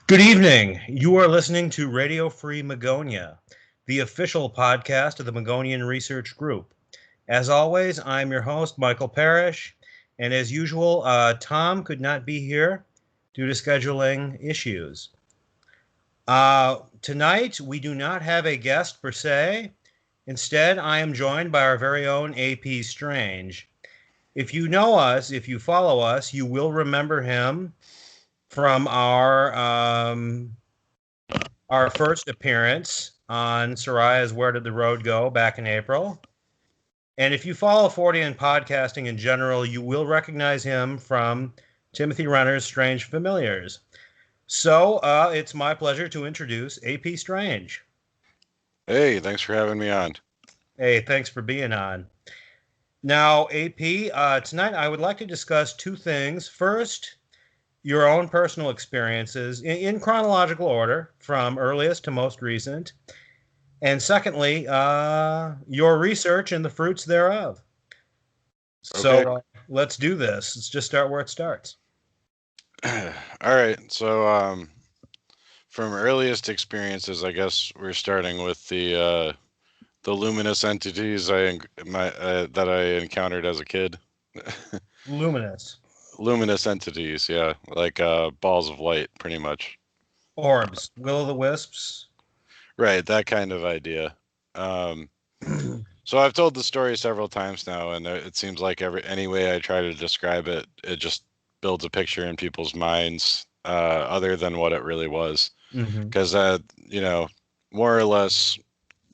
Good evening. You are listening to Radio Free Magonia, the official podcast of the Magonian Research Group. As always, I'm your host, Michael Parrish, and as usual, Tom could not be here due to scheduling issues. Tonight, we do not have a guest per se. Instead, I am joined by our very own AP Strange. If you know us, if you follow us, you will remember him from our first appearance on Soraya's Where Did the Road Go back in April. And if you follow Fortean podcasting in general, you will recognize him from Timothy Renner's Strange Familiars. So it's my pleasure to introduce AP Strange. Hey, thanks for having me on. Hey, thanks for being on. Now, AP, tonight I would like to discuss two things. First, your own personal experiences in chronological order, from earliest to most recent. And secondly, your research and the fruits thereof. So Okay. let's do this. Let's just start where it starts. All right. So, from earliest experiences, I guess we're starting with the luminous entities that I encountered as a kid. Luminous. Luminous entities, yeah, like balls of light, pretty much. Orbs. Will-o'-the-wisps. Right, that kind of idea. Um, so I've told the story several times now, and it seems like any way I try to describe it, it just builds a picture in people's minds, other than what it really was. Mm-hmm. Because more or less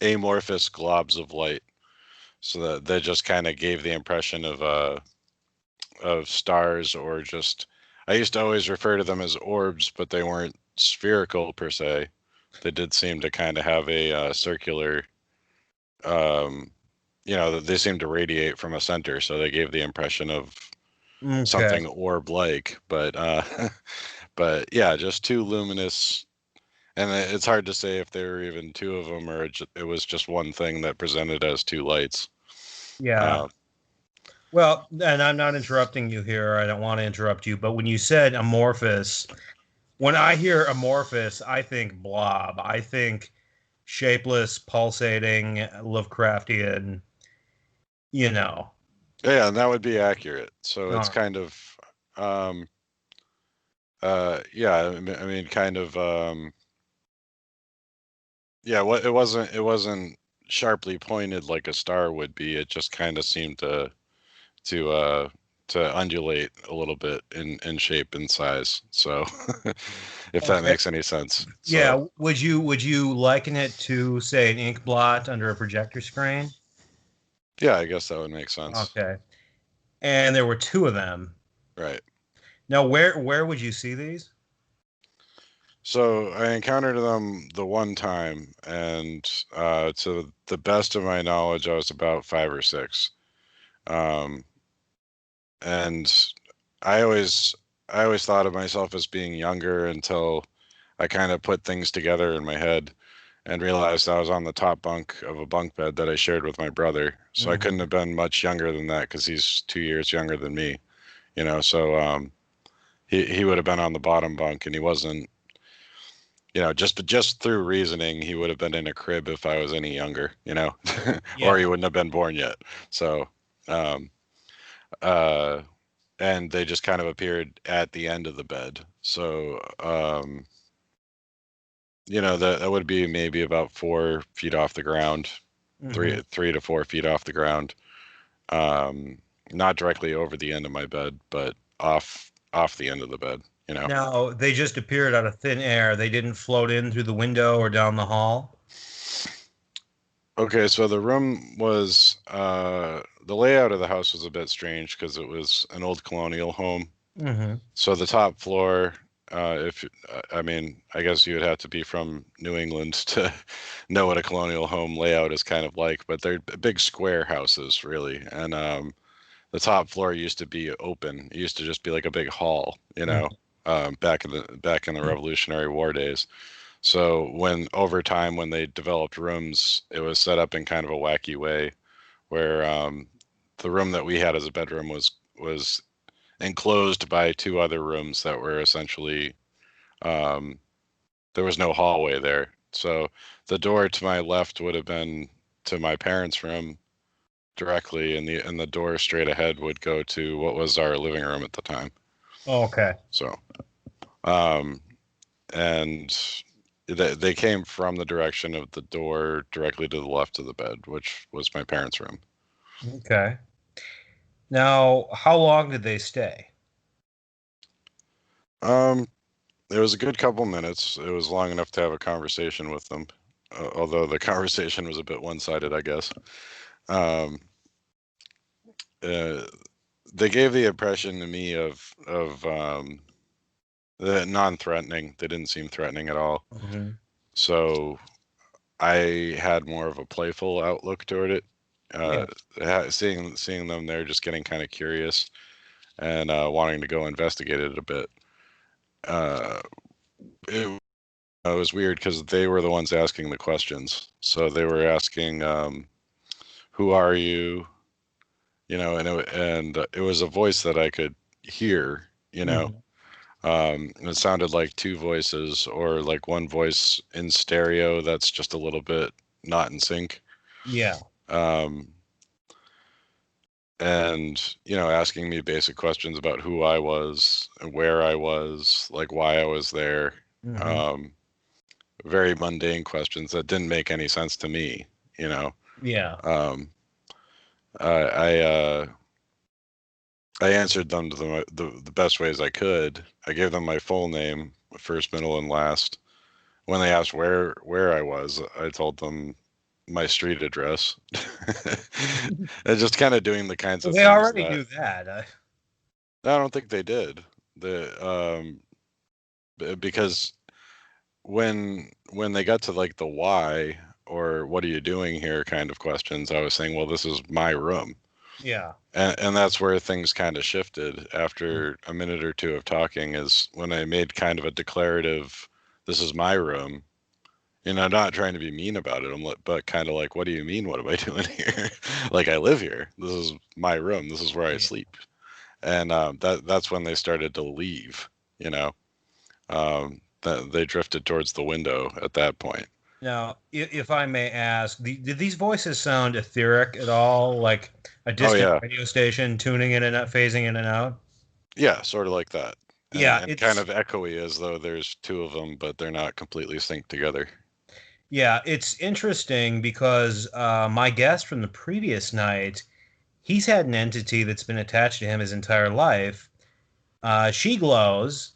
amorphous globs of light, so that they just kind of gave the impression of stars, or just, I used to always refer to them as orbs, but they weren't spherical per se. They did seem to kind of have a circular, um, they seemed to radiate from a center, so they gave the impression of Okay. something orb-like. But but yeah, just two luminous. And it's hard to say if there were even two of them, or it was just one thing that presented as two lights. Yeah. Uh, Well, and I'm not interrupting you here. I don't want to interrupt you. But when you said amorphous, when I hear amorphous, I think blob. I think shapeless, pulsating, Lovecraftian, you know. yeah, and that would be accurate. So it's Uh, kind of, um, yeah, I mean, kind of, yeah. What it wasn't sharply pointed like a star would be. It just kind of seemed to uh to undulate a little bit in shape and size. So if that okay. makes any sense. So Yeah. Would you liken it to, say, an ink blot under a projector screen? yeah, I guess that would make sense. Okay. And there were two of them. Right. Now, where would you see these? So I encountered them the one time, and to the best of my knowledge, I was about 5 or 6. Um, and I always, I always thought of myself as being younger until I kind of put things together in my head and realized I was on the top bunk of a bunk bed that I shared with my brother. So I couldn't Mm-hmm. have been much younger than that, because he's 2 years younger than me. So he would have been on the bottom bunk, and he wasn't. Just through reasoning, he would have been in a crib if I was any younger, or Yeah. he wouldn't have been born yet. So, um, uh, and they just kind of appeared at the end of the bed. So, that would be maybe about 4 feet off the ground, Mm-hmm. three to 4 feet off the ground. Um, Not directly over the end of my bed, but off the end of the bed. Now, they just appeared out of thin air. They didn't float in through the window or down the hall. Okay, so the room was the layout of the house was a bit strange, because it was an old colonial home. Mm-hmm. So the top floor, if I mean, I guess you would have to be from New England to know what a colonial home layout is kind of like, but they're big square houses, really. And the top floor used to be open. It used to just be like a big hall, back in the Revolutionary War days. So over time, when they developed rooms, it was set up in kind of a wacky way, where the room that we had as a bedroom was enclosed by two other rooms that were essentially, um, there was no hallway there. So the door to my left would have been to my parents' room directly, and the door straight ahead would go to what was our living room at the time. Okay. So, um, and they came from the direction of the door directly to the left of the bed, which was my parents' room. Okay. Now, how long did they stay? Um, it was a good couple minutes. It was long enough to have a conversation with them, although the conversation was a bit one-sided, I guess. Um, uh, they gave the impression to me of non-threatening. They didn't seem threatening at all. Hmm. So I had more of a playful outlook toward it. Uh, Yeah. seeing them there, just getting kind of curious and wanting to go investigate it a bit. Uh, it, it was weird because they were the ones asking the questions. So they were asking, "Who are you?" And it was a voice that I could hear. Hmm. It sounded like two voices, or like one voice in stereo that's just a little bit not in sync. Yeah. Um, and asking me basic questions about who I was and where I was, like why I was there. Hmm. Um, Very mundane questions that didn't make any sense to me. You know, Yeah. um, I I answered them to the best ways I could. I gave them my full name, first, middle, and last. When they asked where I was, I told them my street address. And just kind of doing the kinds Well, of they things already that knew that. I don't think they did. Because when they got to like the why or what are you doing here kind of questions, I was saying, well, this is my room. Yeah. And that's where things kind of shifted after a minute or two of talking, is when I made kind of a declarative, this is my room. And I'm not trying to be mean about it. But kind of like, what do you mean? What am I doing here? Like, I live here. This is my room. This is where I Yeah. sleep. And that's when they started to leave. You know, that they drifted towards the window at that point. Now, if I may ask, did these voices sound etheric at all? Like a Oh distant yeah, radio station tuning in and out, phasing in and out? yeah, sort of like that, Yeah, and kind it's of echoey as though there's two of them, but they're not completely synced together. yeah, it's interesting because my guest from the previous night, he's had an entity that's been attached to him his entire life. She glows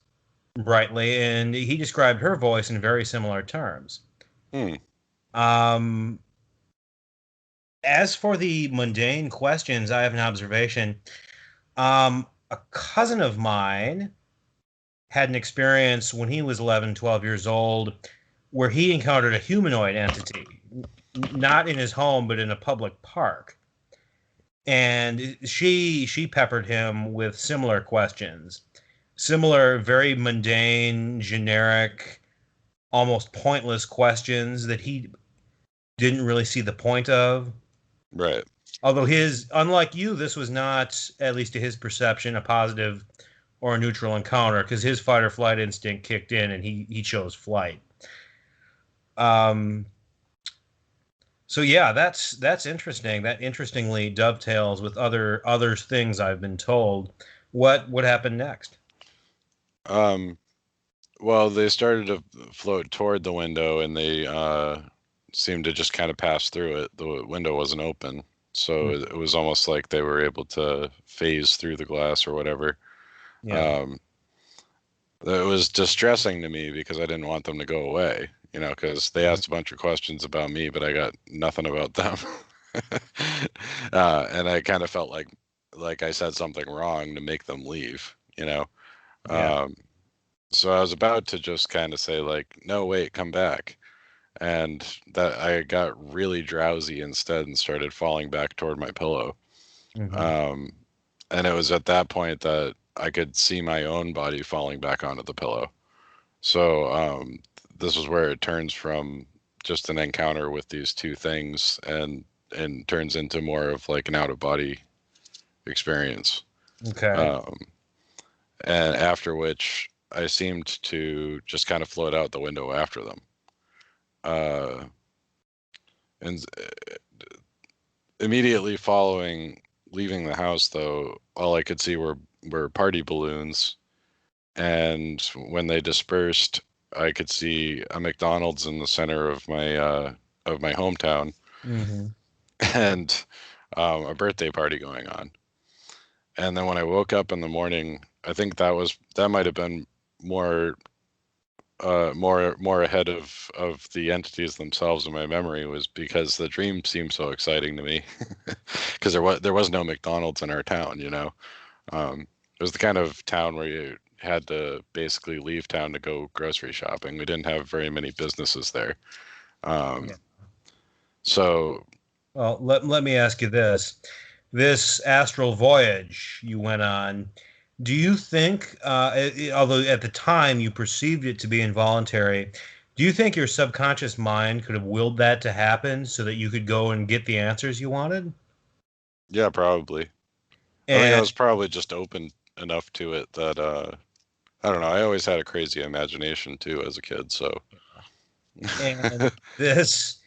brightly, and he described her voice in very similar terms. Hmm. Um, as for the mundane questions, I have an observation. A cousin of mine had an experience when he was 11, 12 years old where he encountered a humanoid entity, not in his home, but in a public park. And she peppered him with similar questions, similar, very mundane, generic, almost pointless questions that he didn't really see the point of. Right. Although unlike you, this was not, at least to his perception, a positive or a neutral encounter because his fight or flight instinct kicked in and he chose flight. Um, so yeah, that's interesting. That interestingly dovetails with other things I've been told. What happened next? Um. Well, they started to float toward the window, and they seemed to just kind of pass through it. The window wasn't open, so it was almost like they were able to phase through the glass or whatever. Yeah, Um, it was distressing to me because I didn't want them to go away, because they asked a bunch of questions about me, but I got nothing about them. And I kind of felt like I said something wrong to make them leave, you know. yeah. Um, so I was about to just kind of say like, no, wait, come back. And that I got really drowsy instead and started falling back toward my pillow. Hmm. Um, and it was at that point that I could see my own body falling back onto the pillow. So this is where it turns from just an encounter with these two things and turns into more of like an out of body experience. Okay. Um, and after which I seemed to just kind of float out the window after them. Uh, and immediately following leaving the house, though, all I could see were party balloons. And when they dispersed, I could see a McDonald's in the center of my hometown, Mm-hmm. and a birthday party going on. And then when I woke up in the morning, I think that might have been more more ahead of the entities themselves in my memory, was because the dream seemed so exciting to me, because there was no McDonald's in our town, you know. It was the kind of town where you had to basically leave town to go grocery shopping. We didn't have very many businesses there. Um, Yeah. so Well, let me ask you this. This astral voyage you went on, do you think, although at the time you perceived it to be involuntary, do you think your subconscious mind could have willed that to happen so that you could go and get the answers you wanted? yeah, probably. I think I And was probably just open enough to it that I don't know. I always had a crazy imagination too as a kid, so and this,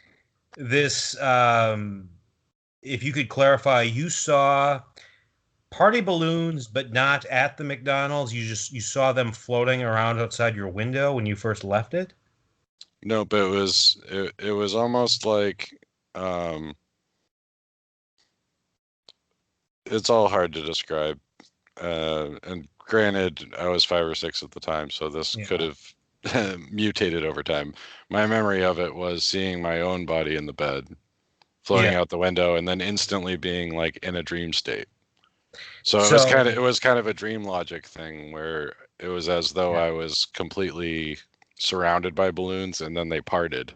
if you could clarify, you saw party balloons, but not at the McDonald's. You saw them floating around outside your window when you first left it. no, but it was almost like um, it's all hard to describe. And granted, I was 5 or 6 at the time, so this could Yeah. have mutated over time. My memory of it was seeing my own body in the bed, floating Yeah. out the window, and then instantly being like in a dream state. So So it was kind of a dream logic thing where it was as though yeah. I was completely surrounded by balloons, and then they parted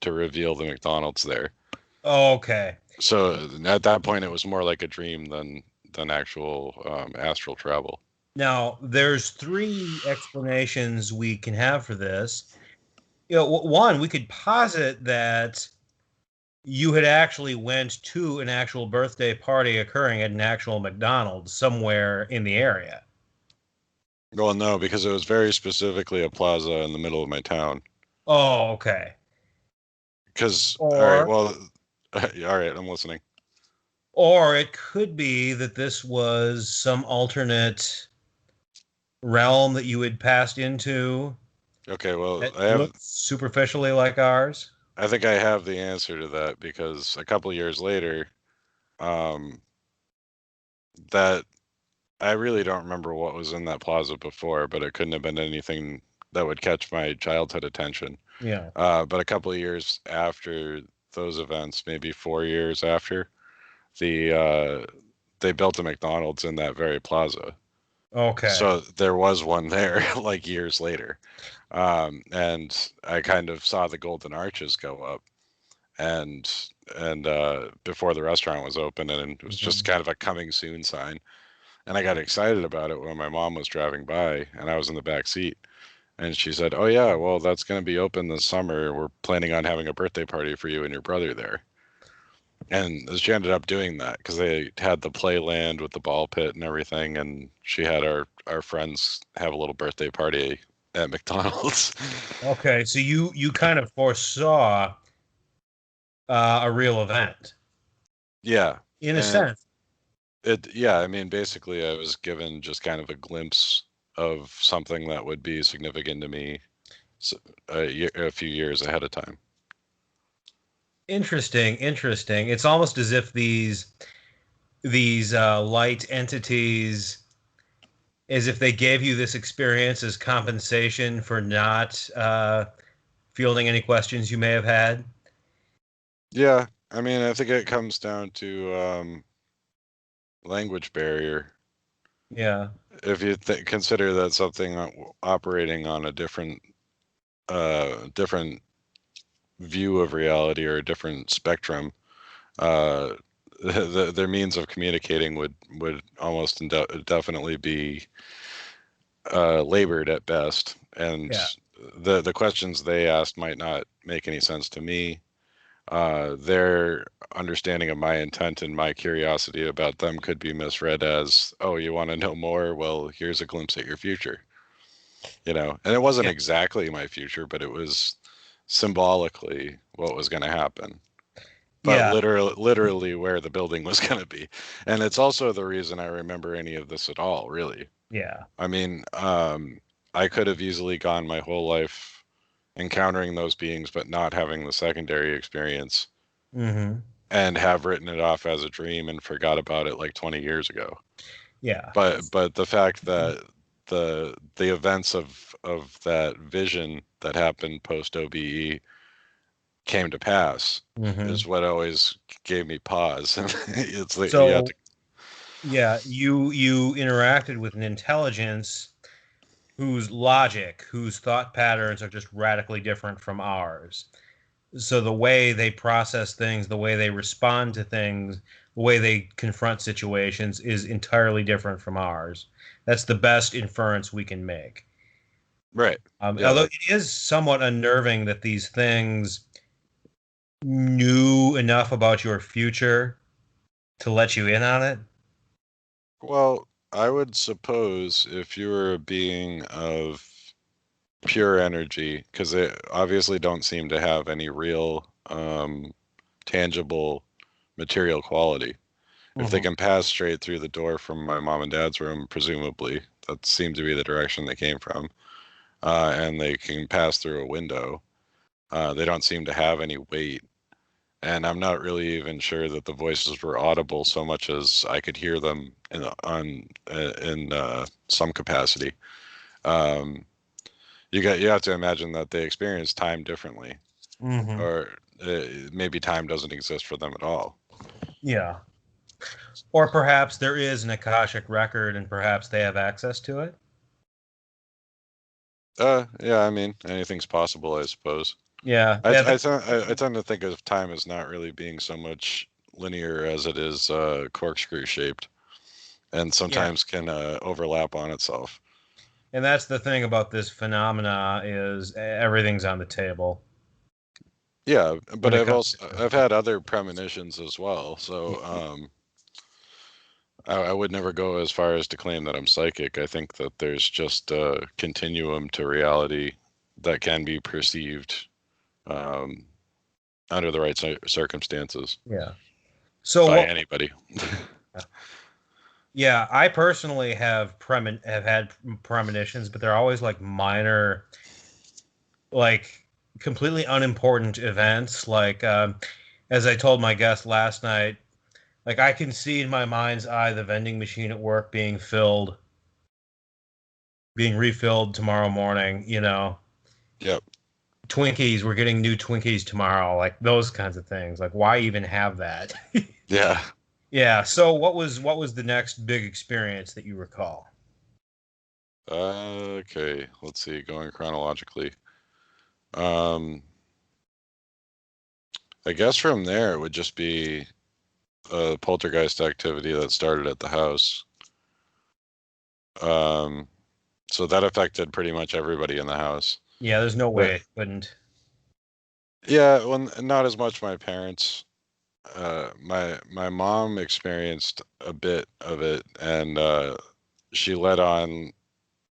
to reveal the McDonald's there. Okay. So at that point, it was more like a dream than actual astral travel. Now there's three explanations we can have for this. One, we could posit that you had actually went to an actual birthday party occurring at an actual McDonald's somewhere in the area. Well, no, because it was very specifically a plaza in the middle of my town. Oh, okay. Because, all right, Or well, all right, I'm listening. or it could be that this was some alternate realm that you had passed into Okay, well, that looked superficially like ours. I think I have the answer to that because a couple years later, um, that I really don't remember what was in that plaza before, but it couldn't have been anything that would catch my childhood attention. Yeah. But a couple of years after those events, maybe 4 years after, the they built a McDonald's in that very plaza. Okay. So there was one there like years later. And I kind of saw the golden arches go up and before the restaurant was open, and it was just Mhm. kind of a coming soon sign. And I got excited about it when my mom was driving by and I was in the back seat. And she said, "Oh yeah, well that's going to be open this summer. We're planning on having a birthday party for you and your brother there." And she ended up doing that because they had the playland with the ball pit and everything, and she had our friends have a little birthday party at McDonald's. Okay. So you kind of foresaw a real event Yeah, in a and sense. yeah, I mean, basically, I was given just kind of a glimpse of something that would be significant to me a few years ahead of time. Interesting, interesting. It's almost as if these light entities, as if they gave you this experience as compensation for not fielding any questions you may have had. Yeah, I mean, I think it comes down to language barrier. Yeah, If you consider that something operating on a different view of reality or a different spectrum, uh, their means of communicating would almost definitely be labored at best, and yeah. the questions they asked might not make any sense to me. Their understanding of my intent and my curiosity about them could be misread as, "Oh, you want to know more? Well, here's a glimpse at your future." And it wasn't Yeah. exactly my future, but it was symbolically what was going to happen. But Yeah. literally where the building was going to be. And it's also the reason I remember any of this at all, really. Yeah. I mean, I could have easily gone my whole life encountering those beings, but not having the secondary experience Hmm. and have written it off as a dream and forgot about it like 20 years ago. Yeah. But the fact that the events of that vision that happened post OBE came to pass Hmm. is what always gave me pause. It's like you have So to. yeah, you interacted with an intelligence whose logic, whose thought patterns are just radically different from ours. So the way they process things, the way they respond to things, the way they confront situations is entirely different from ours. That's the best inference we can make. Right. Yeah, Although that. it is somewhat unnerving that these things knew enough about your future to let you in on it. Well, I would suppose if you were a being of pure energy, because they obviously don't seem to have any real tangible material quality. If they Hmm. can pass straight through the door from my mom and dad's room, presumably, that seemed to be the direction they came from, and they can pass through a window, they don't seem to have any weight. And I'm not really even sure that the voices were audible so much as I could hear them in some capacity. Um, you have to imagine that they experience time differently, Hmm. or maybe time doesn't exist for them at all. Yeah. Or perhaps there is an Akashic record and perhaps they have access to it. Yeah, I mean, anything's possible, I suppose. Yeah. I, Yeah. I, tend, I tend to think of time as not really being so much linear as it is corkscrew shaped, and Yeah. sometimes can overlap on itself. And that's the thing about this phenomena is everything's on the table Yeah, but when it I've comes also to I've had other premonitions as well, so it. I would never go as far as to claim that I'm psychic. I think that there's just a continuum to reality that can be perceived um, under the right circumstances Yeah. So by what? anybody. Yeah, I personally have had premonitions, but they're always like minor, like completely unimportant events. Like as I told my guest last night, like I can see in my mind's eye the vending machine at work being refilled tomorrow morning. Yep. Twinkies, we're getting new Twinkies tomorrow, like those kinds of things. Like why even have that? Yeah. Yeah. So what was the next big experience that you recall? Okay. Let's see. Going chronologically. Um, I guess from there it would just be poltergeist activity that started at the house. Um, so that affected pretty much everybody in the house. Yeah, there's no But way it couldn't. yeah, well, not as much my parents. My mom experienced a bit of it, and she let on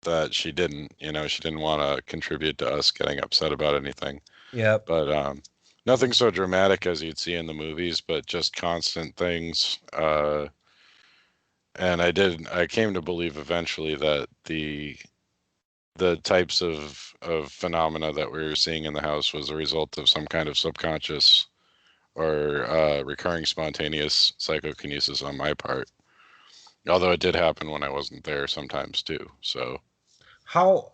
that she didn't. She didn't want to contribute to us getting upset about anything. Yep. But nothing so dramatic as you'd see in the movies, but just constant things. And I came to believe eventually that the types of phenomena that we were seeing in the house was a result of some kind of subconscious or recurring spontaneous psychokinesis on my part. Although it did happen when I wasn't there sometimes too. So How,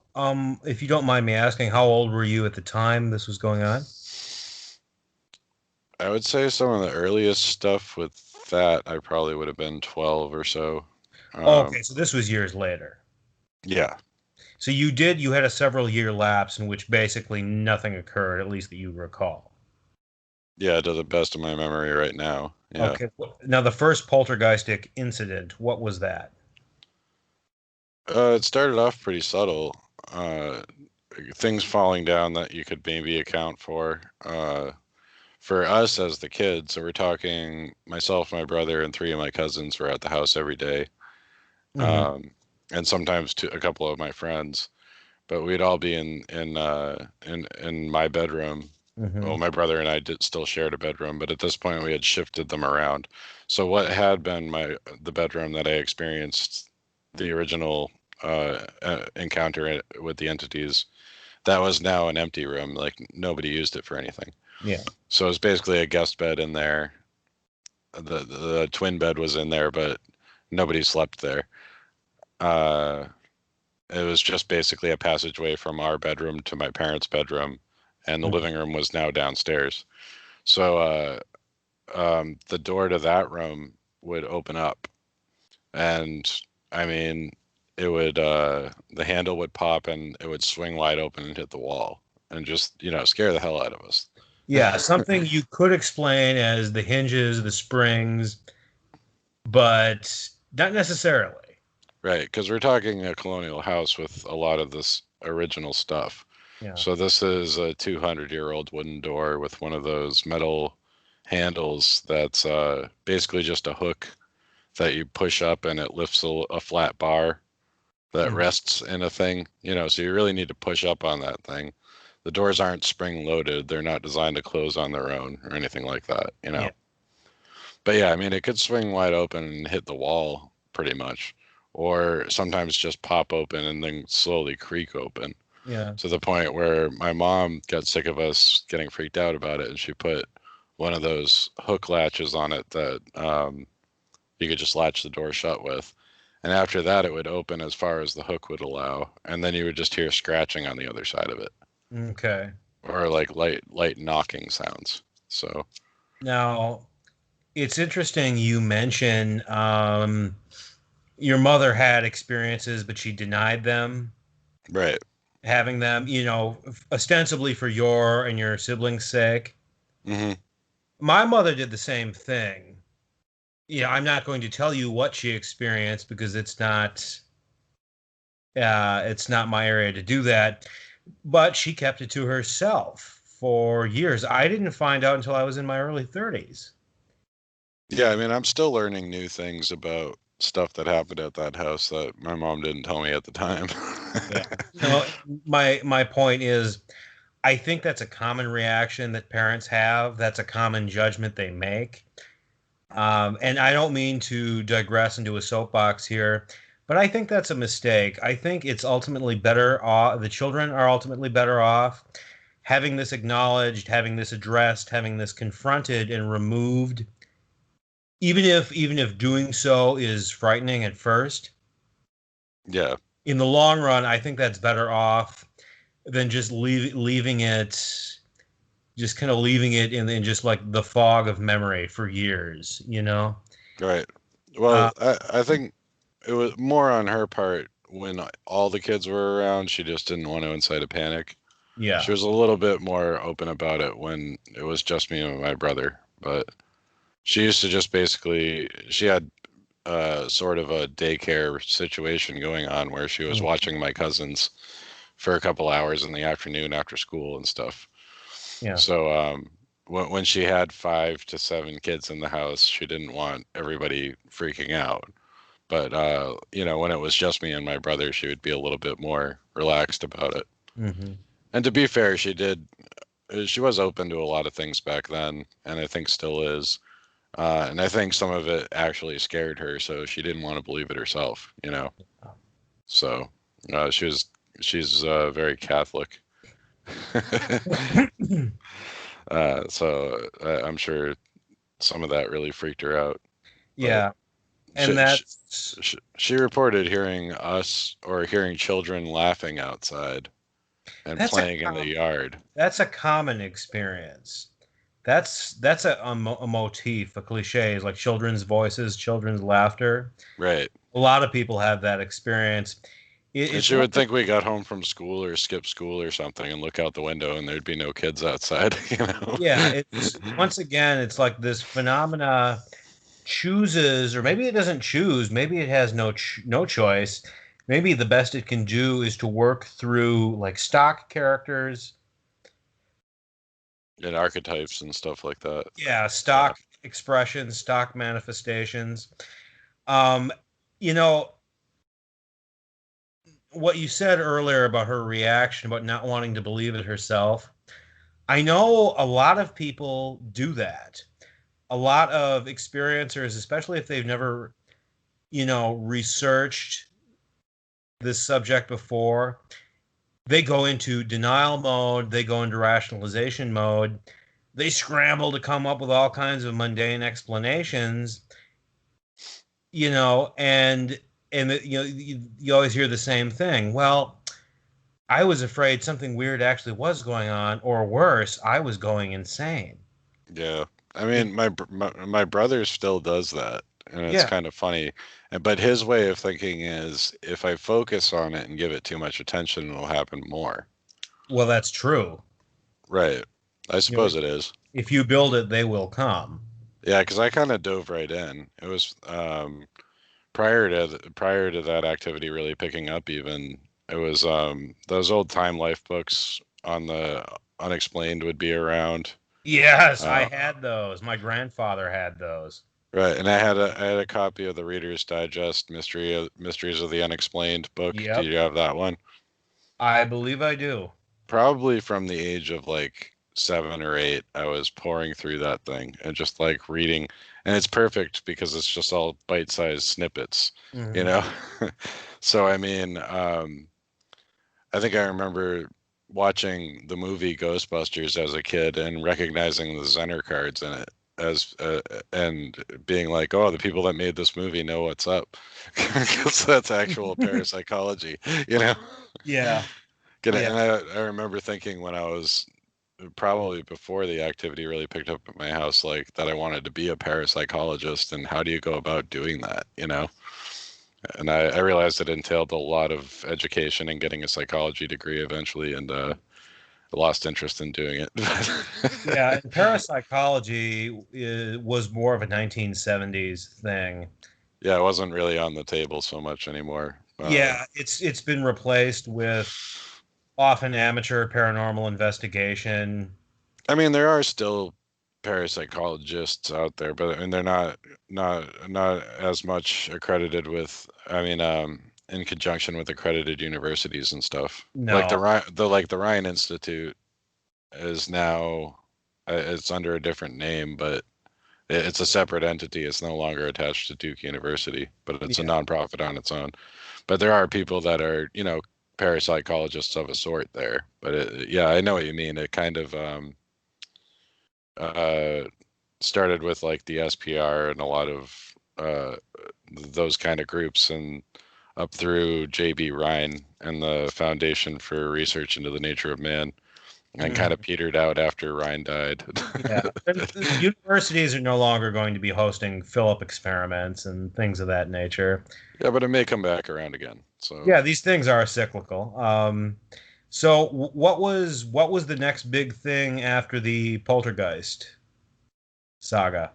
if you don't mind me asking, how old were you at the time this was going on? I would say some of the earliest stuff with that I probably would have been 12 or so. Oh, Um, okay, so this was years later. yeah, So you had a several year lapse in which basically nothing occurred, at least that you recall. yeah, to the best of my memory right now. Yeah. Okay. Now the first poltergeistic incident, what was that? It started off pretty subtle. Uh, Things falling down that you could maybe account for. For us as the kids, so we're talking myself, my brother, and three of my cousins were at the house every day, Hmm. um, and sometimes a couple of my friends. but we'd all be in my bedroom. Mm-hmm. Well, my brother and I did still shared a bedroom, but at this point we had shifted them around. So what had been the bedroom that I experienced the original encounter with the entities, that was now an empty room. Like nobody used it for anything. Yeah. So it was basically a guest bed in there. The twin bed was in there, but nobody slept there. Uh, it was just basically a passageway from our bedroom to my parents' bedroom, and the Mm-hmm. living room was now downstairs. So the door to that room would open up, and I mean, it would the handle would pop and it would swing wide open and hit the wall, and just scare the hell out of us. Yeah, something you could explain as the hinges, the springs, but not necessarily. Right, because we're talking a colonial house with a lot of this original stuff. Yeah. So this is a 200-year-old wooden door with one of those metal handles that's basically just a hook that you push up and it lifts a flat bar that Mhm. rests in a thing. So you really need to push up on that thing. The doors aren't spring loaded. They're not designed to close on their own or anything like that. Yeah. But yeah, I mean, it could swing wide open and hit the wall pretty much, or sometimes just pop open and then slowly creak open Yeah. to the point where my mom got sick of us getting freaked out about it, and she put one of those hook latches on it that you could just latch the door shut with. And after that, it would open as far as the hook would allow, and then you would just hear scratching on the other side of it, Okay. or like light knocking sounds. So Now, it's interesting you mention your mother had experiences, but she denied them, right. having them, ostensibly for your and your siblings' sake. Hmm. My mother did the same thing. Yeah, I'm not going to tell you what she experienced because it's not my area to do that. But she kept it to herself for years. I didn't find out until I was in my early 30s. Yeah, I mean, I'm still learning new things about stuff that happened at that house that my mom didn't tell me at the time. Yeah. My point is, I think that's a common reaction that parents have. That's a common judgment they make. And I don't mean to digress into a soapbox here, but I think that's a mistake. I think it's ultimately better off, the children are ultimately better off having this acknowledged, having this addressed, having this confronted and removed, even if doing so is frightening at first. Yeah, In the long run, I think that's better off than just leaving it, just kind of leaving it in just like the fog of memory for years. right. Uh, Well, I think it was more on her part when all the kids were around. She just didn't want to incite a panic. She yeah. was a little bit more open about it when it was just me and my brother. But she used to just basically, she had sort of a daycare situation going on where she was Mm, watching my cousins for a couple hours in the afternoon after school and stuff. yeah. So when she had 5 to 7 kids in the house, she didn't want everybody freaking out. But when it was just me and my brother, she would be a little bit more relaxed about it. Hmm. And to be fair, she was open to a lot of things back then, and I think still is. And I think some of it actually scared her, so she didn't want to believe it herself. So she's very Catholic. So I'm sure some of that really freaked her out. But Yeah. And she, she, that's she reported hearing us or hearing children laughing outside and that's a playing in the yard. that's a common experience. That's a motif, a cliche, is like children's voices, children's laughter. Right. A lot of people have that experience. And It's she one would think we got home from school or skipped school or something and look out the window and there'd be no kids outside, you know? Yeah, it's once again, it's like this phenomena chooses, or maybe it doesn't choose, maybe it has no choice. Maybe the best it can do is to work through like stock characters, And archetypes and stuff like that. yeah, Yeah. stock expressions, stock manifestations. Um, you know, what you said earlier about her reaction, about not wanting to believe it herself, I know a lot of people do that. A lot of experiencers, especially if they've never, researched this subject before, they go into denial mode, they go into rationalization mode, they scramble to come up with all kinds of mundane explanations, and you always hear the same thing. Well, I was afraid something weird actually was going on, or worse, I was going insane. Yeah. I You mean, my brother still does that, and it's Yeah, kind of funny. But his way of thinking is, if I focus on it and give it too much attention, it'll happen more. well, that's true. Right. I You know, suppose it is. if you build it, they will come. Yeah, because I kind of dove right in. It was prior to that activity really picking up. Even it was those old Time Life books on the unexplained would be around. Yes, I Uh, had those. My grandfather had those. Right, and I had a copy of the Reader's Digest Mysteries of the Unexplained book. Do Yep, you have that one? I believe I do. Probably from the age of like 7 or 8, I was pouring through that thing and just like reading, and it's perfect because it's just all bite-sized snippets, you Hmm. know? So I mean, I think I remember watching the movie Ghostbusters as a kid and recognizing the Zener cards in it as and being like, "Oh, the people that made this movie know what's up," because that's actual parapsychology, you know. Yeah, yeah. And I remember thinking when I was probably before the activity really picked up at my house, like that I wanted to be a parapsychologist, and how do you go about doing that, you know? And I realized it entailed a lot of education and getting a psychology degree eventually, and lost interest in doing it. Yeah, and parapsychology was more of a 1970s thing. Yeah, it wasn't really on the table so much anymore. Yeah, it's been replaced with often amateur paranormal investigation. I mean, there are still parapsychologists out there, but I mean, they're not as much accredited with. I mean, in conjunction with accredited universities and stuff, like No. the Ryan Institute is now it's under a different name, but it's a separate entity. It's no longer attached to Duke University, but it's a Yeah. nonprofit on its own. But there are people that are, parapsychologists of a sort there. But yeah, I know what you mean. It kind of uh, started with like the SPR and a lot of those kind of groups, and up through J.B. Ryan and the Foundation for Research into the Nature of Man, and kind of Mhm. petered out after Ryan died. Yeah. The universities are no longer going to be hosting Philip experiments and things of that nature. Yeah, but it may come back around again. So, Yeah, these things are cyclical. So what was the next big thing after the Poltergeist saga?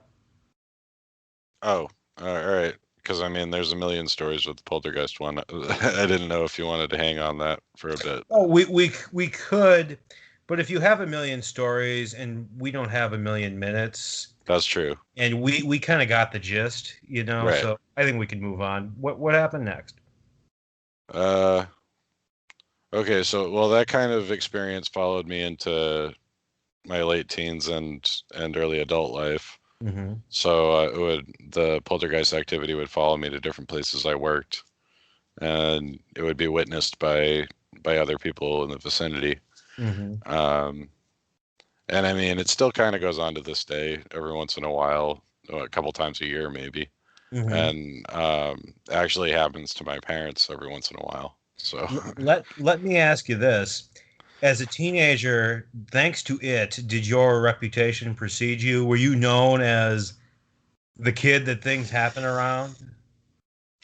oh, all right. Because I mean, there's a million stories with the Poltergeist one. I didn't know if you wanted to hang on that for a bit. Oh, we could, but if you have a million stories and we don't have a million minutes, That's true. and we kind of got the gist, Right. so I think we can move on. What happened next? Uh, okay. So, well, that kind of experience followed me into my late teens and early adult life. Hmm. So, the poltergeist activity would follow me to different places I worked, and it would be witnessed by other people in the vicinity. Hmm. Um, and I mean, it still kind of goes on to this day, every once in a while, a couple times a year maybe, Hmm. and actually happens to my parents every once in a while. So, Let me ask you this. As a teenager, thanks to it, did your reputation precede you? Were you known as the kid that things happen around?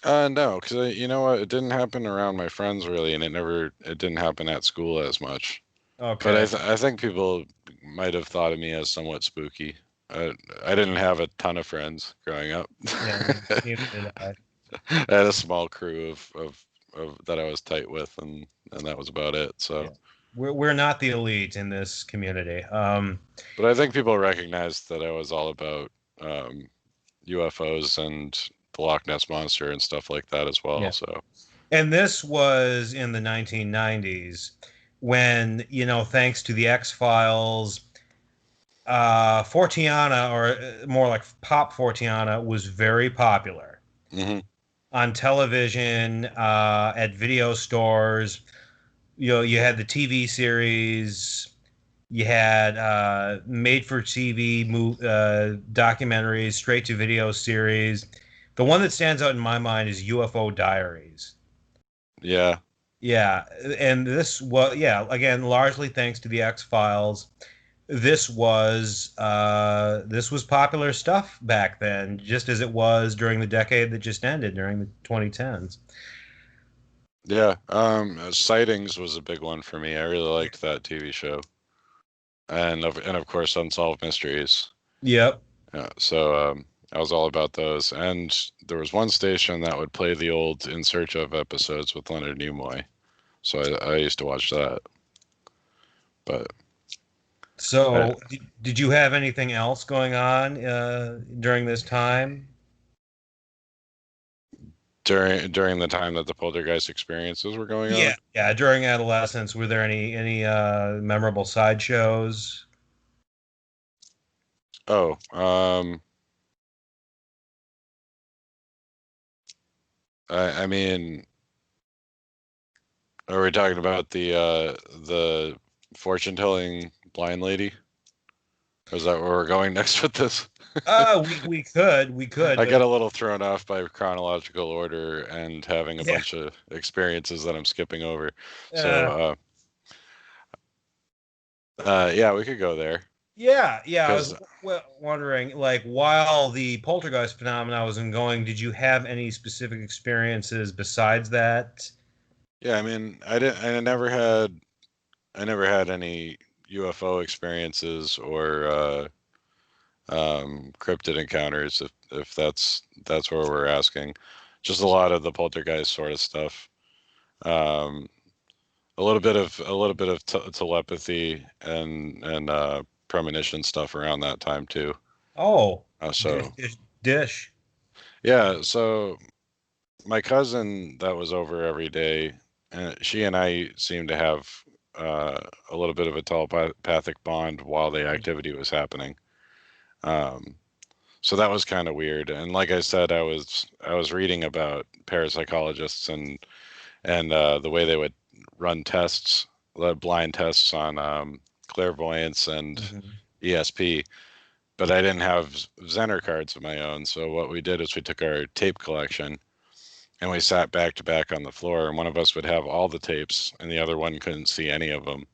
no, because you know what, it didn't happen around my friends really, and it didn't happen at school as much. But Okay. I think people might have thought of me as somewhat spooky. I didn't have a ton of friends growing up. Yeah, neither did I. I had a small crew of that I was tight with, and that was about it. Yeah. So, We're not the elite in this community. but I think people recognized that I was all about um, UFOs and the Loch Ness monster and stuff like that as well. Yeah. So, And this was in the 1990s when, thanks to the X-Files, Forteana, or more like Pop Forteana, was very popular Hmm. on television, at video stores. You had the TV series, you had made for TV documentaries, straight to video series. The one that stands out in my mind is UFO Diaries. Yeah. Yeah, and yeah, again, largely thanks to the X Files. This was popular stuff back then, just as it was during the decade that just ended, during the 2010s. Yeah. Sightings was a big one for me. I really liked that TV show, and of course Unsolved Mysteries. Yep. Yeah, so I was all about those. And there was one station that would play the old In Search of episodes with Leonard Nimoy. So I used to watch that. But I, So, did you have anything else going on during this time? during the time that the Poltergeist experiences were going Yeah, on. yeah. During adolescence, were there any memorable sideshows? Oh, I mean, are we talking about the fortune telling blind lady? Or is that where we're going next with this? We could, I but get a little thrown off by chronological order and having a yeah, bunch of experiences that I'm skipping over. uh, So, yeah, we could go there yeah. I was because, wondering, like, while the poltergeist phenomena was ongoing, did you have any specific experiences besides that? yeah, I mean, I never had any UFO experiences or cryptid encounters, if that's where we're asking. Just a lot of the poltergeist sort of stuff. Um, a little bit of telepathy and premonition stuff around that time too. Oh, dish, So dish, dish. yeah, so my cousin that was over every day, she and I seemed to have a little bit of a telepathic bond while the activity was happening. Um, so that was kind of weird. And like I said, I was reading about parapsychologists and the way they would run tests, blind tests on clairvoyance and Mhm. ESP. But I didn't have Zener cards of my own. So what we did is we took our tape collection and we sat back to back on the floor, and one of us would have all the tapes and the other one couldn't see any of them,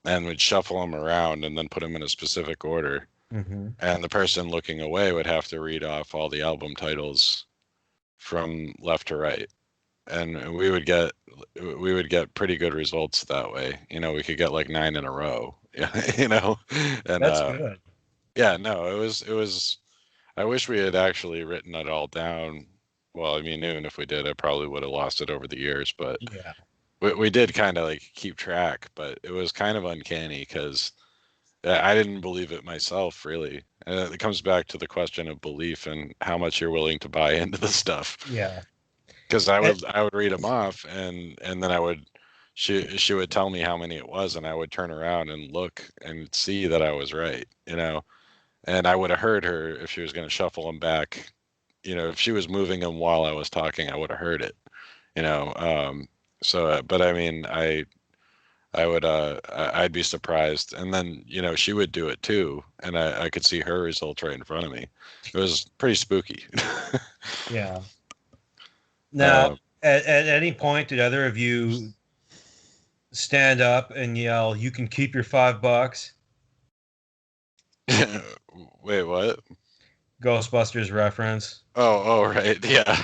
and we'd shuffle them around and then put them in a specific order, Mhm. and the person looking away would have to read off all the album titles from left to right, and we would get pretty good results that way. We could get like 9 in a row. you know and That's good. yeah, no, it was I wish we had actually written it all down. Well, I mean, even if we did, I probably would have lost it over the years, but Yeah. we did kind of like keep track, but it was kind of uncanny because I didn't believe it myself, really. And it comes back to the question of belief and how much you're willing to buy into the stuff. Yeah. Because I And, would I would read them off, and then she would tell me how many it was, and I would turn around and look and see that I was right. And I would have heard her if she was going to shuffle them back. If she was moving them while I was talking, I would have heard it. You know, so but I mean, I'd be surprised, and then she would do it too, and I could see her results right in front of me. It was pretty spooky. yeah. Now, uh, at any point, did either of you stand up and yell, "You can keep your $5"? wait, what? Ghostbusters reference. Oh, right, yeah.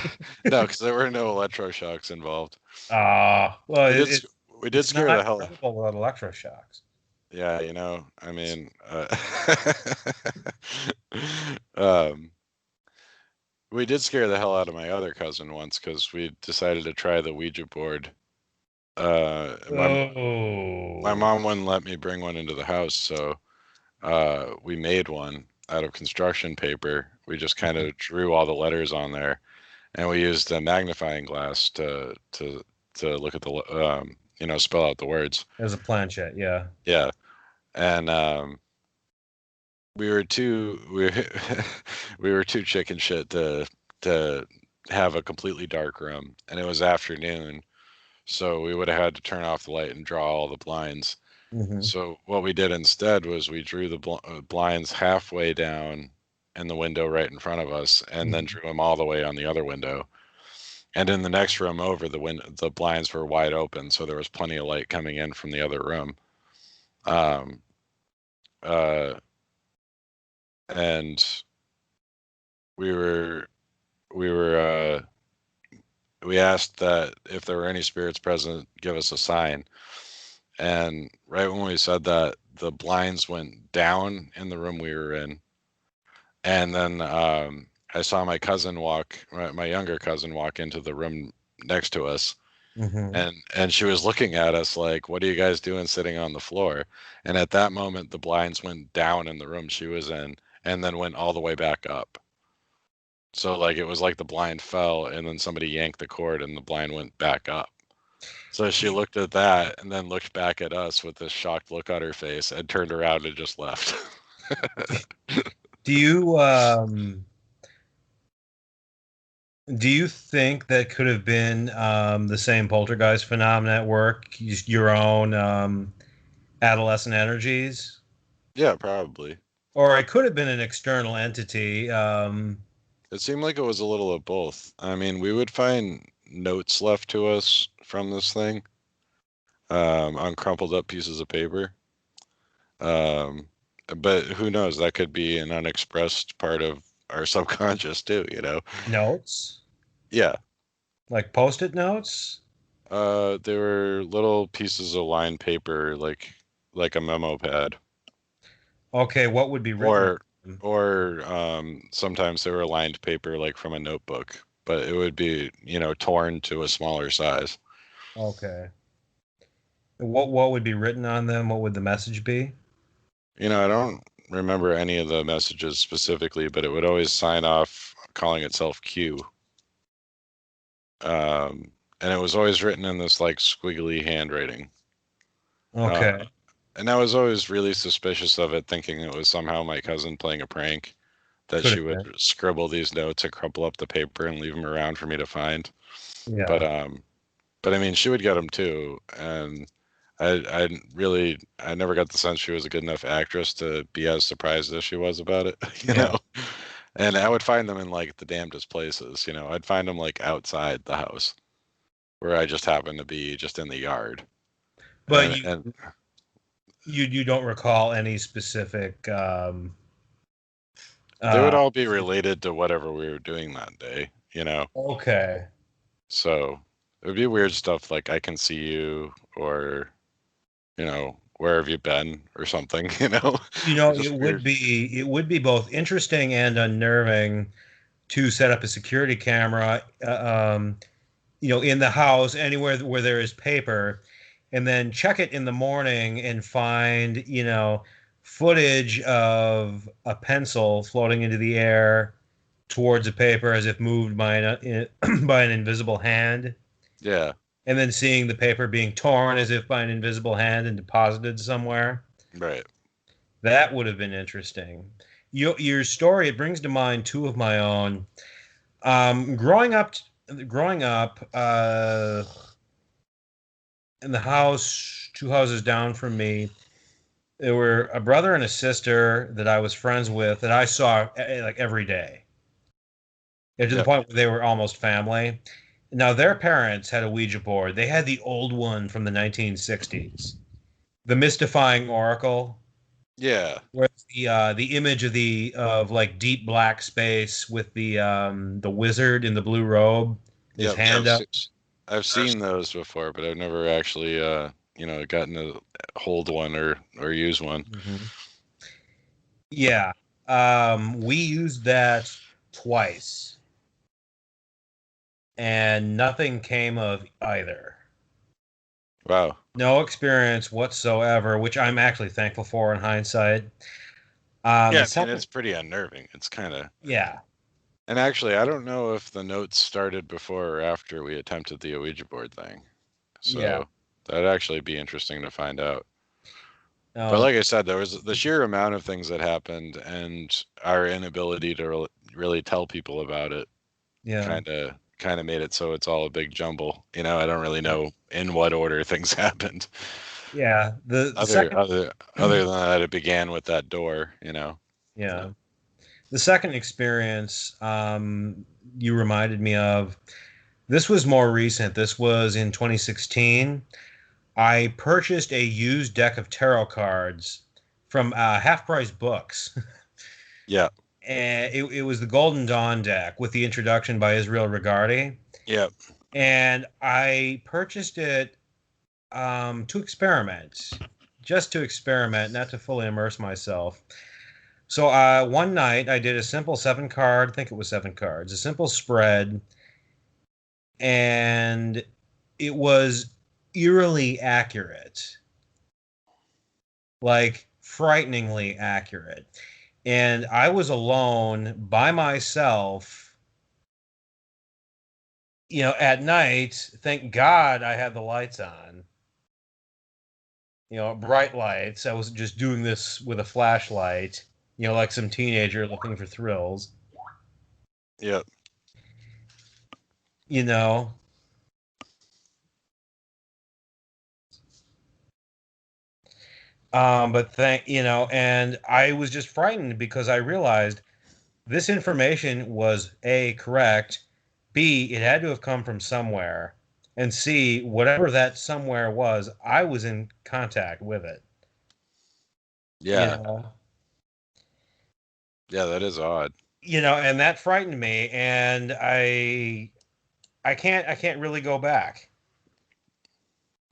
No, because there were no electroshocks involved. Well, We did we did it's scare the not hell. credible without electroshocks. Yeah, I mean, um, we did scare the hell out of my other cousin once because we decided to try the Ouija board. My Oh. mom wouldn't let me bring one into the house, so we made one out of construction paper. We just kind of drew all the letters on there, and we used a magnifying glass to look at the spell out the words. As a planchette, yeah. Yeah, and we were too we were too chicken shit to have a completely dark room, and it was afternoon, so we would have had to turn off the light and draw all the blinds. Hmm. So what we did instead was we drew the blinds halfway down in the window right in front of us, and then drew them all the way on the other window. And in the next room over, the blinds were wide open, so there was plenty of light coming in from the other room. Um, uh, and we were we were we asked that if there were any spirits present, give us a sign. And right when we said that, the blinds went down in the room we were in. And then I saw my younger cousin walk into the room next to us. Hmm. And she was looking at us like, what are you guys doing sitting on the floor? And at that moment, the blinds went down in the room she was in and then went all the way back up. So like it was like the blind fell and then somebody yanked the cord and the blind went back up. So she looked at that and then looked back at us with this shocked look on her face and turned around and just left. Do you do you think that could have been the same poltergeist phenomenon at work? Your own adolescent energies, Yeah, probably. or it could have been an external entity. It seemed like it was a little of both. I mean, we would find notes left to us from this thing on crumpled up pieces of paper. Um, but who knows? That could be an unexpressed part of our subconscious too, you know? Notes, Yeah. like post-it notes. They were little pieces of lined paper, like a memo pad, Okay, what would be written on or them? sometimes they were lined paper, like from a notebook, but it would be torn to a smaller size. Okay, what would be written on them? What would the message be? I don't remember any of the messages specifically, but it would always sign off calling itself Q. And it was always written in this like squiggly handwriting. Uh, Okay, and I was always really suspicious of it, thinking it was somehow my cousin playing a prank, that could she have would been. scribble these notes and crumple up the paper and leave them around for me to find. But Yeah. but I mean, she would get them too, and I never got the sense she was a good enough actress to be as surprised as she was about it, you Yeah. know. And I would find them in like the damnedest places, I'd find them like outside the house, where I just happened to be just in the yard, But and you don't recall any specific they would uh all be related to whatever we were doing that day. okay. So it would be weird stuff like I can see you, or where have you been, or something, It just would weird. be both interesting and unnerving to set up a security camera in the house anywhere where there is paper, and then check it in the morning and find, footage of a pencil floating into the air towards a paper as if moved by by an invisible hand, Yeah, and then seeing the paper being torn as if by an invisible hand and deposited somewhere. right. That would have been interesting. Your story, it brings to mind two of my own. Growing up, in the house, two houses down from me, there were a brother and a sister that I was friends with that I saw like every day, and to the Yep, point where they were almost family. Now their parents had a Ouija board. They had the old one from the 1960s, the mystifying oracle, yeah, where it's the image of like deep black space with the wizard in the blue robe, his yep. hand up. I've seen those before, but I've never actually gotten to hold one or use one. Mhm. Yeah. We used that twice, and nothing came of either. Wow. No experience whatsoever, which I'm actually thankful for in hindsight. Yeah, The I mean second, it's pretty unnerving. It's kind of yeah, And actually, I don't know if the notes started before or after we attempted the Ouija board thing. Yeah. So that'd actually be interesting to find out. But Um, like I said, there was the sheer amount of things that happened and our inability to really tell people about it yeah. kind of made it so it's all a big jumble. I don't really know in what order things happened. Yeah. The Other second. other other than that, it began with that door. Yeah. So The second experience you reminded me of, this was more recent. This was in 2016. I purchased a used deck of tarot cards from Half Price Books. yeah, And it was the Golden Dawn deck with the introduction by Israel Regardie. yeah, And I purchased it to experiment, just to experiment, not to fully immerse myself. So one night I did a simple 7 card, I think it was 7 cards, a simple spread, and it was eerily accurate, like frighteningly accurate. And I was alone by myself, at night. Thank God I had the lights on, bright lights. I was just doing this with a flashlight, like some teenager looking for thrills, yeah. you know. But and I was just frightened because I realized this information was A, correct, B, it had to have come from somewhere, and C, whatever that somewhere was, I was in contact with it. You Yeah, know, yeah, that is odd. and that frightened me, and I can't really go back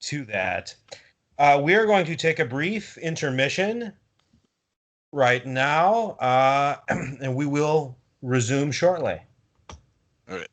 to that. We are going to take a brief intermission right now, and we will resume shortly. All right.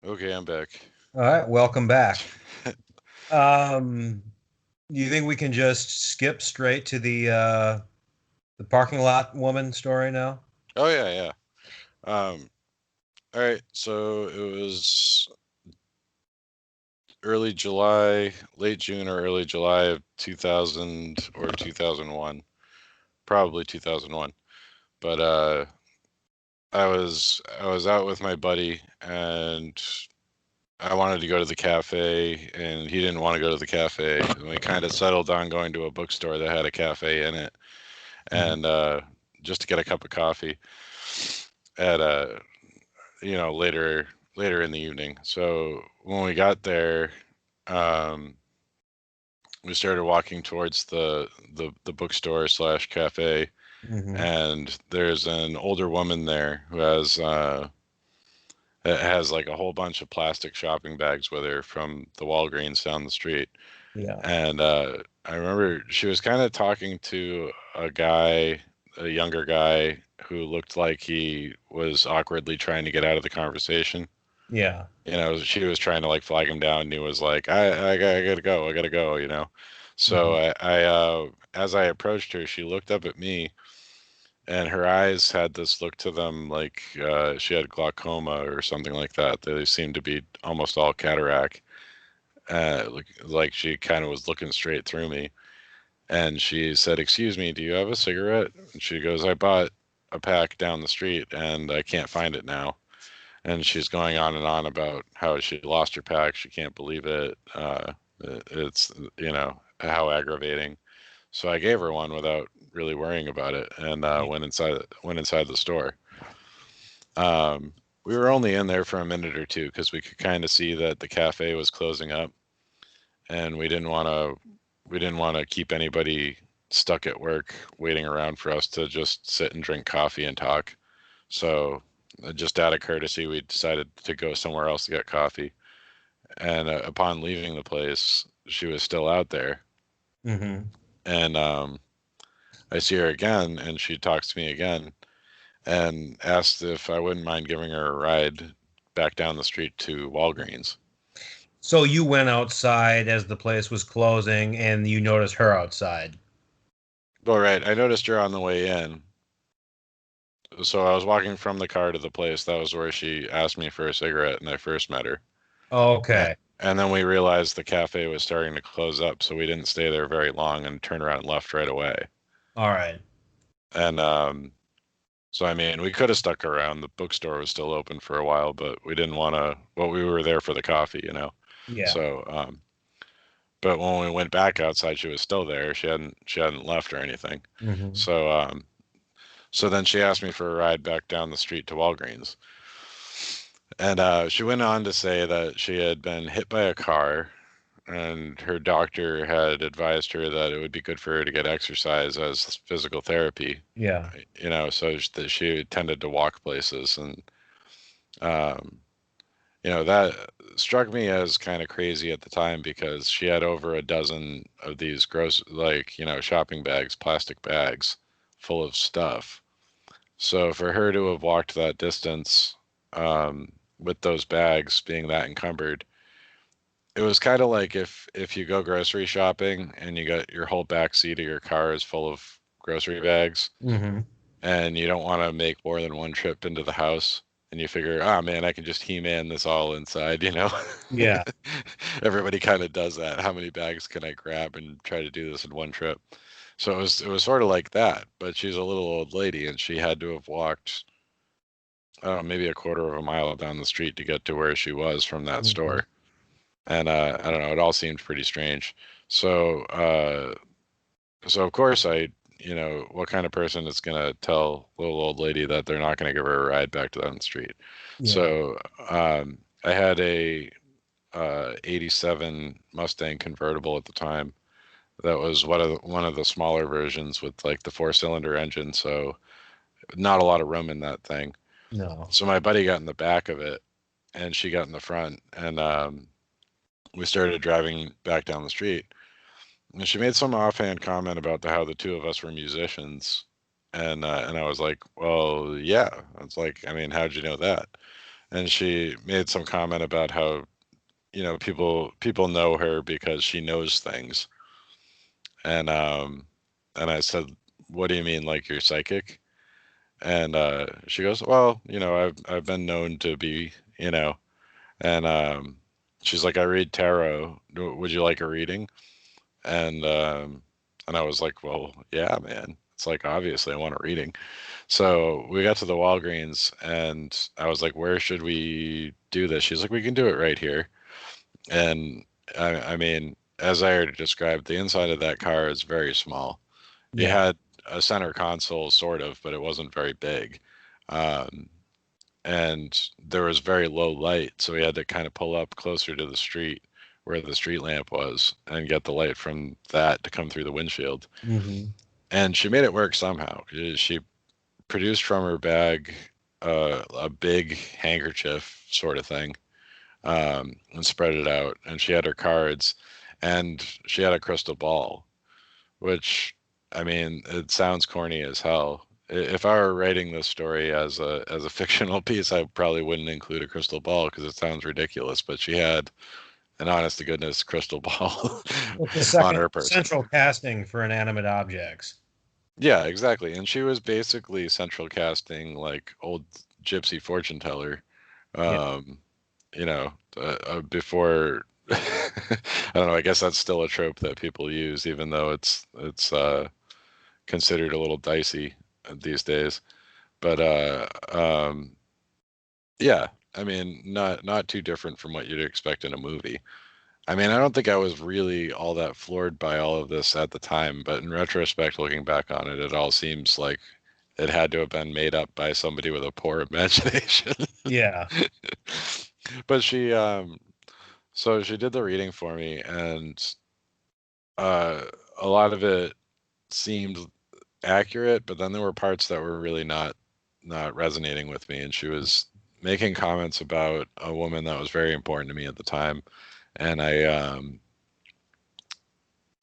Okay, I'm back. All right, welcome back. Um, do you think we can just skip straight to the parking lot woman story now? Oh yeah, yeah. All right. So it was early July, late June or early July of 2000 or 2001, probably 2001. But I was out with my buddy and I wanted to go to the cafe and he didn't want to go to the cafe. And we kind of settled on going to a bookstore that had a cafe in it Mhm. and just to get a cup of coffee at later in the evening. So when we got there, um, we started walking towards the bookstore slash cafe, Mhm. and there's an older woman there who has like a whole bunch of plastic shopping bags with her from the Walgreens down the street. Yeah. And I remember she was kind of talking to a younger guy who looked like he was awkwardly trying to get out of the conversation. Yeah. She was trying to like flag him down, and he was like, I gotta go, I gotta go. So Mhm. as I approached her, she looked up at me and her eyes had this look to them like she had glaucoma or something like that. They seemed to be almost all cataract. Like she kind of was looking straight through me. And she said, "Excuse me, do you have a cigarette?" And she goes, "I bought a pack down the street and I can't find it now." And she's going on and on about how she lost her pack. She can't believe it. It's, how aggravating. So I gave her one without really worrying about it, and went inside the store. We were only in there for a minute or two because we could kind of see that the cafe was closing up, and we didn't want to keep anybody stuck at work waiting around for us to just sit and drink coffee and talk. So just out of courtesy, we decided to go somewhere else to get coffee. And upon leaving the place, she was still out there. Mm-hmm. And I see her again, and she talks to me again and asked if I wouldn't mind giving her a ride back down the street to Walgreens. So you went outside as the place was closing, and you noticed her outside. All right, I noticed her on the way in. So I was walking from the car to the place. That was where she asked me for a cigarette, and I first met her. Okay. And then we realized the cafe was starting to close up, so we didn't stay there very long and turned around and left right away. All right. And so I mean, we could have stuck around. The bookstore was still open for a while, but we didn't want to. Well, we were there for the coffee, you know. Yeah. So, but when we went back outside, she was still there. She hadn't left or anything. Mm-hmm. So then she asked me for a ride back down the street to Walgreens. And she went on to say that she had been hit by a car, and her doctor had advised her that it would be good for her to get exercise as physical therapy. Yeah. So that she tended to walk places, and um, that struck me as kind of crazy at the time because she had over a dozen of these gross, like, shopping bags, plastic bags full of stuff. So for her to have walked that distance um, with those bags being that encumbered, it was kind of like if you go grocery shopping and you got your whole back seat of your car is full of grocery bags, Mm-hmm. and you don't want to make more than one trip into the house, and you figure, oh man, I can just He-Man this all inside. Yeah. Everybody kind of does that. How many bags can I grab and try to do this in one trip? So it was sort of like that, but she's a little old lady and she had to have walked, I don't know, maybe a quarter of a mile down the street to get to where she was from that Mm-hmm. store. And I don't know, it all seemed pretty strange. So so of course what kind of person is going to tell little old lady that they're not going to give her a ride back to down the street? Yeah. So I had a 87 Mustang convertible at the time. That was one of the smaller versions with like the four-cylinder engine, so not a lot of room in that thing. No. So my buddy got in the back of it, and she got in the front, and we started driving back down the street. And she made some offhand comment about how the two of us were musicians, and I was like, well, yeah. It's like, I mean, how'd you know that? And she made some comment about how people know her because she knows things, and I said, what do you mean, like you're psychic? And she goes, well, I've been known to be, and she's like, I read tarot. Would you like a reading? And I was like, well, yeah, man. It's like, obviously I want a reading. So we got to the Walgreens and I was like, where should we do this? She's like, we can do it right here. And I mean, as I already described, the inside of that car is very small. You Yeah. had a center console, sort of, but it wasn't very big. Um, and there was very low light, so we had to kind of pull up closer to the street where the street lamp was and get the light from that to come through the windshield. Mm-hmm. And she made it work somehow. She produced from her bag a big handkerchief sort of thing, and spread it out. And she had her cards, and she had a crystal ball, which, I mean, it sounds corny as hell. If I were writing this story as a fictional piece, I probably wouldn't include a crystal ball because it sounds ridiculous. But she had an honest to goodness crystal ball It's the on second her person. central casting for inanimate objects. Yeah, exactly. And she was basically central casting like old gypsy fortune teller. Yeah. Um, before I don't know, I guess that's still a trope that people use, even though it's considered a little dicey these days. But yeah, I mean, not too different from what you'd expect in a movie. I mean, I don't think I was really all that floored by all of this at the time, but in retrospect, looking back on it, it all seems like it had to have been made up by somebody with a poor imagination. Yeah. But so she did the reading for me, and uh, a lot of it seemed accurate, but then there were parts that were really not resonating with me, and she was making comments about a woman that was very important to me at the time, and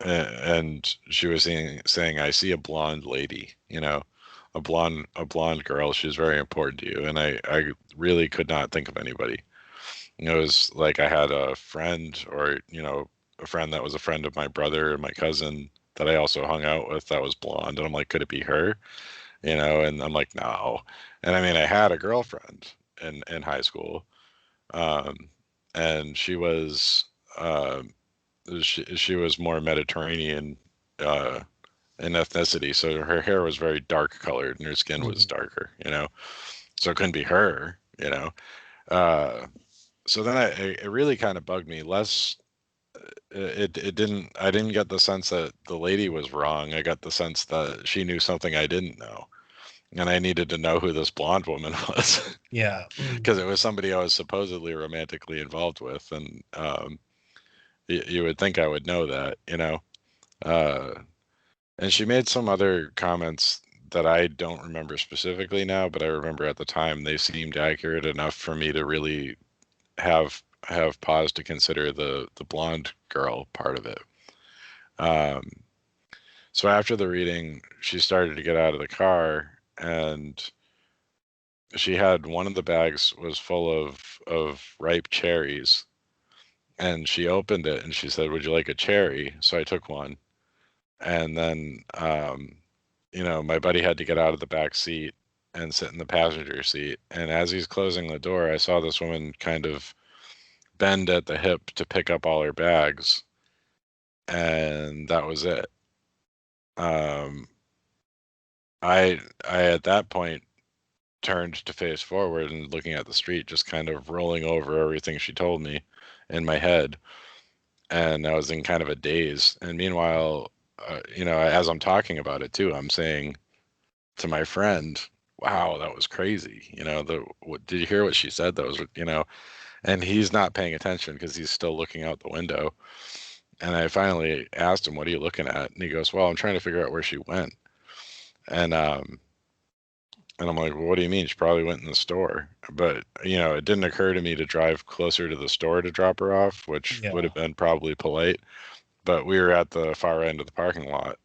and she was saying, I see a blonde lady, a blonde girl. She's very important to you. And I really could not think of anybody. It was like I had a friend, or, a friend that was a friend of my brother and my cousin that I also hung out with that was blonde. And I'm like, could it be her? And I'm like, no. And I mean, I had a girlfriend in high school. Um, and um, she was more Mediterranean uh, in ethnicity, so her hair was very dark colored and her skin was Mhm. darker, so it couldn't be her. Uh, so then it really kind of bugged me. Less, it didn't. I didn't get the sense that the lady was wrong. I got the sense that she knew something I didn't know, and I needed to know who this blonde woman was Yeah. because it was somebody I was supposedly romantically involved with, and you would think I would know that. Uh, And she made some other comments that I don't remember specifically now, but I remember at the time they seemed accurate enough for me to really have pause to consider the blonde girl part of it. Um, so after the reading, she started to get out of the car, and she had one of the bags was full of ripe cherries, and she opened it and she said, "Would you like a cherry?" So I took one, and then my buddy had to get out of the back seat and sit in the passenger seat. And as he's closing the door, I saw this woman kind of bend at the hip to pick up all her bags, and that was it. Um, I at that point turned to face forward and looking at the street, just kind of rolling over everything she told me in my head, and I was in kind of a daze. And meanwhile, as I'm talking about it too, I'm saying to my friend, "Wow, that was crazy." Did you hear what she said? That was. And he's not paying attention because he's still looking out the window. And I finally asked him, "What are you looking at?" And he goes, "Well, I'm trying to figure out where she went." And and I'm like, "Well, what do you mean? She probably went in the store." But it didn't occur to me to drive closer to the store to drop her off, which would Yeah. have been probably polite. But we were at the far end of the parking lot,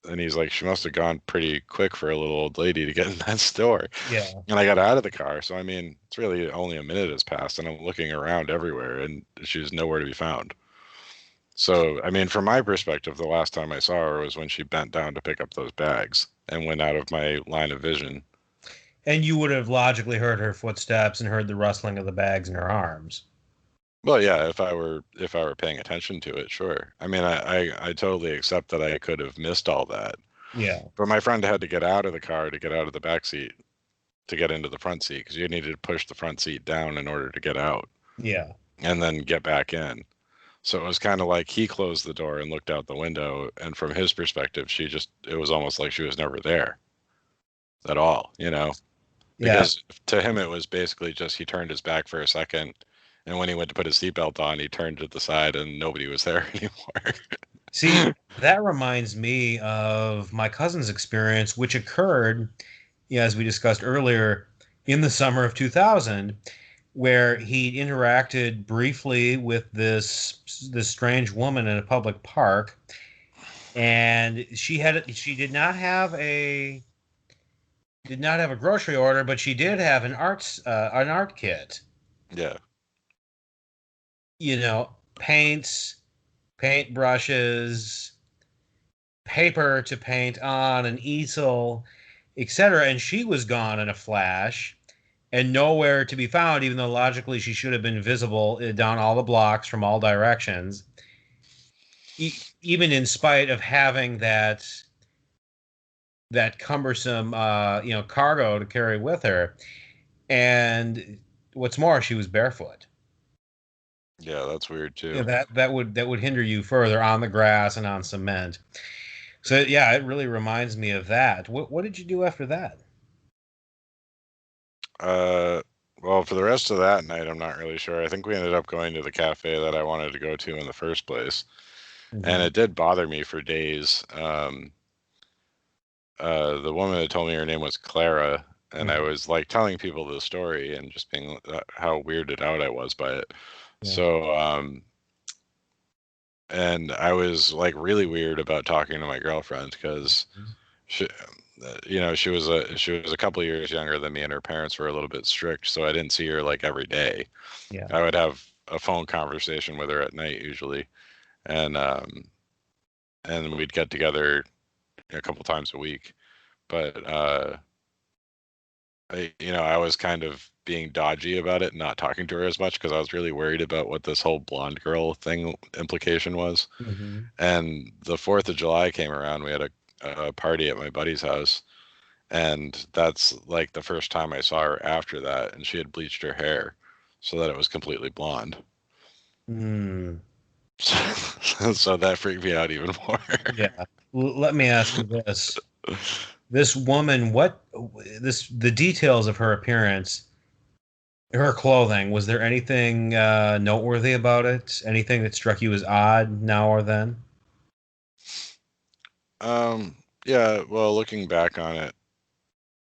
and he's like, "She must have gone pretty quick for a little old lady to get in that store." Yeah. And I got out of the car, so I mean, it's really only a minute has passed, and I'm looking around everywhere, and she's nowhere to be found. So, I mean, from my perspective, the last time I saw her was when she bent down to pick up those bags and went out of my line of vision. And you would have logically heard her footsteps and heard the rustling of the bags in her arms. Well, yeah, if I were paying attention to it, sure. I mean, I totally accept that I could have missed all that. Yeah. But my friend had to get out of the car to get out of the back seat to get into the front seat because you needed to push the front seat down in order to get out Yeah. and then get back in. So it was kind of like he closed the door and looked out the window, and from his perspective, it was almost like she was never there at all. Yeah. Because to him, it was basically just he turned his back for a second, and when he went to put his seatbelt on, he turned to the side and nobody was there See, anymore. that reminds me of my cousin's experience, which occurred, as we discussed earlier, in the summer of 2000, where he interacted briefly with this strange woman in a public park, and she did not have a grocery order, but she did have an art kit. Yeah. Paints, paint brushes, paper to paint on, an easel, etc. And she was gone in a flash and nowhere to be found, even though logically she should have been visible down all the blocks from all directions, even in spite of having that cumbersome cargo to carry with her. And what's more, she was barefoot. Yeah, that's weird Yeah, too. that would hinder you further on the grass and on cement. So yeah, it really reminds me of that. What did you do after that? Uh, well, for the rest of that night, I'm not really sure. I think we ended up going to the cafe that I wanted to go to in the first place, and Mm-hmm. it did bother me for days. The woman had told me her name was Clara, and I Mm-hmm. was like telling people the story and just being how weirded out I was by it. Yeah. So, and I was like really weird about talking to my girlfriend because she, she was a couple of years younger than me, and her parents were a little bit strict, so I didn't see her like every day. Yeah. I would have a phone conversation with her at night usually, and we'd get together a couple times a week. But I was kind of being dodgy about it, not talking to her as much because I was really worried about what this whole blonde girl thing implication was. Mm-hmm. And the 4th of July came around. We had a party at my buddy's house, and that's like the first time I saw her after that. And she had bleached her hair so that it was completely blonde. Mm. So that freaked me out even more. Yeah. Let me ask you this. This woman, the details of her appearance, her clothing, was there anything noteworthy about it? Anything that struck you as odd now or then? Yeah, well, looking back on it,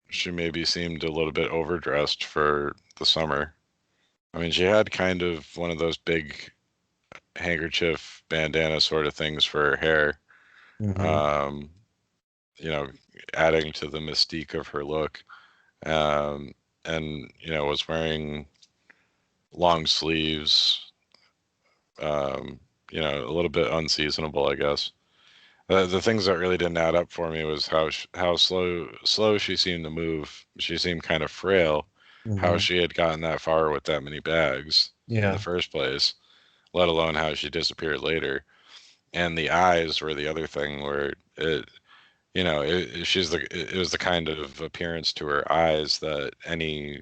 she maybe seemed a little bit overdressed for the summer. I mean, she had kind of one of those big handkerchief bandana sort of things for her hair, Mm-hmm. um, you know, adding to the mystique of her look. And, was wearing long sleeves, a little bit unseasonable, I guess. The things that really didn't add up for me was how slow she seemed to move. She seemed kind of frail. How Mm-hmm. she had gotten that far with that many bags in the Yeah. first place, let alone how she disappeared later. And the eyes were the other thing where it was the kind of appearance to her eyes that any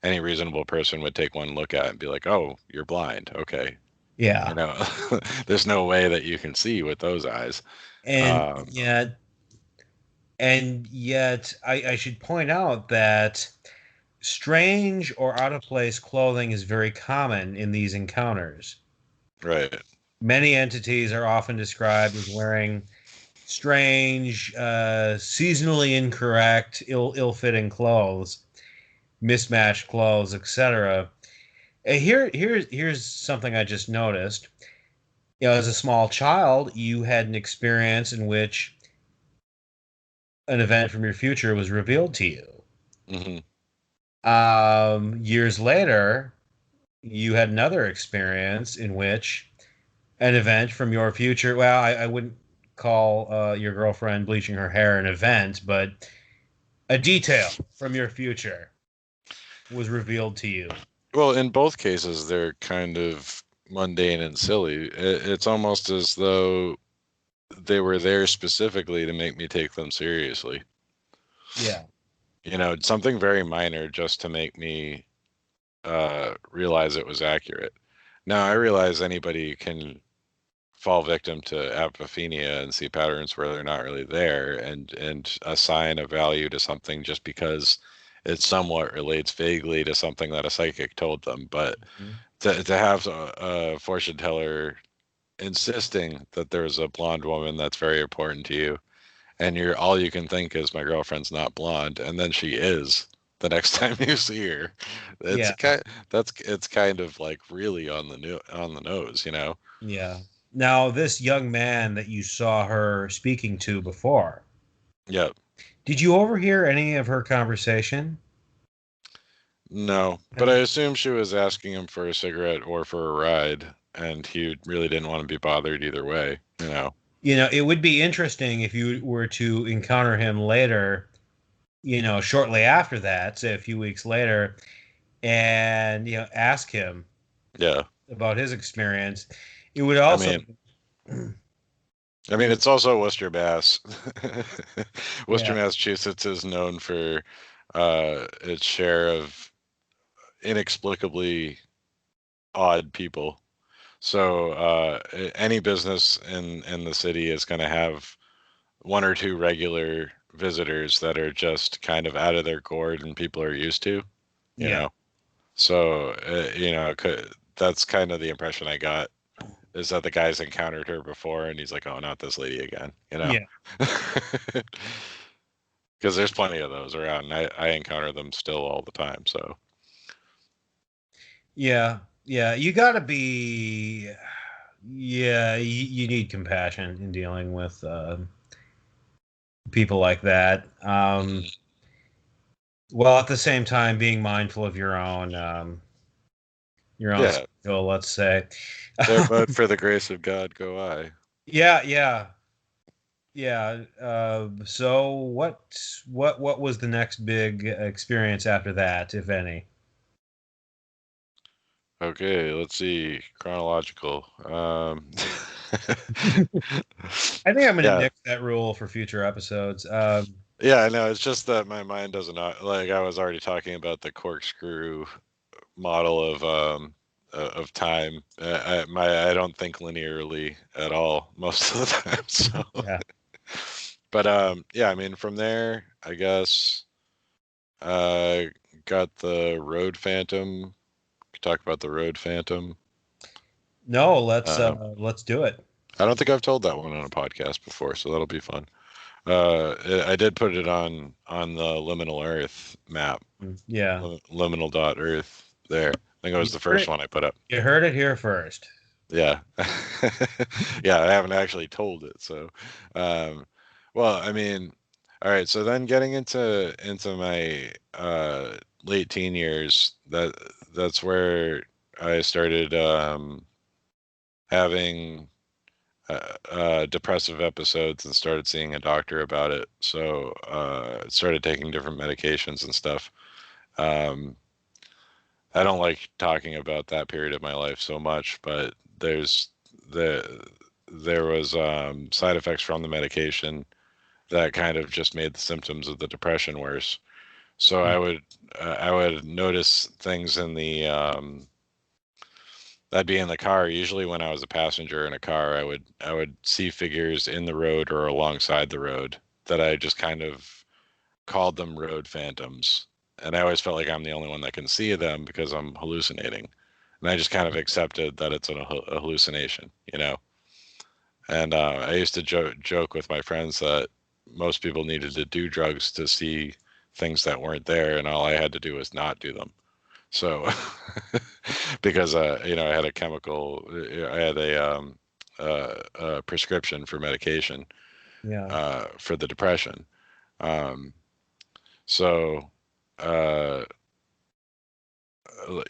reasonable person would take one look at and be like, "Oh, you're blind. Okay." You Yeah. know, there's no way that you can see with those eyes. And Um, yet I should point out that strange or out of place clothing is very common in these encounters. right. Many entities are often described as wearing strange, seasonally incorrect, ill-fitting clothes, mismatched clothes, etc. Here's something I just noticed. As a small child, you had an experience in which an event from your future was revealed to you. Hmm. Years later, you had another experience in which an event from your future. Well, I wouldn't call your girlfriend bleaching her hair an event, but a detail from your future was revealed to you. Well, in both cases, they're kind of mundane and silly. It's almost as though they were there specifically to make me take them seriously. Yeah, Something very minor just to make me realize it was accurate. Now, I realize anybody can fall victim to apophenia and see patterns where they're not really there and assign a value to something just because it somewhat relates vaguely to something that a psychic told them. But Mhm. to have a fortune teller insisting that there's a blonde woman that's very important to you, and you're all you can think is my girlfriend's not blonde, and then she is the next time you see her. It's Yeah, kind it's kind of like really on the nose, yeah. Now, this young man that you saw her speaking to before, Yeah. did you overhear any of her conversation? No, but I Any? assume she was asking him for a cigarette or for a ride, and he really didn't want to be bothered either way. it would be interesting if you were to encounter him later, shortly after that, say a few weeks later, and ask him Yeah. about his experience. It would I also, mean, it's also Worcester, Mass. Worcester, yeah, Massachusetts is known for its share of inexplicably odd people. So any business in the city is going to have one or two regular visitors that are just kind of out of their gourd and people are used to, you yeah, know. So that's kind of the impression I got, is that the guy's encountered her before and he's like, oh, not this lady again, you know. yeah, Because there's plenty of those around. And I encounter them still all the time. So yeah, yeah. You got to be, yeah, you need compassion in dealing with people like that. mhm. While at the same time being mindful of your own Yeah, schedule, let's say. there, but for the grace of God go I. Yeah, yeah, yeah. So what was the next big experience after that, if any? Okay, let's see. Chronological. I think I'm going to Yeah, nix that rule for future episodes. yeah, I know. It's just that my mind doesn't like. I was already talking about the corkscrew model of time. I don't think linearly at all most of the time. So, Yeah. but yeah, I mean, from there, I guess uh, got the Road Phantom. Talk about the Road Phantom. No, Um, let's do it. I don't think I've told that one on a podcast before, so that'll be fun. I did put it on the Liminal Earth map, Yeah. Liminal dot Earth. There, I think it was You the heard first it, one I put up. you heard it here first. Yeah, yeah, I haven't actually told it. So, um, well, I mean, all right. So then getting into my late teen years, that's where I started having depressive episodes and started seeing a doctor about it. So started taking different medications and stuff. Um, I don't like talking about that period of my life so much, but the there was side effects from the medication that kind of just made the symptoms of the depression worse. So I would notice things in the I'd be in the car. Usually, when I was a passenger in a car, I would see figures in the road or alongside the road that I just kind of called them road phantoms. And I always felt like I'm the only one that can see them because I'm hallucinating. And I just kind of accepted that it's a hallucination, you know. And I used to joke with my friends that most people needed to do drugs to see things that weren't there, and all I had to do was not do them. So, because I had a chemical, I had a prescription for medication Yeah. for the depression. Um, so, uh,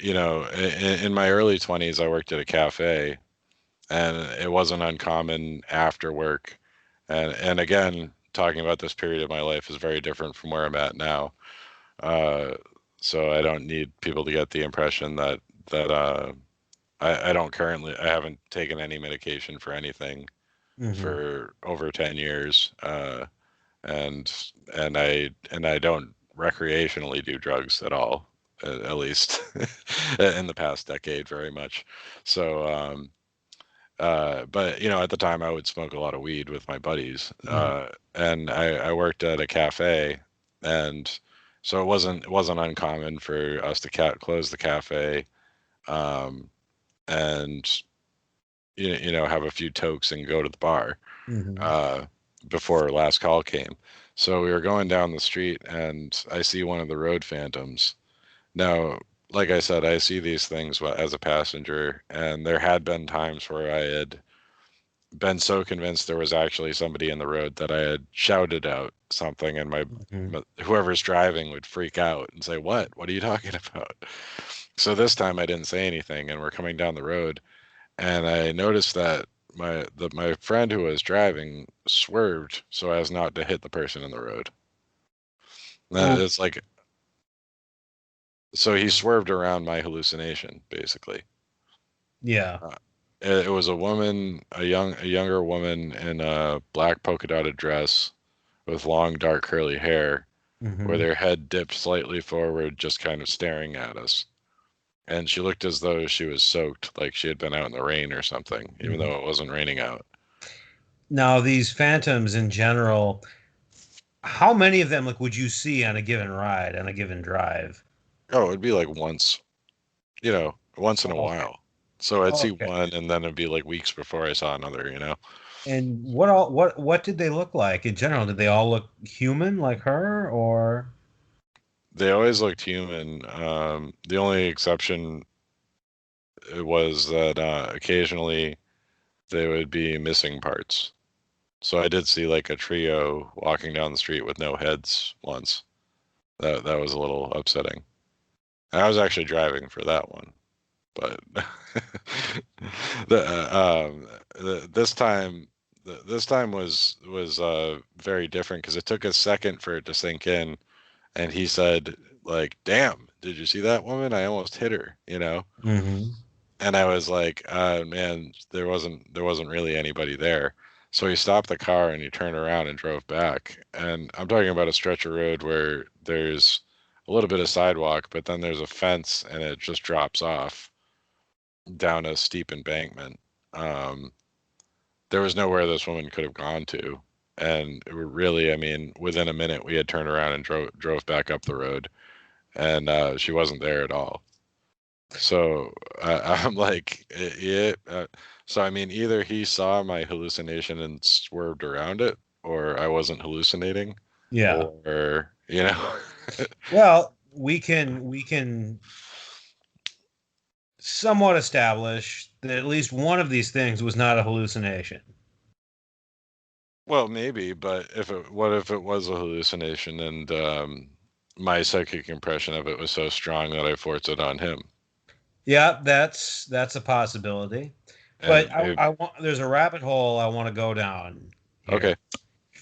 in my early 20s, I worked at a cafe, and it wasn't uncommon after work. And again, talking about this period of my life is very different from where I'm at now. Uh, so I don't need people to get the impression that I haven't taken any medication for anything Hmm. for over 10 years. And I don't recreationally do drugs at all, at least in the past decade, very much. So, but at the time I would smoke a lot of weed with my buddies, Hmm. and I worked at a cafe, and so it wasn't uncommon for us to close the cafe, um, and have a few tokes and go to the bar Hmm. uh, before last call came. So we were going down the street, and I see one of the road phantoms. Now, like I said, I see these things as a passenger, and there had been times where I had been so convinced there was actually somebody in the road that I had shouted out something, and Hmm. whoever's driving would freak out and say, "What? What are you talking about?" So this time I didn't say anything, and we're coming down the road, and I noticed that my friend who was driving swerved so as not to hit the person in the road. Oh, It's like, so he swerved around my hallucination, basically. yeah. Uh, it was a woman, a younger woman in a black polka dotted dress with long dark curly hair, with Hmm. her head dipped slightly forward, just kind of staring at us. And she looked as though she was soaked, like she had been out in the rain or something, even Hmm. though it wasn't raining out. Now, these phantoms in general, how many of them like would you see on a given ride, on a given drive? Oh, it'd be like once, once in a Oh, while. So I'd see okay. one, and then it'd be like weeks before I saw another. And what did they look like in general? Did they all look human like her or They always looked human. The only exception was that occasionally they would be missing parts. So I did see like a trio walking down the street with no heads once. That was a little upsetting. And I was actually driving for that one, but the, this time this time was very different because it took a second for it to sink in, and he said like, "Damn, did you see that woman? I almost hit her." hmm. And I was like, man, there wasn't really anybody there. So he stopped the car and he turned around and drove back. And I'm talking about a stretch of road where there's a little bit of sidewalk, but then there's a fence and it just drops off down a steep embankment. Um, there was nowhere this woman could have gone to. And really, I mean, within a minute, we had turned around and drove back up the road, and she wasn't there at all. So I'm like, yeah. So I mean, either he saw my hallucination and swerved around it, or I wasn't hallucinating, Yeah. or. Well, we can somewhat establish that at least one of these things was not a hallucination. Well, maybe, but what if it was a hallucination and my psychic impression of it was so strong that I forced it on him? Yeah, that's a possibility. But And I want there's a rabbit hole I want to go down here okay,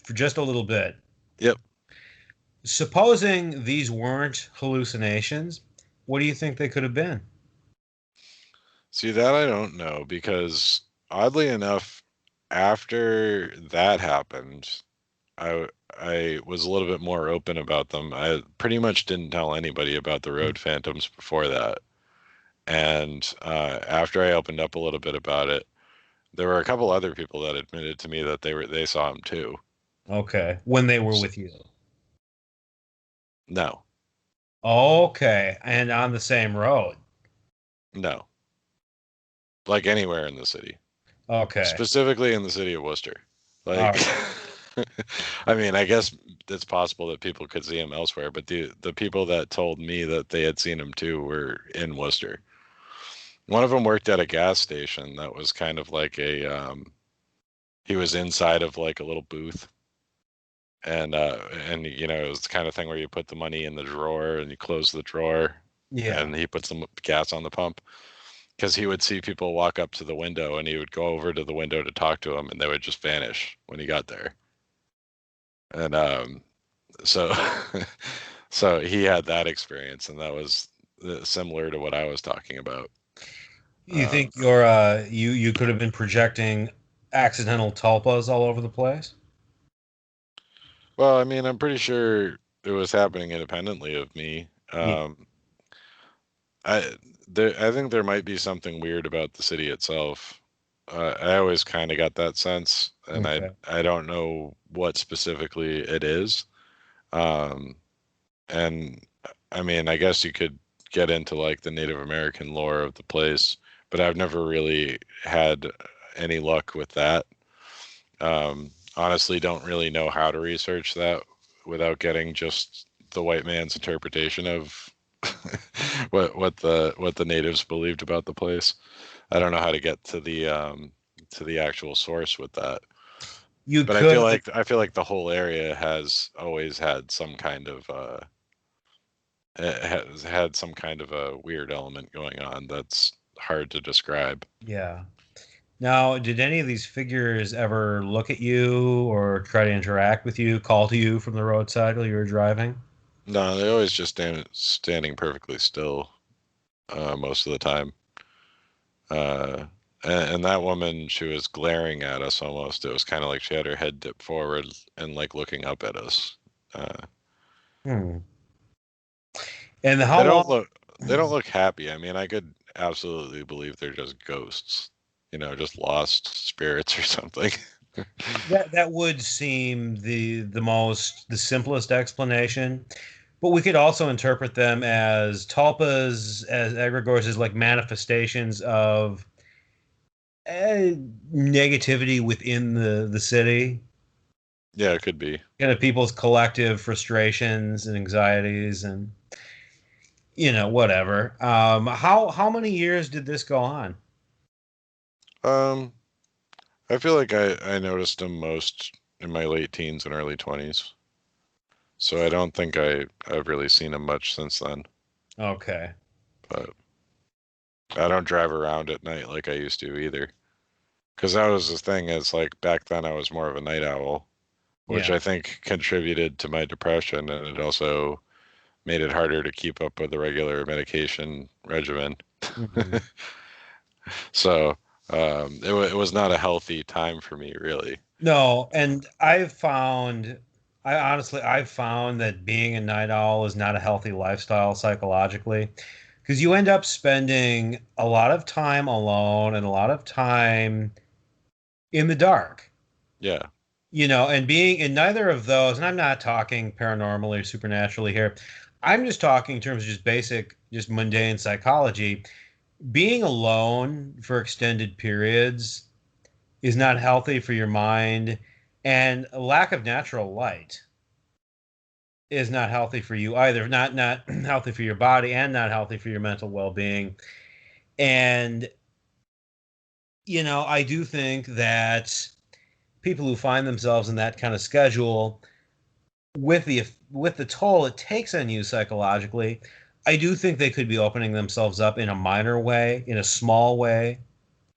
for just a little bit. yep. Supposing these weren't hallucinations, what do you think they could have been? See, that I don't know because oddly enough, after that happened, I was a little bit more open about them. I pretty much didn't tell anybody about the road phantoms before that. And after I opened up a little bit about it, there were a couple other people that admitted to me that they saw them too. Okay, when they were S with you. No, Okay, and on the same road. no, like anywhere in the city, Okay. specifically in the city of Worcester. All Like, right. I mean, I guess it's possible that people could see him elsewhere, but the people that told me that they had seen him too were in Worcester. One of them worked at a gas station that was kind of like he was inside of like a little booth, and it was the kind of thing where you put the money in the drawer and you close the drawer, Yeah. and he puts some gas on the pump because he would see people walk up to the window and he would go over to the window to talk to them and they would just vanish when he got there. And so so he had that experience, and that was similar to what I was talking about. You Um, think you could have been projecting accidental tulpas all over the place? well, I mean, I'm pretty sure it was happening independently of me. Yeah. I I think there might be something weird about the city itself. I always kind of got that sense, and I Okay. I don't know what specifically it is. Um, and I mean, I guess you could get into like the Native American lore of the place, but I've never really had any luck with that. Honestly, don't really know how to research that without getting just the white man's interpretation of what the natives believed about the place. I don't know how to get to the actual source with that. You But could. I feel like the whole area has always had some kind of has had some kind of a weird element going on that's hard to describe. Yeah. Now, did any of these figures ever look at you or try to interact with you, call to you from the roadside while you were driving? No, they always just standing perfectly still most of the time. Uh, and that woman, she was glaring at us almost. It was kind of like she had her head dipped forward and like looking up at us. Uh, Hmm. And they how don't long? look they don't look happy. I mean, I could absolutely believe they're just ghosts, just lost spirits or something. That would seem the simplest explanation, but we could also interpret them as tulpas, as egregores, as like manifestations of uh, negativity within the city, Yeah, it could be. kind of people's collective frustrations and anxieties, and whatever. How many years did this go on? Um, I feel like I noticed them most in my late teens and early 20s. So I don't think I've really seen them much since then. Okay. But I don't drive around at night like I used to either. Because that was the thing, is like back then I was more of a night owl, which Yeah. I think contributed to my depression, and it also made it harder to keep up with the regular medication regimen. Mhm. So it was not a healthy time for me, really. No, and I've found that being a night owl is not a healthy lifestyle psychologically, because you end up spending a lot of time alone and a lot of time in the dark, Yeah, and being in neither of those, and I'm not talking paranormally or supernaturally here. I'm just talking in terms of just basic, just mundane psychology. Being alone for extended periods is not healthy for your mind, and a lack of natural light is not healthy for you either. Not healthy for your body and not healthy for your mental well-being. And I do think that people who find themselves in that kind of schedule with the toll it takes on you psychologically, I do think they could be opening themselves up in a minor way, in a small way,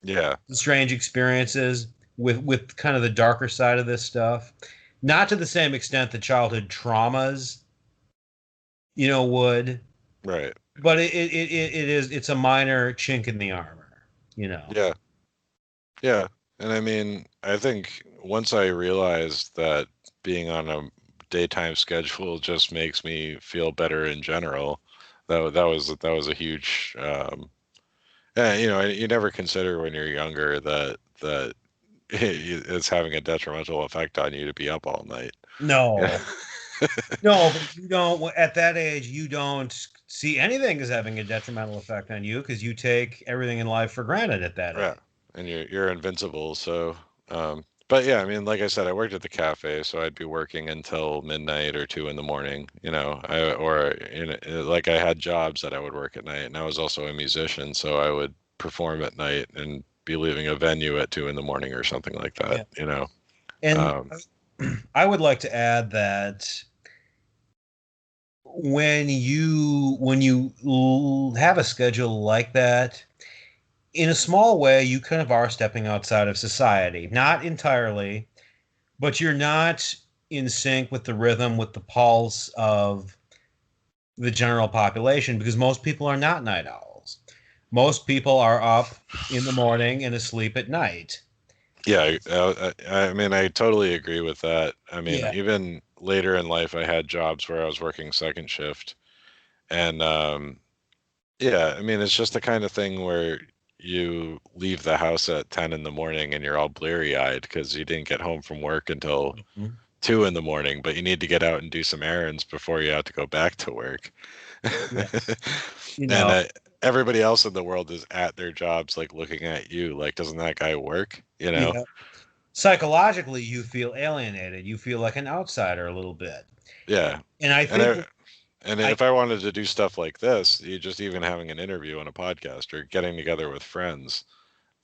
yeah, strange experiences with kind of the darker side of this stuff. Not to the same extent that childhood traumas, would, right. but it's a minor chink in the armor. Yeah, yeah. And I mean, I think once I realized that being on a daytime schedule just makes me feel better in general, that was a huge yeah, you never consider when you're younger that it's having a detrimental effect on you to be up all night. Yeah. No, no, but you don't at that age you don't see anything as having a detrimental effect on you because you take everything in life for granted at that Yeah, age. and you're invincible. So, but yeah, I mean, like I said, I worked at the cafe, so I'd be working until midnight or 2 in the morning. Like I had jobs that I would work at night, and I was also a musician, so I would perform at night and be leaving a venue at 2 in the morning or something like that. Yeah. And Um, I would like to add that when you have a schedule like that, in a small way, you kind of are stepping outside of society. Not entirely, but you're not in sync with the rhythm, with the pulse of the general population because most people are not night owls. Most people are up in the morning and asleep at night. yeah, I mean, I totally agree with that. I mean, Yeah. even later in life, I had jobs where I was working second shift, and yeah, I mean, it's just the kind of thing where you leave the house at 10 in the morning and you're all bleary-eyed because you didn't get home from work until Mhm. 2 in the morning, but you need to get out and do some errands before you have to go back to work. Yes. You And know, everybody else in the world is at their jobs, like looking at you, like, doesn't that guy work? You know? yeah. Psychologically, you feel alienated. You feel like an outsider a little bit. Yeah. And I And think and I if I wanted to do stuff like this, you just even having an interview on a podcast or getting together with friends,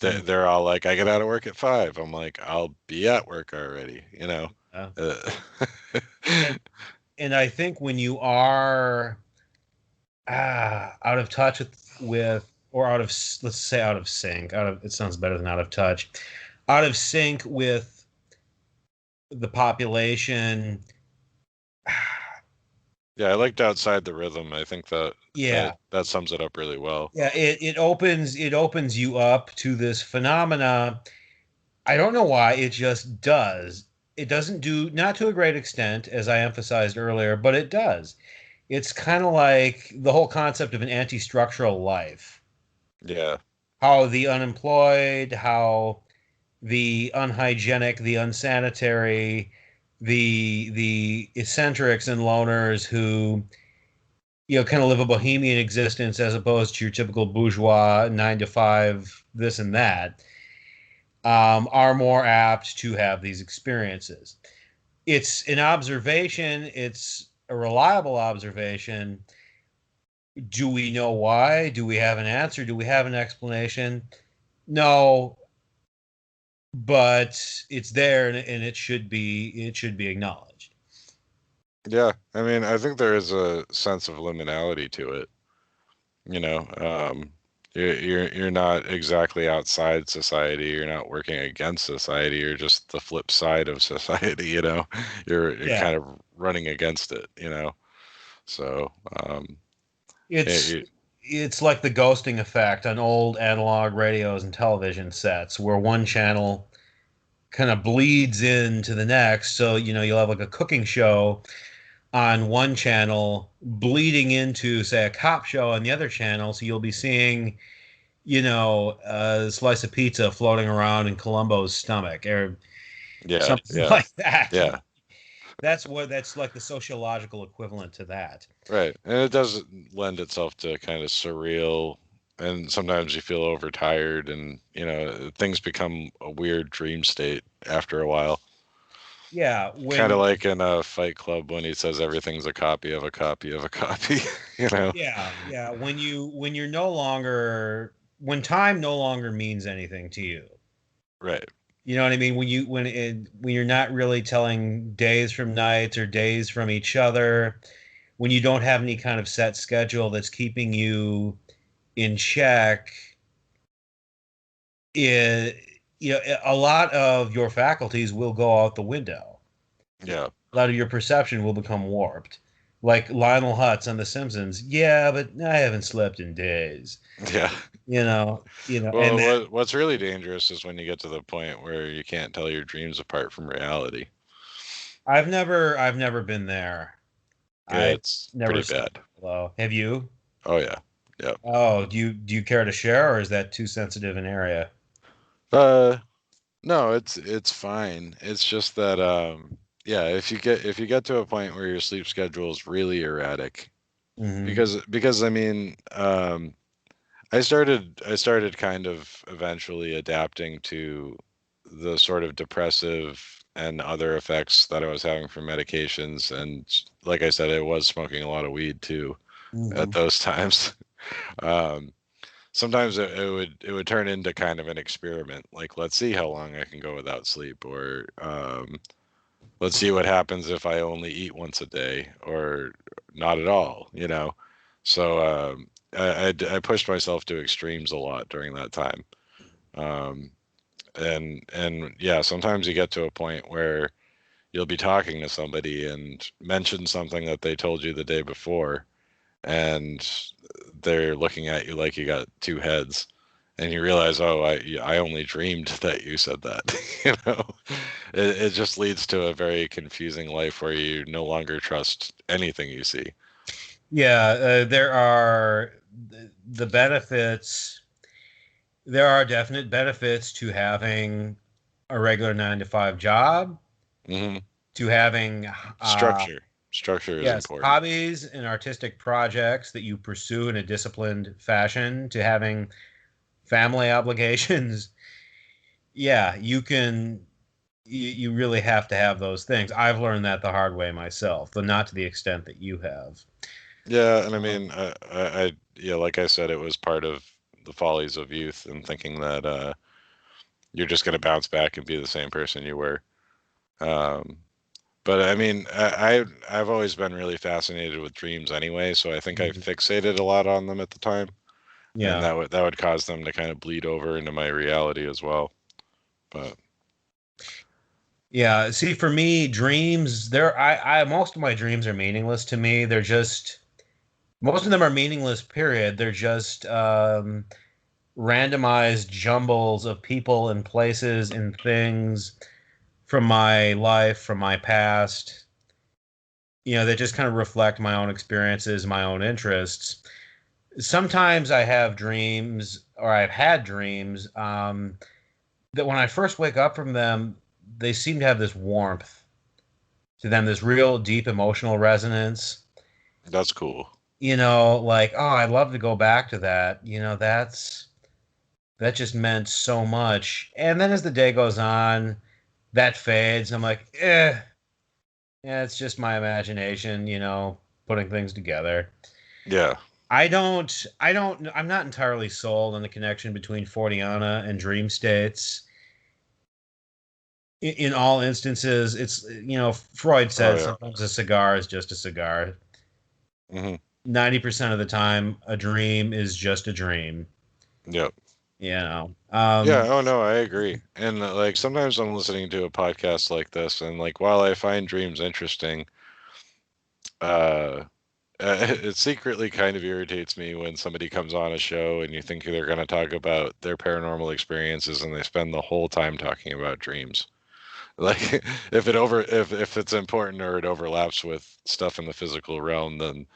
mm, they're all like, I get out of work at 5. I'm like, I'll be at work already, you know? uh, Uh, and and I think when you are out of touch with or let's say out of sync. It sounds better than out of touch. Out of sync with the population. Yeah, I liked outside the rhythm. I think that Yeah, that sums it up really well. yeah. It opens you up to this phenomena. I don't know why it just does. It doesn't do, not to a great extent, as I emphasized earlier, but it does. It's kind of like the whole concept of an anti-structural life. Yeah, How the unemployed, how the unhygienic, the unsanitary, the eccentrics and loners who kind of live a bohemian existence as opposed to your typical bourgeois 9 to 5 this and that, are more apt to have these experiences. It's an observation. It's a reliable observation. Do we know why? Do we have an answer? Do we have an explanation? No, but it's there, and it should be acknowledged. yeah. I mean, I think there is a sense of liminality to it. You know, you're not exactly outside society. You're not working against society. You're just the flip side of society. You know, you're Yeah, kind of running against it. You know, so it, it's it- it's like the ghosting effect on old analog radios and television sets, where one channel kind of bleeds into the next. So you'll have like a cooking show on one channel bleeding into, say, a cop show on the other channel. So you'll be seeing a slice of pizza floating around in Columbo's stomach or yeah, something yeah, like that. yeah. That's like the sociological equivalent to that. Right. And it does lend itself to kind of surreal, and sometimes you feel overtired, and things become a weird dream state after a while. Yeah, Kind of when like in a Fight Club when he says everything's a copy of a copy of a copy, you know. yeah, when you're no longer when time no longer means anything to you. Right. You know what I mean? When you're not really telling days from nights or days from each other, when you don't have any kind of set schedule that's keeping you in check, it a lot of your faculties will go out the window. Yeah. A lot of your perception will become warped. Like Lionel Hutz on The Simpsons. Yeah, but I haven't slept in days. Yeah. And Well, that what's really dangerous is when you get to the point where you can't tell your dreams apart from reality. I've never been there. I've It's never pretty stopped bad. below. Have you? Oh yeah. Yeah. Oh, do you care to share, or is that too sensitive an area? Uh No, it's fine. It's just that yeah, if you get to a point where your sleep schedule is really erratic, Hmm. because I mean, I started kind of eventually adapting to the sort of depressive and other effects that I was having from medications, and like I said, I was smoking a lot of weed too at Hmm. those times. Um, Sometimes it would turn into kind of an experiment, like let's see how long I can go without sleep, or let's see what happens if I only eat once a day or not at all, you know. So I pushed myself to extremes a lot during that time. um, and yeah, sometimes you get to a point where you'll be talking to somebody and mention something that they told you the day before, and they're looking at you like you got two heads, and you realize, oh, I only dreamed that you said that. you know, it just leads to a very confusing life where you no longer trust anything you see. Yeah, there are the benefits. There are definite benefits to having a regular 9 to 5 job, Hmm. to having Structure is yes, important. hobbies and artistic projects that you pursue in a disciplined fashion, to having family obligations. Yeah, you really have to have those things. I've learned that the hard way myself, but not to the extent that you have. Yeah, and I Um, mean, yeah, like I said, it was part of the follies of youth and thinking that you're just going to bounce back and be the same person you were. Um, But I mean, I've always been really fascinated with dreams anyway, so I think I mhm. fixated a lot on them at the time. and Yeah. that would cause them to kind of bleed over into my reality as well. But Yeah. See, for me, dreams, most of my dreams are meaningless to me. They're just, most of them are meaningless, period. They're just randomized jumbles of people and places and things from my life, from my past, that just kind of reflect my own experiences, my own interests. Sometimes I have dreams, or I've had dreams, that when I first wake up from them, they seem to have this warmth to them, this real deep emotional resonance. that's cool. Like, oh, I'd love to go back to that. That just meant so much. And then as the day goes on, that fades. I'm like, yeah, it's just my imagination, putting things together. Yeah. I'm not entirely sold on the connection between Forteana and dream states. In all instances, it's, Freud Oh says yeah. sometimes a cigar is just a cigar. Hmm. 90% of the time, a dream is just a dream, Yep. you know. Yeah, oh no, I agree. And like sometimes I'm listening to a podcast like this, and like while I find dreams interesting, uh, it secretly kind of irritates me when somebody comes on a show and you think they're going to talk about their paranormal experiences and they spend the whole time talking about dreams. Like if it's important or it overlaps with stuff in the physical realm, then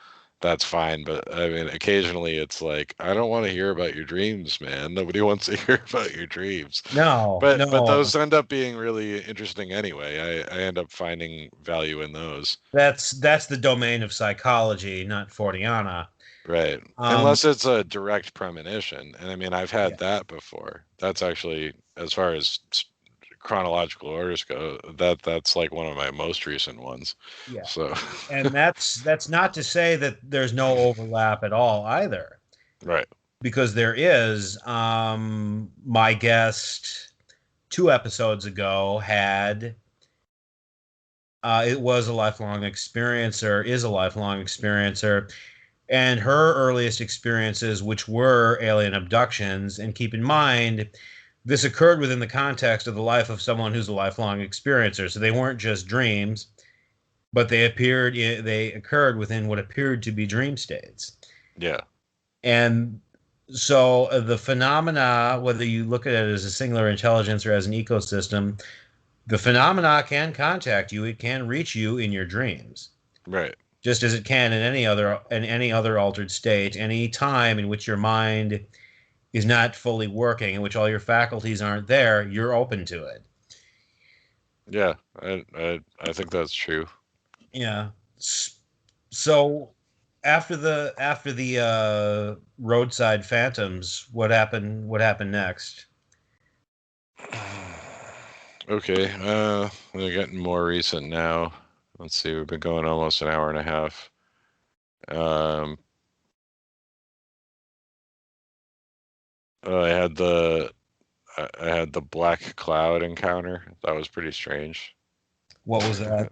that's fine. But I mean, occasionally it's like I don't want to hear about your dreams, man. Nobody wants to hear about your dreams. No, But no, those end up being really interesting anyway. I end up finding value in those. that's the domain of psychology, not Forteana. Right. Um, Unless it's a direct premonition. And I mean, I've had yeah, that before. That's actually, as far as chronological orders go, that's like one of my most recent ones. yeah, So, and that's not to say that there's no overlap at all either, right. because there is. My guest 2 episodes ago had it was a lifelong experiencer, is a lifelong experiencer, and her earliest experiences, which were alien abductions, and keep in mind, this occurred within the context of the life of someone who's a lifelong experiencer. So they weren't just dreams, but they occurred within what appeared to be dream states. Yeah. And so the phenomena, whether you look at it as a singular intelligence or as an ecosystem, the phenomena can contact you. It can reach you in your dreams, Right. just as it can in any other altered state, any time in which your mind is not fully working, in which all your faculties aren't there, you're open to it. Yeah. I think that's true. Yeah. So after the roadside phantoms, what happened next? Okay. We're getting more recent now. Let's see. We've been going almost an hour and a half. Um, I had I had the black cloud encounter. That was pretty strange. What was that?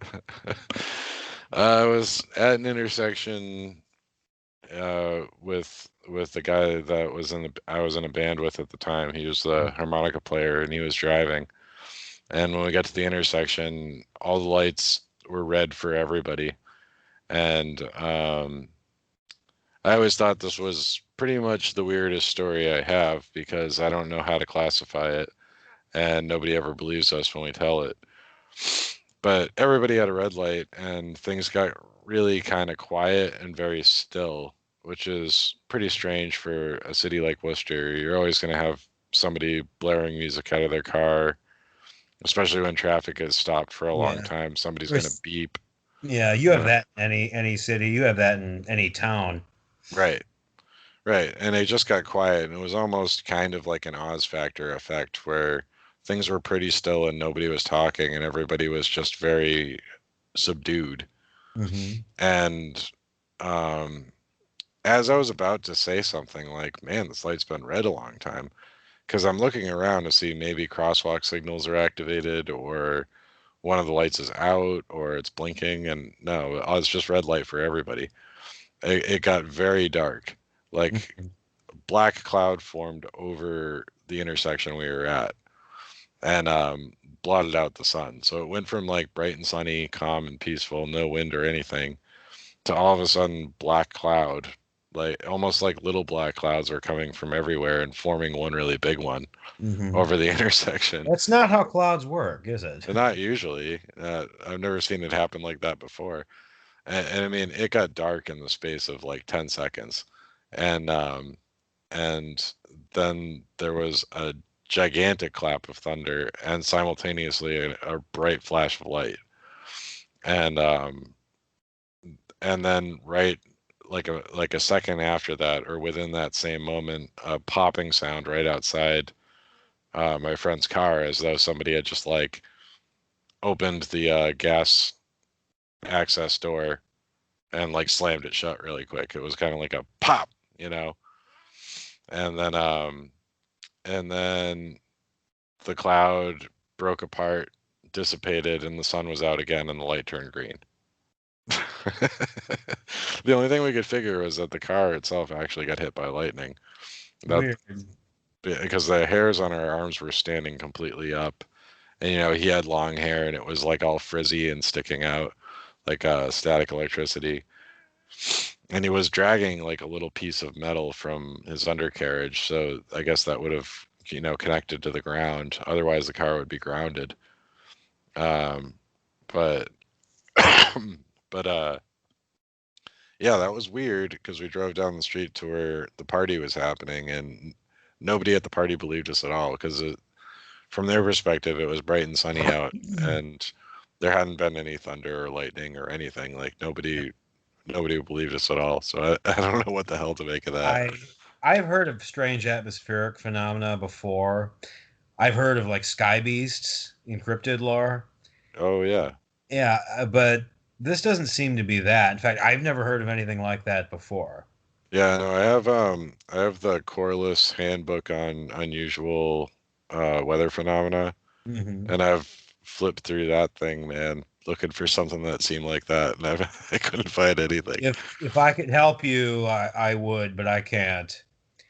I was at an intersection with the guy that I was in a band with at the time. He was the harmonica player and he was driving. And when we got to the intersection, all the lights were red for everybody. And I always thought this was pretty much the weirdest story I have because I don't know how to classify it, and nobody ever believes us when we tell it. But everybody had a red light, and things got really kind of quiet and very still, which is pretty strange for a city like Worcester. You're always going to have somebody blaring music out of their car, especially when traffic is stopped for a long Yeah. time. Somebody's going to Chris- beep. Yeah, you have Uh, that in any city. You have that in any town. right, right. And it just got quiet, and it was almost kind of like an Oz factor effect where things were pretty still and nobody was talking, and everybody was just very subdued. Hmm. And um, as I was about to say something like, man, this light's been red a long time, because I'm looking around to see maybe crosswalk signals are activated or one of the lights is out or it's blinking. And no, it's just red light for everybody. It got very dark, like black cloud formed over the intersection we were at, and blotted out the sun. So it went from like bright and sunny, calm and peaceful, no wind or anything, to all of a sudden black cloud, like almost like little black clouds were coming from everywhere and forming one really big one Mm-hmm. over the intersection. That's not how clouds work, is it? And not usually. I've never seen it happen like that before. And I mean, it got dark in the space of like 10 seconds. And and then there was a gigantic clap of thunder and simultaneously a bright flash of light. And and then right like a second after that, or within that same moment, a popping sound right outside my friend's car, as though somebody had just like opened the gas access door and like slammed it shut really quick. It was kind of like a pop, you know. And then the cloud broke apart, dissipated, and the sun was out again, and the light turned green. The only thing we could figure was that the car itself actually got hit by lightning. That Weird. because the hairs on our arms were standing completely up, and he had long hair, and it was like all frizzy and sticking out like static electricity. And he was dragging like a little piece of metal from his undercarriage, so I guess that would have connected to the ground. Otherwise, the car would be grounded. Um, but but yeah, that was weird because we drove down the street to where the party was happening, and nobody at the party believed us at all because from their perspective, it was bright and sunny out, and there hadn't been any thunder or lightning or anything. Like nobody believed us at all. So I don't know what the hell to make of that. I've heard of strange atmospheric phenomena before. I've heard of like sky beasts in cryptid lore. Oh yeah, Yeah, but this doesn't seem to be that. In fact, I've never heard of anything like that before. yeah. No, I have the Corliss Handbook on Unusual Weather Phenomena, Hmm. and I've flipped through that thing, man, looking for something that seemed like that, and I couldn't find anything. If I could help you, I would, but I can't.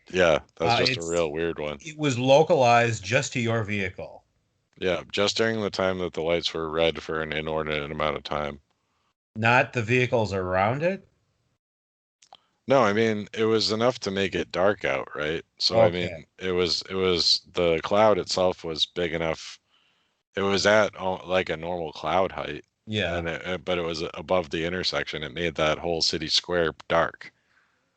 Yeah, that's just a It's real weird one. it was localized just to your vehicle, Yeah, just during the time that the lights were red for an inordinate amount of time. not the vehicles around it. No, I mean it was enough to make it dark out, right? So I Okay. mean it was the cloud itself was big enough. It was at like a normal cloud height, Yeah. but it was above the intersection. It made that whole city square dark,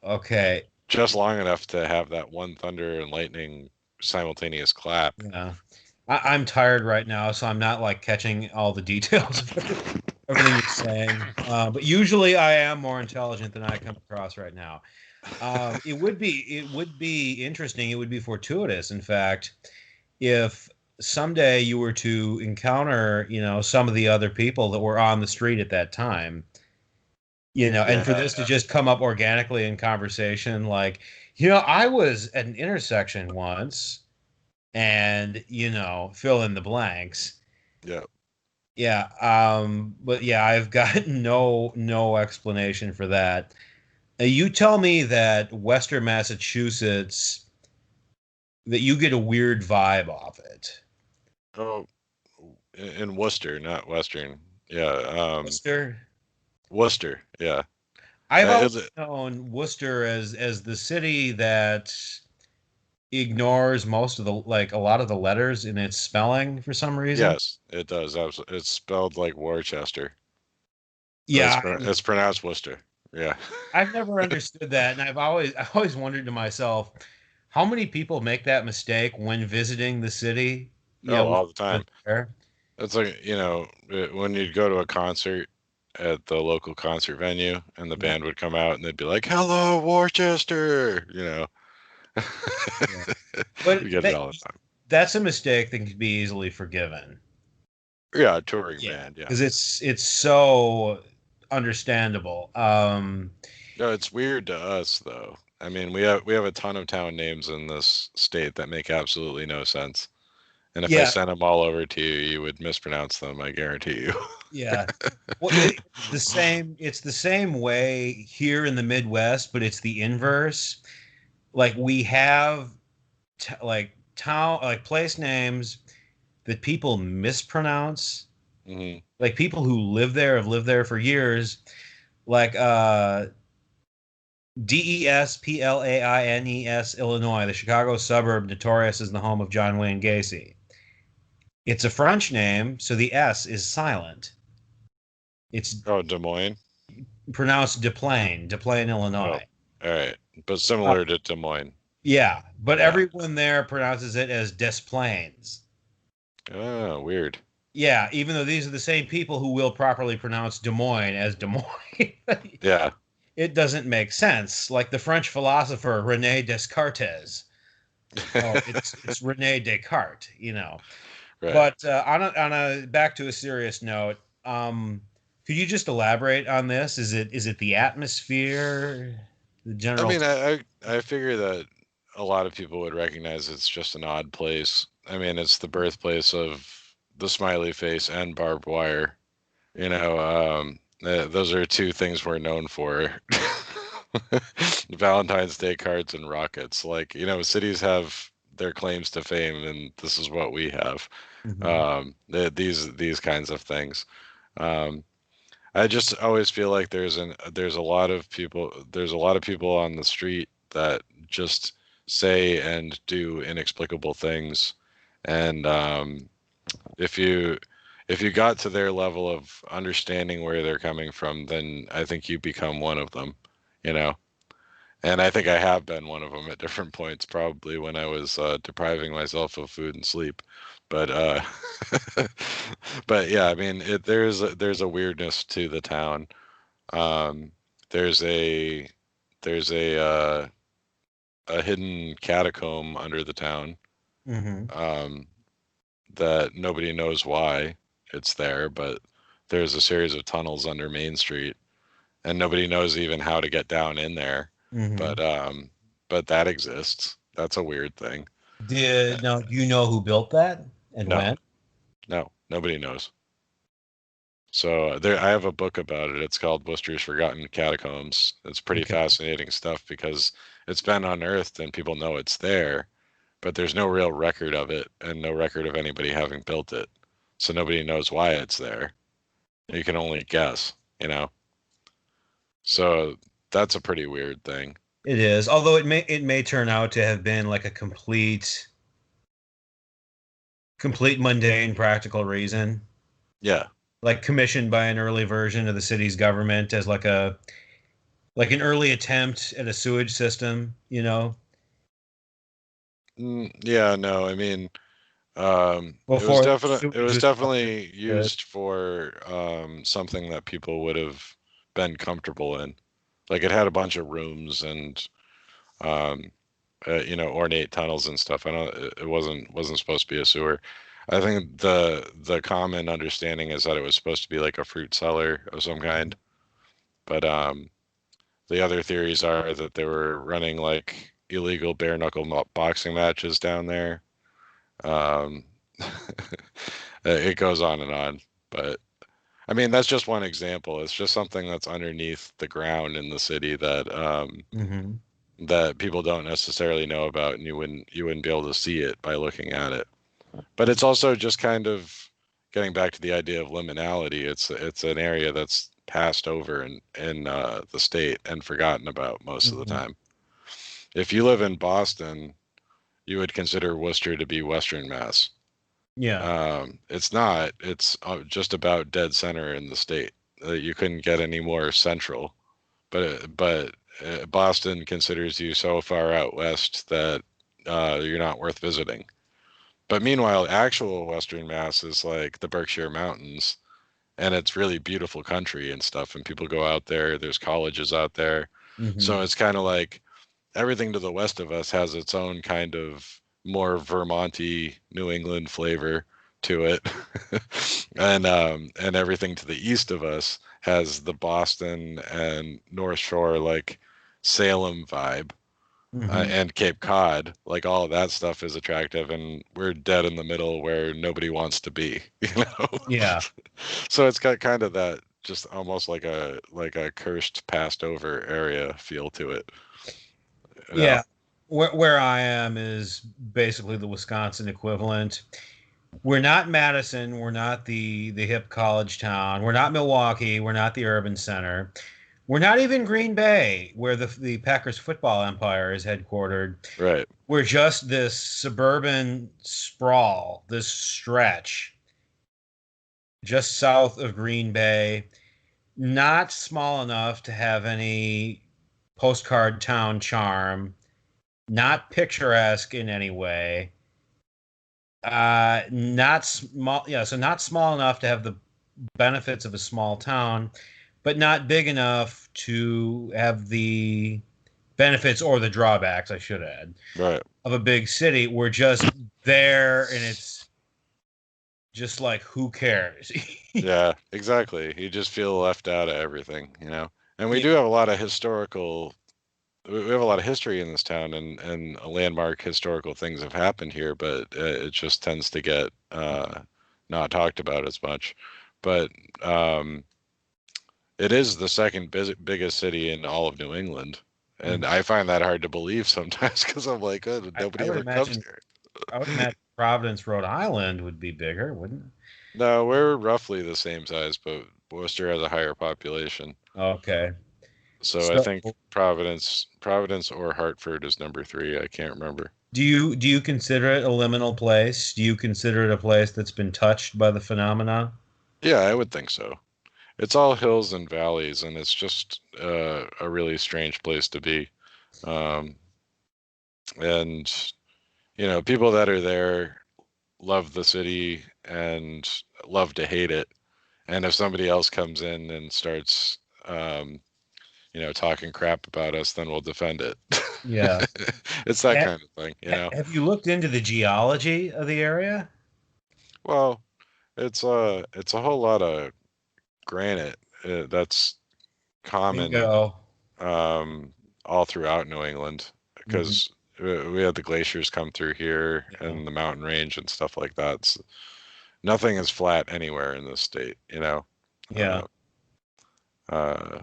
Okay. just long enough to have that one thunder and lightning simultaneous clap. Yeah. I'm tired right now, so I'm not like catching all the details of everything you're saying. But usually I am more intelligent than I come across right now. It would be interesting. It would be fortuitous, in fact, if someday you were to encounter, some of the other people that were on the street at that time, and for Yeah, this to just come up organically in conversation, like, I was at an intersection once, and fill in the blanks. yeah. Yeah, but yeah, I've got no explanation for that. You tell me that Western Massachusetts, that you get a weird vibe off it. Oh, in Worcester, not Western. Yeah, Worcester? Worcester. Yeah. I've always Is it? known Worcester as the city that ignores most of the, like, a lot of the letters in its spelling for some reason. Yes, it does. It's spelled like Worcester, but Yeah, it's pronounced Worcester. Yeah. I've never understood that, and I always wondered to myself, how many people make that mistake when visiting the city? Oh, When all the they're time. there. It's like, when you'd go to a concert at the local concert venue and the Yeah, band would come out and they'd be like, "Hello, Worcester," yeah. But You get it all the time. that's a mistake that can be easily forgiven. Yeah, touring Yeah, band. Yeah. because it's so understandable. No, it's weird to us though. I mean, we have a ton of town names in this state that make absolutely no sense. And if I Yeah, sent them all over to you, you would mispronounce them, I guarantee you. yeah. Well, it's the same way here in the Midwest, but it's the inverse. like we have like town, like place names that people mispronounce, Hmm. like people who live there have lived there for years, like Desplaines, Illinois, the Chicago suburb notorious as the home of John Wayne Gacy. It's a French name, so the S is silent. It's Oh, Des Moines. pronounced Des Plaines, Oh, Illinois. all right, but Uh, similar to Des Moines. yeah, but Yeah. everyone there pronounces it as Des Plaines. Oh, weird. Yeah, even though these are the same people who will properly pronounce Des Moines as Des Moines, Yeah. it doesn't make sense. Like the French philosopher Rene Descartes. Oh, it's Rene Descartes, you know. Right. But on a back to a serious note, could you just elaborate on this? Is it the atmosphere, the I general? mean, I figure that a lot of people would recognize it's just an odd place. I mean, it's the birthplace of the smiley face and barbed wire. You know, those are two things we're known for. Valentine's Day cards and rockets. Like, cities have their claims to fame, and this is what we have. Mhm. These kinds of things. Um, I just always feel like there's a lot of people on the street that just say and do inexplicable things, and if you if you got to their level of understanding where they're coming from, then I think you become one of them, you know. And I think I have been one of them at different points, probably when I was depriving myself of food and sleep. But but yeah, I mean, there's a weirdness to the town. Um, there's a there's a hidden catacomb under the town, Mhm. um, that nobody knows why it's there, but there's a series of tunnels under Main Street, and nobody knows even how to get down in there. But Mhm. that exists. That's a weird thing. Uh, Do you know who built that and No, when? no, nobody knows. So there, I have a book about it. It's called Worcester's Forgotten Catacombs. It's pretty Okay. fascinating stuff because it's been unearthed and people know it's there, but there's no real record of it and no record of anybody having built it. So nobody knows why it's there. You can only guess, you know? So that's a pretty weird thing. It is, although it may turn out to have been like a complete mundane practical reason, Yeah. like commissioned by an early version of the city's government as like an early attempt at a sewage system, you know, Yeah, no, I mean, before it sewage was was definitely good. used for something that people would have been comfortable in. Like it had a bunch of rooms and um, ornate tunnels and stuff. I know it wasn't supposed to be a sewer. I think the common understanding is that it was supposed to be like a fruit cellar of some kind. But the other theories are that they were running like illegal bare knuckle boxing matches down there. Um, it goes on and on, but I mean that's just one example. It's just something that's underneath the ground in the city Hmm. that people don't necessarily know about, and you wouldn't be able to see it by looking at it. But it's also just kind of getting back to the idea of liminality. It's an area that's passed over in the state and forgotten about most of the Hmm. time. If you live in Boston, you would consider Worcester to be Western Mass. Yeah. It's not. It's just about dead center in the state. You couldn't get any more central. But Boston considers you so far out west that you're not worth visiting. But meanwhile, actual Western Mass is like the Berkshire Mountains, and it's really beautiful country and stuff. And people go out there. There's colleges out there, Hmm. so it's kind of like everything to the west of us has its own kind of more Vermonty, New England flavor to it, and everything to the east of us has the Boston and North Shore like Salem vibe, Hmm. and Cape Cod, like all of that stuff is attractive, and we're dead in the middle where nobody wants to be, you know. Yeah. So it's got kind of that just almost like a cursed passed over area feel to it, you know. Yeah. where I am is basically the Wisconsin equivalent. We're not Madison. We're not the hip college town. We're not Milwaukee. We're not the urban center. We're not even Green Bay, where the Packers football empire is headquartered. Right. We're just this suburban sprawl, this stretch just south of Green Bay, not small enough to have any postcard town charm, not picturesque in any way. Not small, yeah, so not small enough to have the benefits of a small town, but not big enough to have the benefits or the drawbacks, I should add, Right. of a big city. We're just there, and it's just like, who cares? Yeah, exactly. You just feel left out of everything, you know. And we Yeah, do have a lot of historical we have a lot of history in this town, and landmark historical things have happened here, but it just tends to get not talked about as much. But um, it is the second biggest city in all of New England, and mhm. I find that hard to believe sometimes because I'm like, oh, I nobody would ever comes imagine here. Providence, Rhode Island would be bigger, wouldn't it? No, we're roughly the same size, but Worcester has a higher population. Okay. So I So think Providence or Hartford is number three. I can't remember. do you consider it a liminal place? Do you consider it a place that's been touched by the phenomena? Yeah, I would think so. It's all hills and valleys, and it's just a really strange place to be. Um, and people that are there love the city and love to hate it. And if somebody else comes in and starts, talking crap about us, then we'll defend it. Yeah. It's that Ha- kind of thing. have you looked into the geology of the area? Well, it's a whole lot of granite that's common Bingo. um, all throughout New England Hmm. because we had the glaciers come through here Yeah. and the mountain range and stuff like that. Nothing is flat anywhere in this state. Yeah. Uh,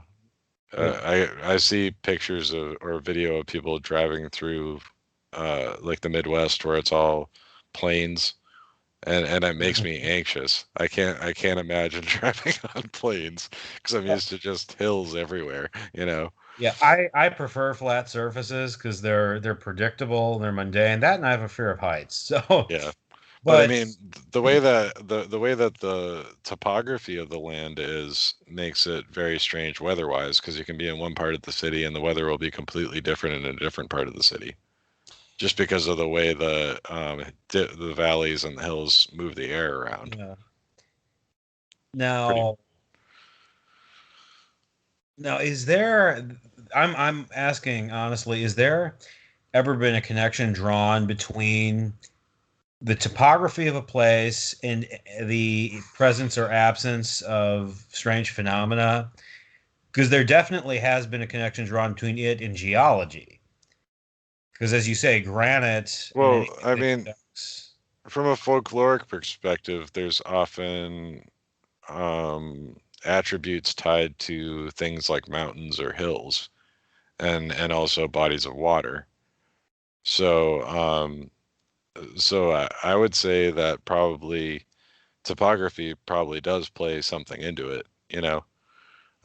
uh, Yeah. I see pictures of or video of people driving through like the Midwest where it's all plains and it makes me anxious. I can't imagine driving on plains because I'm used to just hills everywhere. Yeah, I prefer flat surfaces because they're predictable, they're mundane. That and I have a fear of heights. So, Yeah. But I but mean, the way that the topography of the land is makes it very strange weather-wise because you can be in one part of the city and the weather will be completely different in a different part of the city, just because of the way the valleys and the hills move the air around. yeah. Pretty. Now, now is there I'm asking honestly, is there ever been a connection drawn between the topography of a place and the presence or absence of strange phenomena? Because there definitely has been a connection drawn between it and geology. Because as you say, granite and Well, anything I that mean, conducts. from a folkloric perspective, there's often attributes tied to things like mountains or hills and also bodies of water. So I would say that probably topography probably does play something into it.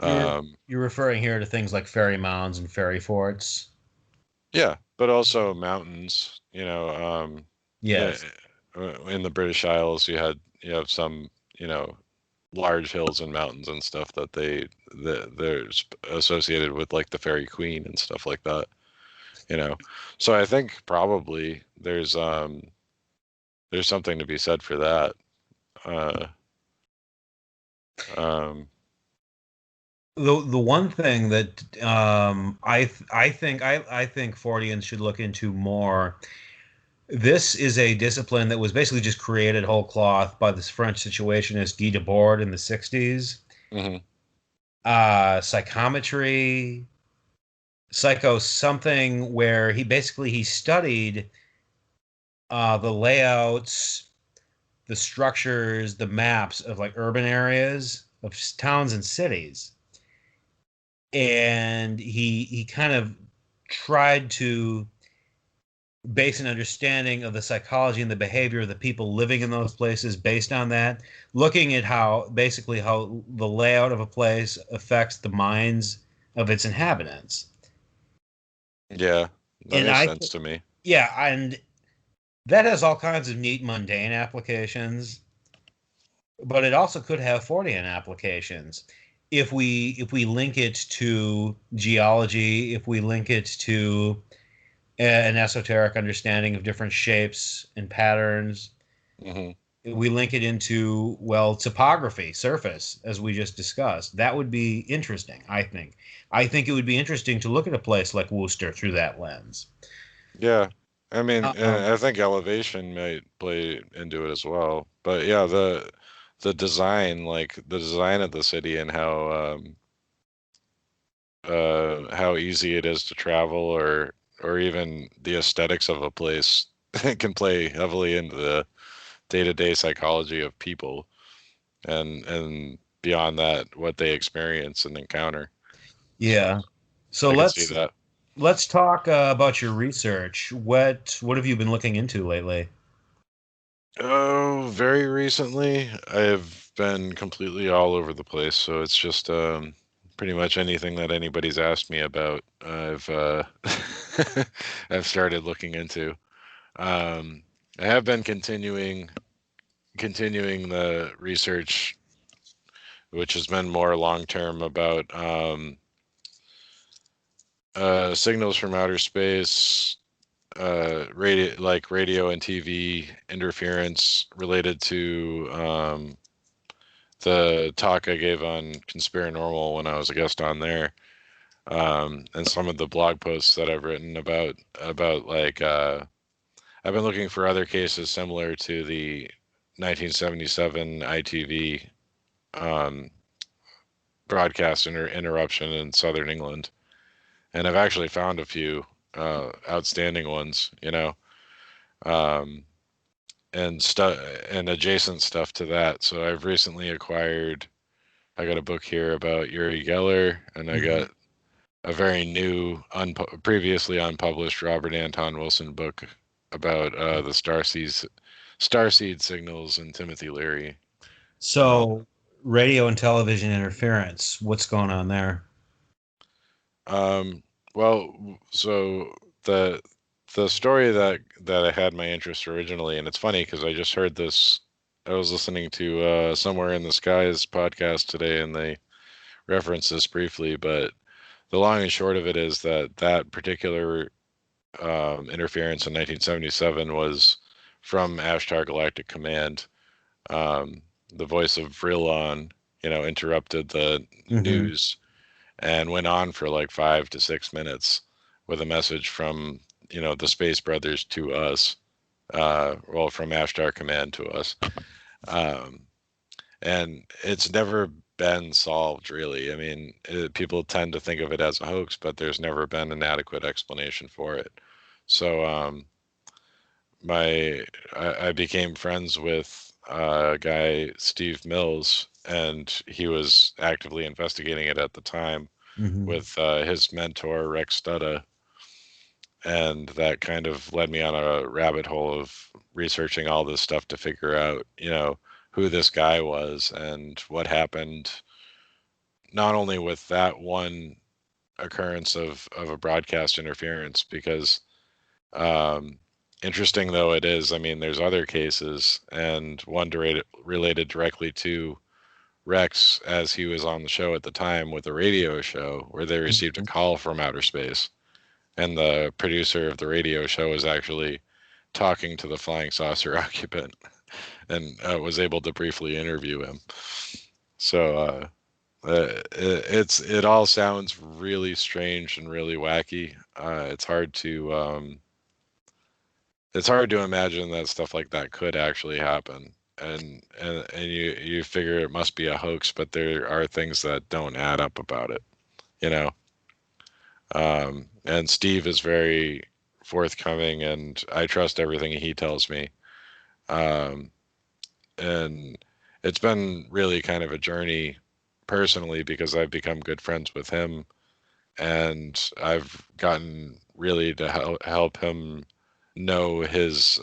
You're Um, you're referring here to things like fairy mounds and fairy forts. yeah, but also mountains. Yeah, Yes. in the British Isles, you have some large hills and mountains and stuff that they're associated with like the Fairy Queen and stuff like that. You know, so I think probably there's something to be said for that. Uh, um, The one thing that I think Forteans should look into more. This is a discipline that was basically just created whole cloth by this French situationist Guy Debord in the 60s. mhm. Psychometry, psycho something, where he studied the layouts, the structures, the maps of like urban areas of towns and cities, and he kind of tried to base an understanding of the psychology and the behavior of the people living in those places based on that, looking at how basically how the layout of a place affects the minds of its inhabitants. Yeah, that And makes sense to me. yeah, and that has all kinds of neat mundane applications, but it also could have Fortean applications. If we link it to geology, if we link it to an esoteric understanding of different shapes and patterns, Hmm. we link it into, well, topography, surface, as we just discussed, that would be interesting. I think it would be interesting to look at a place like Worcester through that lens. Yeah, I mean, um, I think elevation might play into it as well. But yeah, the design, like the design of the city and how easy it is to travel, or even the aesthetics of a place can play heavily into the day-to-day psychology of people, and beyond that, what they experience and encounter. So yeah, so I could see let's that. let's talk about your research. What have you been looking into lately? Oh, very recently, I've been completely all over the place. So it's just pretty much anything that anybody's asked me about, I've I've started looking into. Um, I have been continuing the research, which has been more long term about signals from outer space, radio and TV interference related to the talk I gave on Conspiranormal when I was a guest on there, and some of the blog posts that I've written about I've been looking for other cases similar to the 1977 ITV um, broadcast interruption in southern England, and I've actually found a few outstanding ones, um, and stuff and adjacent stuff to that. So I've recently acquired. I got a book here about Uri Geller, and I Mhm. got a very new, previously unpublished Robert Anton Wilson book about the starseed signals and Timothy Leary. So, So, radio and television interference, what's going on there? um, so the the story that I had my interest originally, and it's funny because I just heard this. I was listening to Somewhere in the Skies podcast today, and they referenced this briefly, but the long and short of it is that that particular interference in 1977 was from Ashtar Galactic Command. Um, the voice of Vrillon, interrupted the Hmm. news and went on for like 5 to 6 minutes with a message from, the Space Brothers to us. Well, from Ashtar Command to us. Um, and it's never been solved, really. I mean, people tend to think of it as a hoax, but there's never been an adequate explanation for it. So, I became friends with a guy, Steve Mills, and he was actively investigating it at the time Hmm. with his mentor Rex Studda, and that kind of led me on a rabbit hole of researching all this stuff to figure out, who this guy was and what happened, not only with that one occurrence of a broadcast interference, because Um, interesting though it is, I mean, there's other cases, and one related directly to Rex as he was on the show at the time with a radio show where they received a call from outer space, and the producer of the radio show was actually talking to the flying saucer occupant and was able to briefly interview him. So it all sounds really strange and really wacky. It's hard to imagine that stuff like that could actually happen. And you figure it must be a hoax, but there are things that don't add up about it, you know. And Steve is very forthcoming, and I trust everything he tells me. Um, and it's been really kind of a journey personally because I've become good friends with him, and I've gotten really to help him know his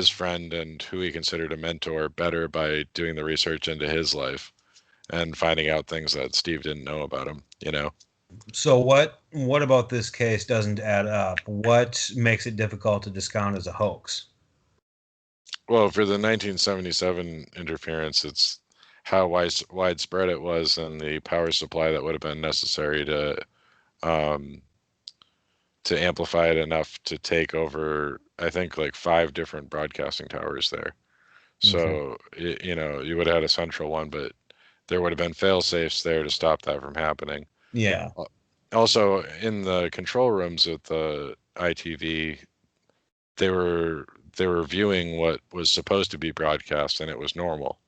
friend and who he considered a mentor better by doing the research into his life and finding out things that Steve didn't know about him, you know. So what about this case doesn't add up? What makes it difficult to discount as a hoax? Well, for the 1977 interference, it's how widespread it was and the power supply that would have been necessary um, to amplify it enough to take over, I think, like 5 different broadcasting towers there. Okay. So, you know, you would have had a central one, but there would have been fail safes there to stop that from happening. Yeah. Also, in the control rooms at the ITV, they were they were viewing what was supposed to be broadcast, and it was normal.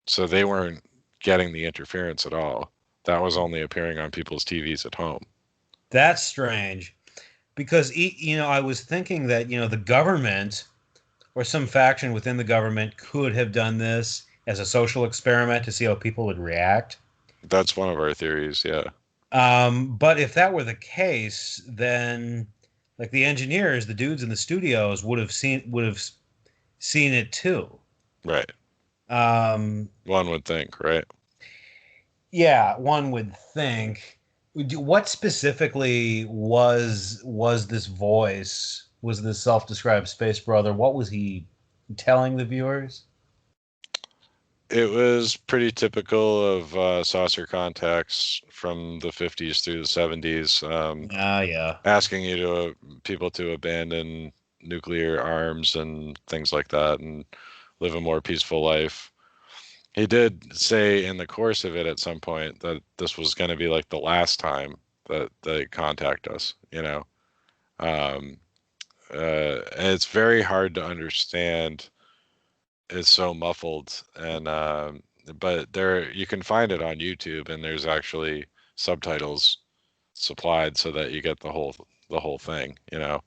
So they weren't getting the interference at all. That was only appearing on people's TVs at home. That's strange because I was thinking that, the government or some faction within the government could have done this as a social experiment to see how people would react. That's one of our theories, yeah. But if that were the case, then like the engineers, the dudes in the studios would have seen it too. Right. Um, One would think, right? yeah, one would think. What specifically was this voice? Was this self-described space brother? What was he telling the viewers? It was pretty typical of saucer contacts from the 50s through the 70s, Ah, yeah. asking you to people to abandon nuclear arms and things like that and live a more peaceful life. He did say in the course of it at some point that this was going to be like the last time that they contact us, you know. Um, and it's very hard to understand. It's so muffled, and but there you can find it on YouTube, and there's actually subtitles supplied so that you get the whole thing, you know.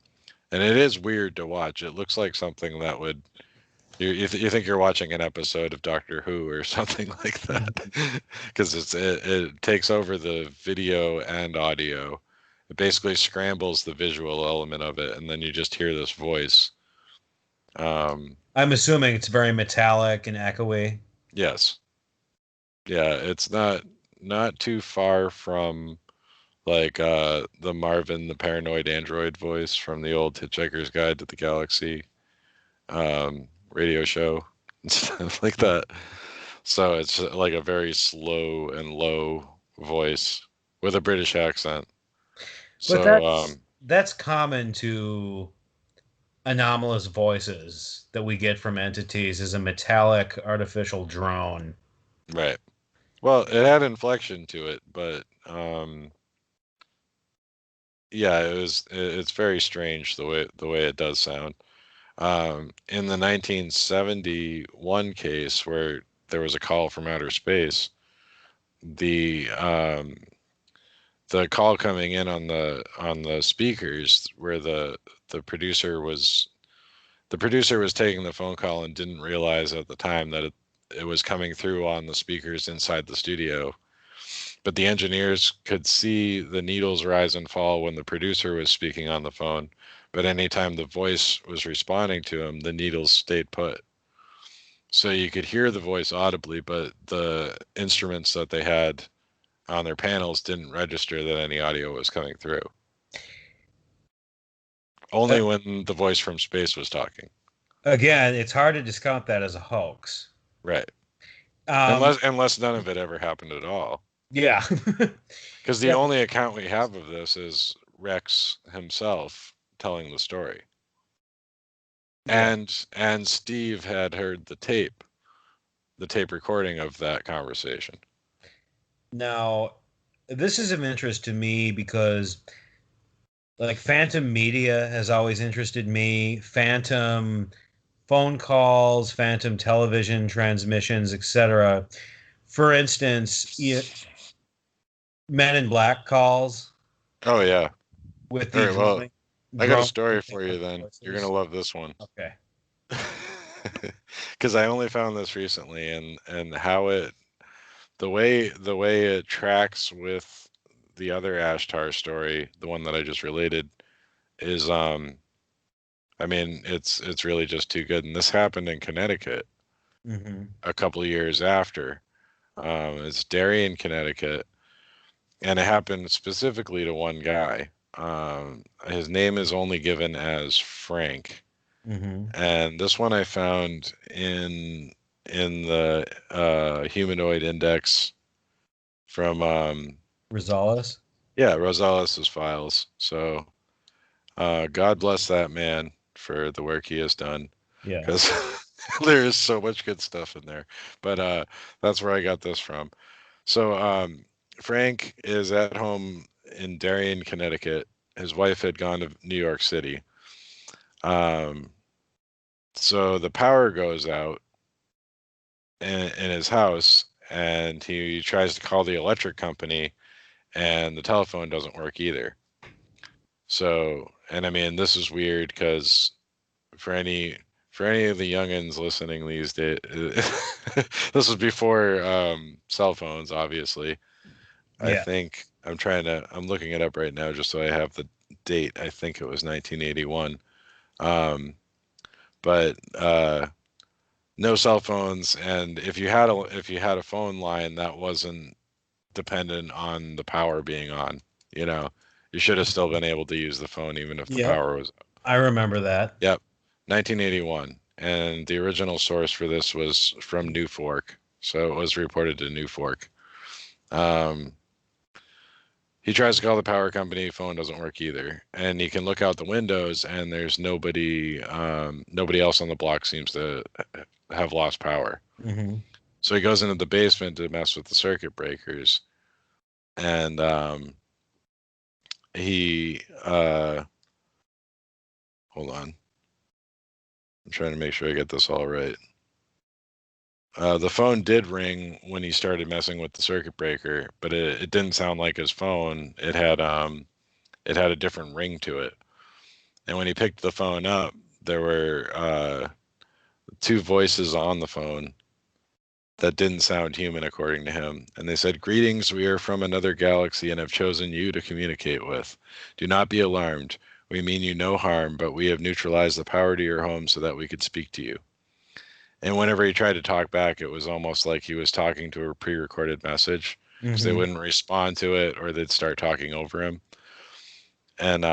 And it is weird to watch. It looks like something that would you think you're watching an episode of Doctor Who or something like that because it takes over the video and audio. It basically scrambles the visual element of it, and then you just hear this voice. I'm assuming it's very metallic and echoey. Yes, yeah, it's not too far from like the Marvin the Paranoid Android voice from the old Hitchhiker's Guide to the Galaxy radio show and stuff like that. So it's like a very slow and low voice with a British accent. But So that's common to anomalous voices that we get from entities is a metallic artificial drone. right. Well, it had inflection to it, but yeah, it's very strange the way it does sound. In the 1971 case where there was a call from outer space, the the call coming in on the speakers where the producer was taking the phone call and didn't realize at the time that it was coming through on the speakers inside the studio. But the engineers could see the needles rise and fall when the producer was speaking on the phone. But anytime the voice was responding to him, the needles stayed put. So you could hear the voice audibly, but the instruments that they had on their panels didn't register that any audio was coming through. Uh, Only when the voice from space was talking. Again, it's hard to discount that as a hoax. Right. Um, Unless none of it ever happened at all. yeah. Because the Yeah. only account we have of this is Rex himself telling the story. Yeah. And Steve had heard the tape recording of that conversation. Now, this is of interest to me because like phantom media has always interested me. Phantom phone calls, phantom television transmissions, etc. For instance, Men in Black calls Oh yeah. with All the right. Well, I got a droning story for you. metallic Then you're gonna voices. love this one. Okay. Because I only found this recently, and how the way it tracks with the other Ashtar story, the one that I just related, is I mean, it's really just too good. And this happened in Connecticut Mm-hmm. a couple of years after. It's Darien, Connecticut, and it happened specifically to one guy. His name is only given as Frank, Mm-hmm. and this one I found in the humanoid index from Rosales. yeah, Rosales' files. So God bless that man for the work he has done, Yeah. because there is so much good stuff in there. But that's where I got this from. So Frank is at home in Darien, Connecticut. His wife had gone to New York City. Um, so the power goes out in his house, and he tries to call the electric company, and the telephone doesn't work either. So, and I mean, this is weird because for any for any of the youngins listening these days, this was before cell phones, obviously. I Yeah. think I'm looking it up right now just so I have the date. I think it was 1981. Um, but no cell phones, and if you had a phone line that wasn't dependent on the power being on, you know, you should have still been able to use the phone even if the Yep. power was. I remember that. Yep, 1981, and the original source for this was from New Fork, so it was reported to New Fork. Um, he tries to call the power company, phone doesn't work either, and he can look out the windows, and there's nobody else on the block seems to have lost power. Mm-hmm. So he goes into the basement to mess with the circuit breakers, and he hold on, I'm trying to make sure I get this all right. The phone did ring when he started messing with the circuit breaker, but it didn't sound like his phone. It had a different ring to it. And when he picked the phone up, there were two voices on the phone that didn't sound human, according to him. And they said, "Greetings, we are from another galaxy and have chosen you to communicate with. Do not be alarmed. We mean you no harm, but we have neutralized the power to your home so that we could speak to you." And whenever he tried to talk back, it was almost like he was talking to a pre recorded message because they Mm-hmm. wouldn't respond to it or they'd start talking over him. And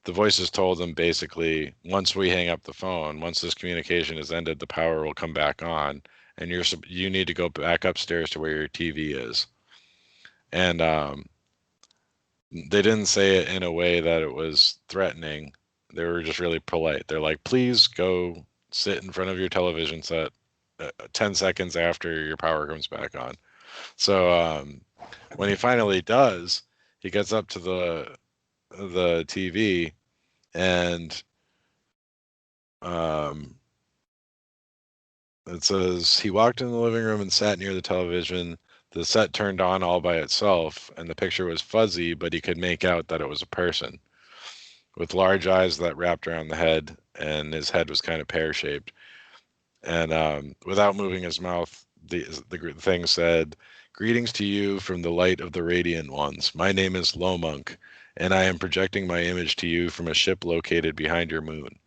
the voices told him basically, once we hang up the phone, once this communication is ended, the power will come back on, and you need to go back upstairs to where your TV is. And they didn't say it in a way that it was threatening. They were just really polite. They're like, please go sit in front of your television set 10 seconds after your power comes back on. So when he finally does, he gets up to the TV, and um, it says he walked in the living room and sat near the television. The set turned on all by itself, and the picture was fuzzy, but he could make out that it was a person with large eyes that wrapped around the head, and his head was kind of pear shaped. And without moving his mouth, the thing said, "Greetings to you from the light of the radiant ones. My name is Lomunk, and I am projecting my image to you from a ship located behind your moon.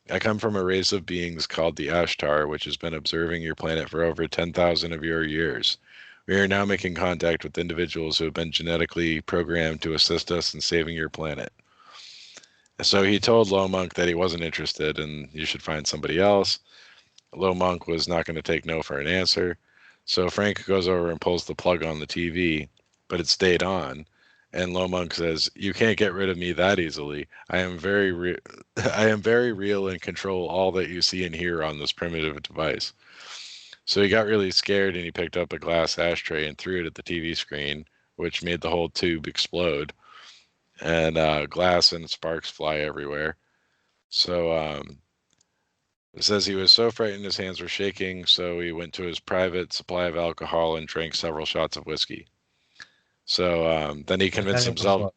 I come from a race of beings called the Ashtar, which has been observing your planet for over 10,000 of your years. We are now making contact with individuals who have been genetically programmed to assist us in saving your planet." So he told Lomunk that he wasn't interested and you should find somebody else. Lomunk was not going to take no for an answer. So Frank goes over and pulls the plug on the TV, but it stayed on. And Lomunk says, "You can't get rid of me that easily. I am very real and control all that you see and hear on this primitive device." So he got really scared and he picked up a glass ashtray and threw it at the TV screen, which made the whole tube explode. And glass and sparks fly everywhere. So it says he was so frightened his hands were shaking, so he went to his private supply of alcohol and drank several shots of whiskey. So then he As convinced anyone himself, would.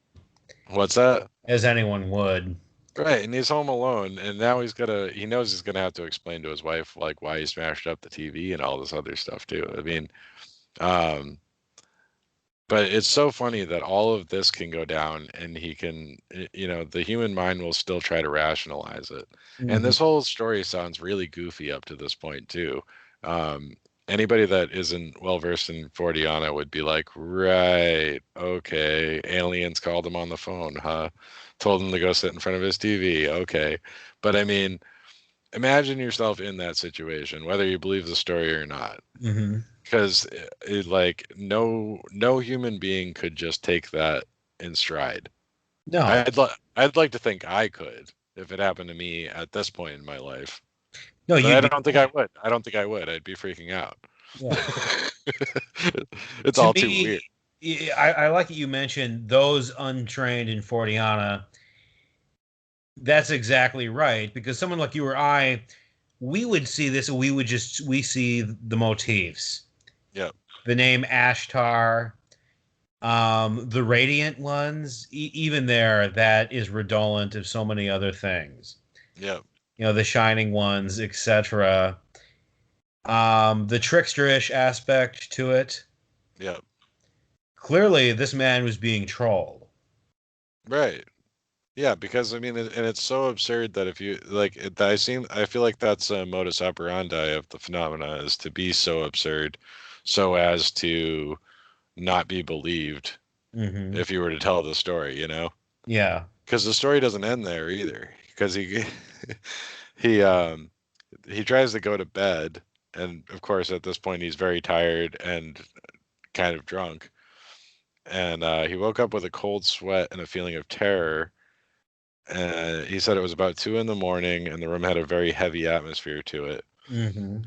what's that? As anyone would. Right, and he's home alone, and now he knows he's gonna have to explain to his wife like why he smashed up the TV and all this other stuff too. I mean, um, But it's so funny that all of this can go down and he can, the human mind will still try to rationalize it. And Hmm. this whole story sounds really goofy up to this point, too. Um, Anybody that isn't well versed in Forteana would be like, right, okay, aliens called him on the phone, huh? Told him to go sit in front of his TV, okay. But I mean, imagine yourself in that situation, whether you believe the story or not, Hmm. because like no human being could just take that in stride. No, I'd like to think I could if it happened to me at this point in my life, no, but you'd I be don't think I fine. would. I don't think I would. I'd be freaking out. Yeah. It's To all too weird. me, I like that you mentioned those untrained in Forteana. That's exactly right, because someone like you or I, we would see this and we see the motifs. Yep. The name Ashtar, the Radiant ones, even there, that is redolent of so many other things. Yep. The Shining ones, etc. The tricksterish aspect to it. Yep. Clearly, this man was being trolled. Right. Yeah, because I mean, and it's so absurd that if you like, I feel like that's a modus operandi of the phenomena is to be so absurd, so as to not be believed Hmm. if you were to tell the story, Yeah. because the story doesn't end there either. Because he he tries to go to bed, and of course at this point he's very tired and kind of drunk, and he woke up with a cold sweat and a feeling of terror. He said it was about 2 in the morning, and the room had a very heavy atmosphere to it. Hmm.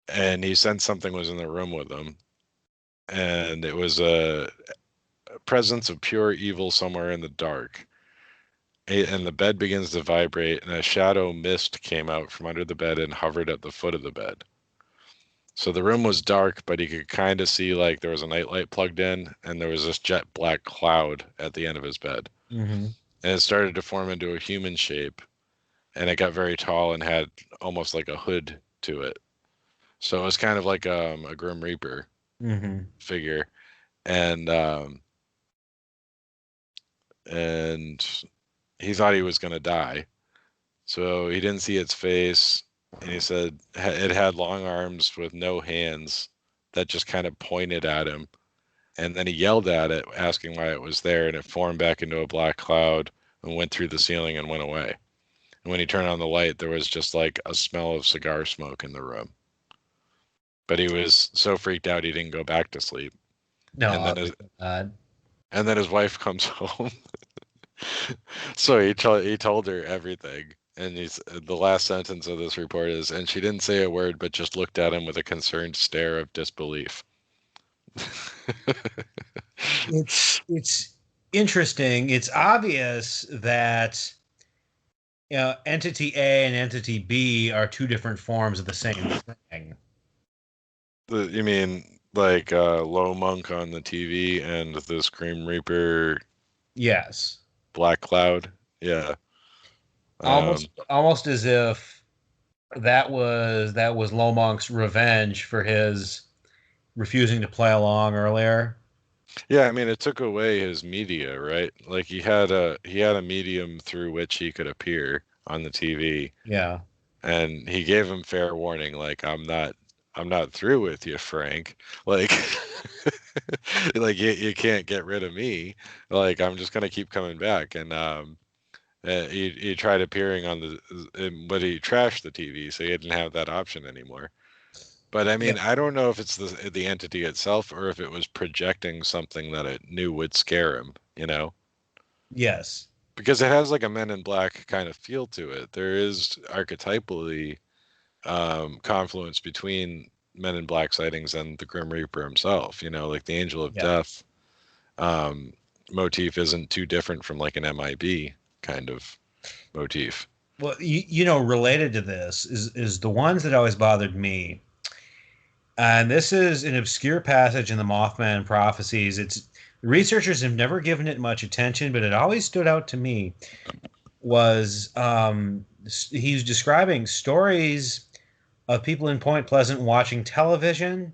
And he sensed something was in the room with him, and it was a presence of pure evil somewhere in the dark. And the bed begins to vibrate, and a shadow mist came out from under the bed and hovered at the foot of the bed. So the room was dark, but he could kind of see like there was a nightlight plugged in, and there was this jet black cloud at the end of his bed. Hmm. And it started to form into a human shape, and it got very tall and had almost like a hood to it. So it was kind of like a Grim Reaper Hmm. figure, and um, and he thought he was going to die. So he didn't see its face, and he said it had long arms with no hands that just kind of pointed at him. And then he yelled at it, asking why it was there, and it formed back into a black cloud and went through the ceiling and went away. And when he turned on the light, there was just like a smell of cigar smoke in the room. But he was so freaked out he didn't go back to sleep. And No, then his God. and then his wife comes home. So he told her everything. And he's the last sentence of this report is, and she didn't say a word, but just looked at him with a concerned stare of disbelief. It's interesting. It's obvious that entity A and entity B are two different forms of the same thing. You mean like Low Monk on the TV and the Scream Reaper Yes. Black Cloud? Yeah. Um, Almost as if that was Lomonk's revenge for his refusing to play along earlier. yeah, I mean it took away his media, right? Like he had a medium through which he could appear on the TV, Yeah. and he gave him fair warning, like I'm not through with you, Frank. Like like you can't get rid of me. Like I'm just gonna keep coming back. And he tried appearing on but he trashed the TV, so he didn't have that option anymore. But I Yeah. mean, I don't know if it's the entity itself or if it was projecting something that it knew would scare him. Yes. Because it has like a Men in Black kind of feel to it. There is archetypally confluence between Men in Black sightings and the Grim Reaper himself. Like the Angel of Yeah. Death um, motif isn't too different from like an MIB kind of motif. Well, related to this is the ones that always bothered me. And this is an obscure passage in the Mothman prophecies. It's researchers have never given it much attention, but it always stood out to me. Was he's describing stories of people in Point Pleasant watching television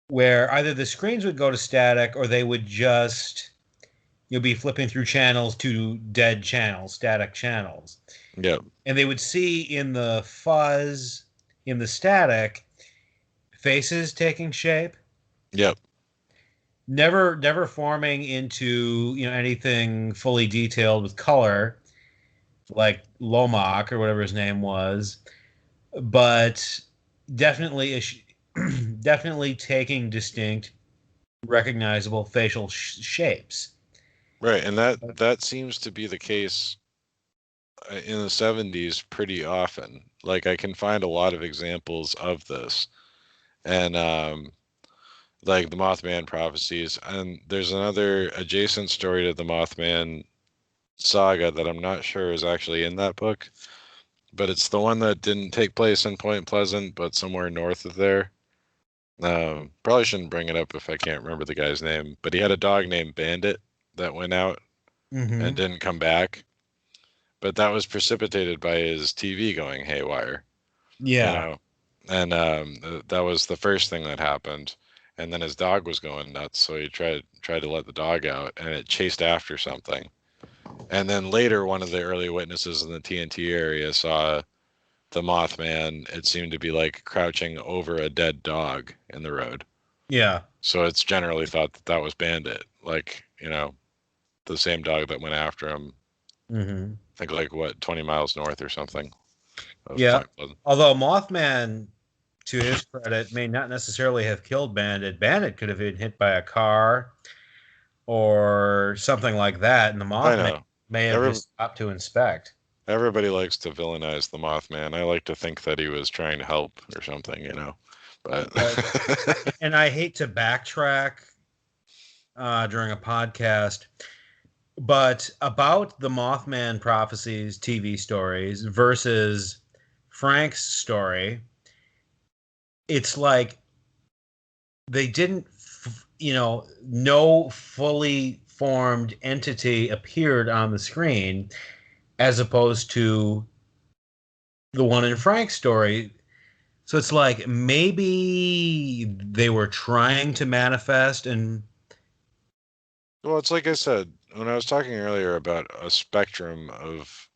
where either the screens would go to static or they would just you'll be flipping through channels to dead channels, static channels. Yep. And they would see in the fuzz, in the static, faces taking shape, Yep. never forming into anything fully detailed with color, like Lomak or whatever his name was, but definitely definitely taking distinct, recognizable facial shapes. Right, and that seems to be the case in the 70s pretty often. Like I can find a lot of examples of this. And like the Mothman prophecies, and there's another adjacent story to the Mothman saga that I'm not sure is actually in that book, but it's the one that didn't take place in Point Pleasant, but somewhere north of there. Probably shouldn't bring it up if I can't remember the guy's name, but he had a dog named Bandit that went out and Mm-hmm. didn't come back. But that was precipitated by his TV going haywire, you Yeah. know, and that was the first thing that happened. And then his dog was going nuts, so he tried to let the dog out, and it chased after something. And then later, one of the early witnesses in the TNT area saw the Mothman. It seemed to be like crouching over a dead dog in the road. Yeah. So it's generally thought that that was Bandit, like, the same dog that went after him. Mm-hmm. I think like what, 20 miles north or something of Yeah. Point Pleasant. Although Mothman, to his credit, may not necessarily have killed Bandit. Bandit could have been hit by a car or something like that, and the I Mothman know. may have Every, just stopped to inspect. everybody likes to villainize the Mothman. I like to think that he was trying to help or something. But Well, and I hate to backtrack during a podcast, but about the Mothman prophecies TV stories versus Frank's story, it's like they didn't, no fully formed entity appeared on the screen as opposed to the one in Frank's story. So it's like maybe they were trying to manifest and well, it's like I said when I was talking earlier about a spectrum of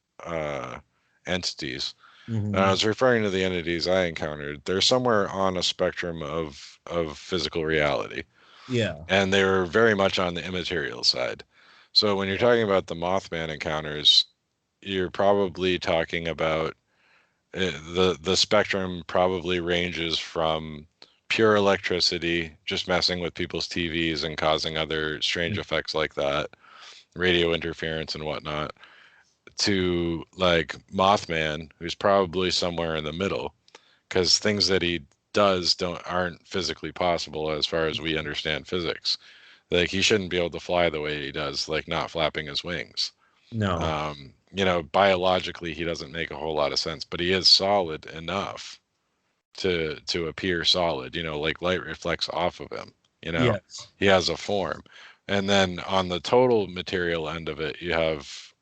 entities. I Mhm. was referring to the entities I encountered. They're somewhere on a spectrum of physical reality, Yeah. and they were very much on the immaterial side. So when you're talking about the Mothman encounters, you're probably talking about the spectrum probably ranges from pure electricity, just messing with people's TVs and causing other strange effects like that, radio interference and whatnot, to like Mothman, who's probably somewhere in the middle, because things that he does aren't physically possible as far as we understand physics. Like he shouldn't be able to fly the way he does, like not flapping his wings. No. Biologically, he doesn't make a whole lot of sense, but he is solid enough to appear solid. Like light reflects off of him. Yes. He has a form, and then on the total material end of it, you have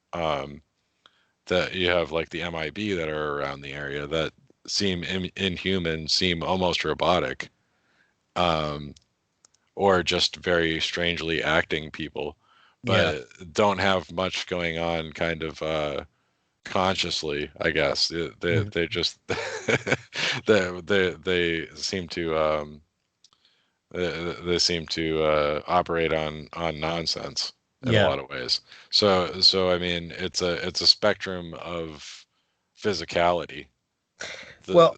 like the MIB that are around the area that seem inhuman, seem almost robotic, um, or just very strangely acting people, Yeah. but don't have much going on, kind of consciously, I guess. Mhm. They just they seem to they seem to operate on nonsense in a Yeah. lot of ways. So I mean, it's a spectrum of physicality. The Well,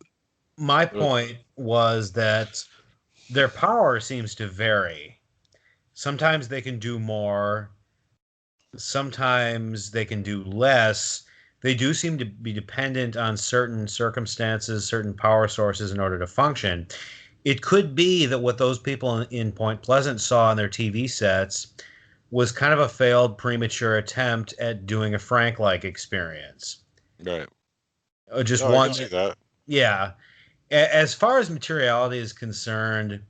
my uh, point was that their power seems to vary. Sometimes they can do more, sometimes they can do less. They do seem to be dependent on certain circumstances, certain power sources in order to function. It could be that what those people in Point Pleasant saw on their TV sets was kind of a failed premature attempt at doing a Frank like experience. right. Just No, I one can see that, that. yeah. As far as materiality is concerned,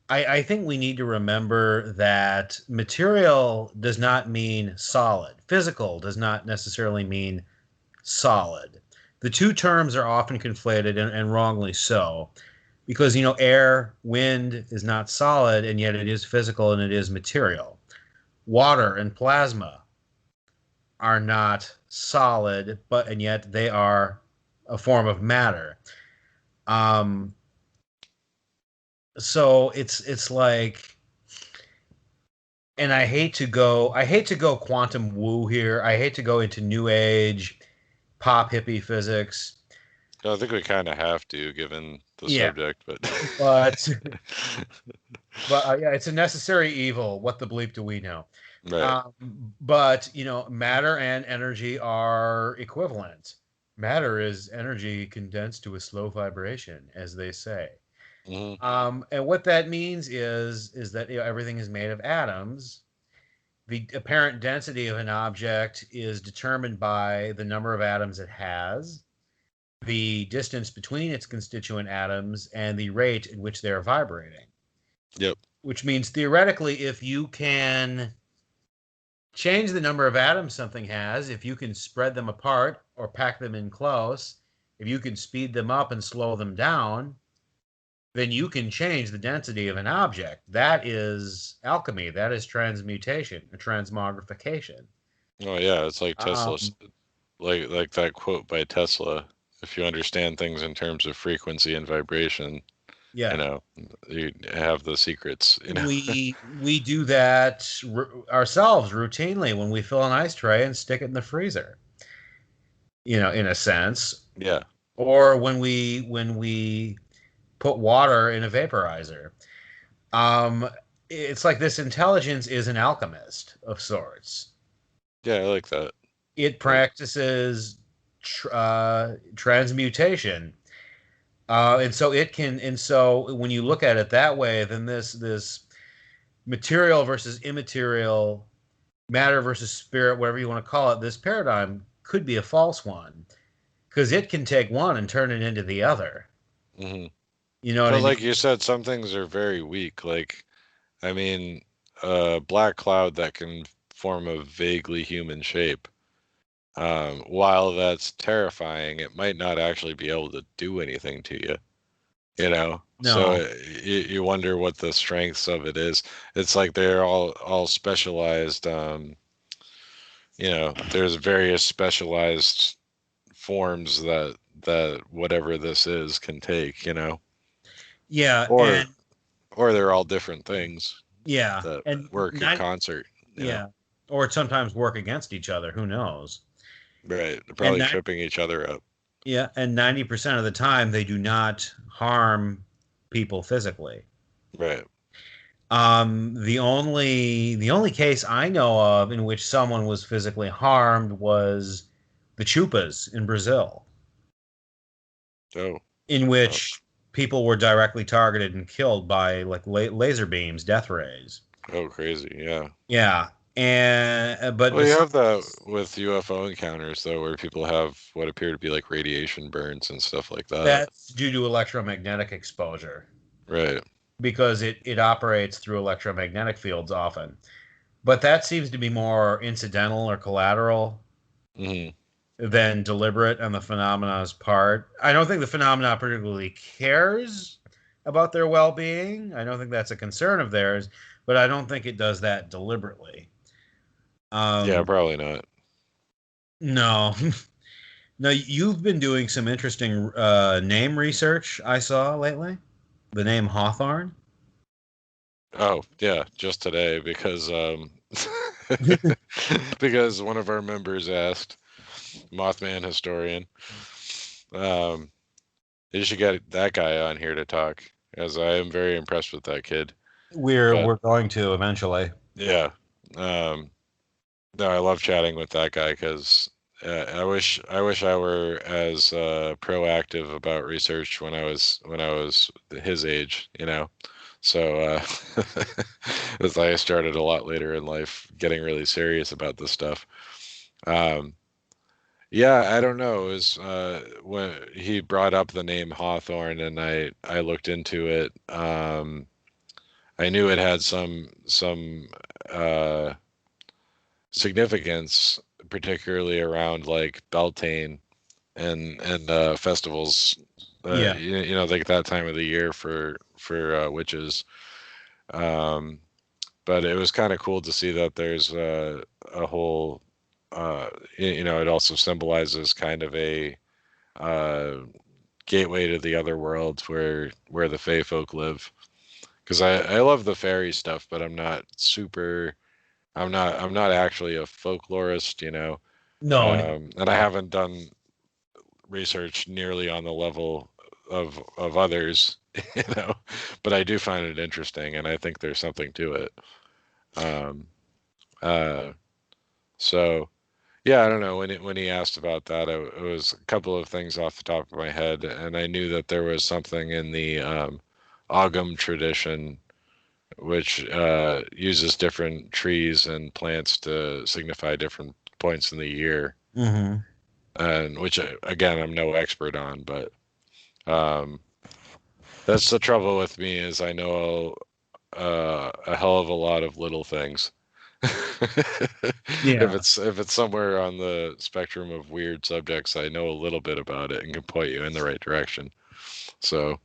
I think we need to remember that material does not mean solid. Physical does not necessarily mean solid. The two terms are often conflated and wrongly so. because air, wind is not solid, and yet it is physical and it is material. Water and plasma are not solid, but and yet they are a form of matter. Um, so it's like, and I hate to go quantum woo here. I hate to go into new age pop hippie physics. I think we kind of have to, given the Yeah, subject, but but yeah, it's a necessary evil. What the bleep do we know? right. But matter and energy are equivalent. Matter is energy condensed to a slow vibration, as they say. Hmm. And what that means is that everything is made of atoms. The apparent density of an object is determined by the number of atoms it has, the distance between its constituent atoms, and the rate in which they are vibrating. Yep. Which means theoretically, if you can change the number of atoms something has, if you can spread them apart or pack them in close, if you can speed them up and slow them down, then you can change the density of an object. That is alchemy. That is transmutation, or transmogrification. Oh yeah, it's like Tesla's, Um, like that quote by Tesla. If you understand things in terms of frequency and vibration, you yeah, know, you have the secrets. we do that ourselves routinely when we fill an ice tray and stick it in the freezer. In a sense, Yeah. or when we put water in a vaporizer. Um, it's like this intelligence is an alchemist of sorts. Yeah, I like that. It Like, practices transmutation, and so when you look at it that way, then this material versus immaterial, matter versus spirit, whatever you want to call it, this paradigm could be a false one because it can take one and turn it into the other. hmm You know what But I like mean? you said, some things are very weak. Like, I mean, a black cloud that can form a vaguely human shape. While that's terrifying, it might not actually be able to do anything to you. So No. you wonder what the strengths of it is. It's like they're all specialized. There's various specialized forms that whatever this is can take. Yeah, Or and or they're all different things yeah, that and work in not concert. yeah, or sometimes work against each other. Who knows? Right? They're And probably that tripping each other up. Yeah, and 90% of the time they do not harm people physically. Right? The only case I know of in which someone was physically harmed was the Chupas in Brazil, Oh, in oh, which people were directly targeted and killed by like laser beams, death rays. oh, crazy! Yeah. Yeah, and but Well, you have besides, that with UFO encounters though, where people have what appear to be like radiation burns and stuff like that. that's due to electromagnetic exposure Right. because it operates through electromagnetic fields often. But that seems to be more incidental or collateral Hmm. than deliberate on the phenomena's part. I don't think the phenomena particularly cares about their well-being. I don't think that's a concern of theirs, but I don't think it does that deliberately. Yeah, Um, probably not. no. No, you've been doing some interesting name research I saw lately. The name Hawthorne. Oh, yeah, just today because because one of our members asked, Mothman historian, um, you should get that guy on here to talk, as I am very impressed with that kid. we're But we're going to eventually. yeah, um, no, I love chatting with that guy because I wish I were as proactive about research when I was his age. So as I started a lot later in life, getting really serious about this stuff. Um, yeah, I don't know. It was when he brought up the name Hawthorne, and I looked into it. I knew it had some uh, significance, particularly around like Beltane. and festivals. Yeah. Like that time of the year for witches. Um, but it was kind of cool to see that there's a whole. It also symbolizes kind of a uh, gateway to the other worlds where the Fae folk live. Because I love the fairy stuff, but I'm not actually a folklorist, No. and I haven't done research nearly on the level of others, you know, but I do find it interesting, and I think there's something to it. Um, uh, so yeah, I don't know when he asked about that, it was a couple of things off the top of my head, and I knew that there was something in the Ogam tradition which uses different trees and plants to signify different points in the year, Hmm. and which again I'm no expert on, but um, that's the trouble with me is I know a hell of a lot of little things. Yeah. If it's somewhere on the spectrum of weird subjects, I know a little bit about it and can point you in the right direction. So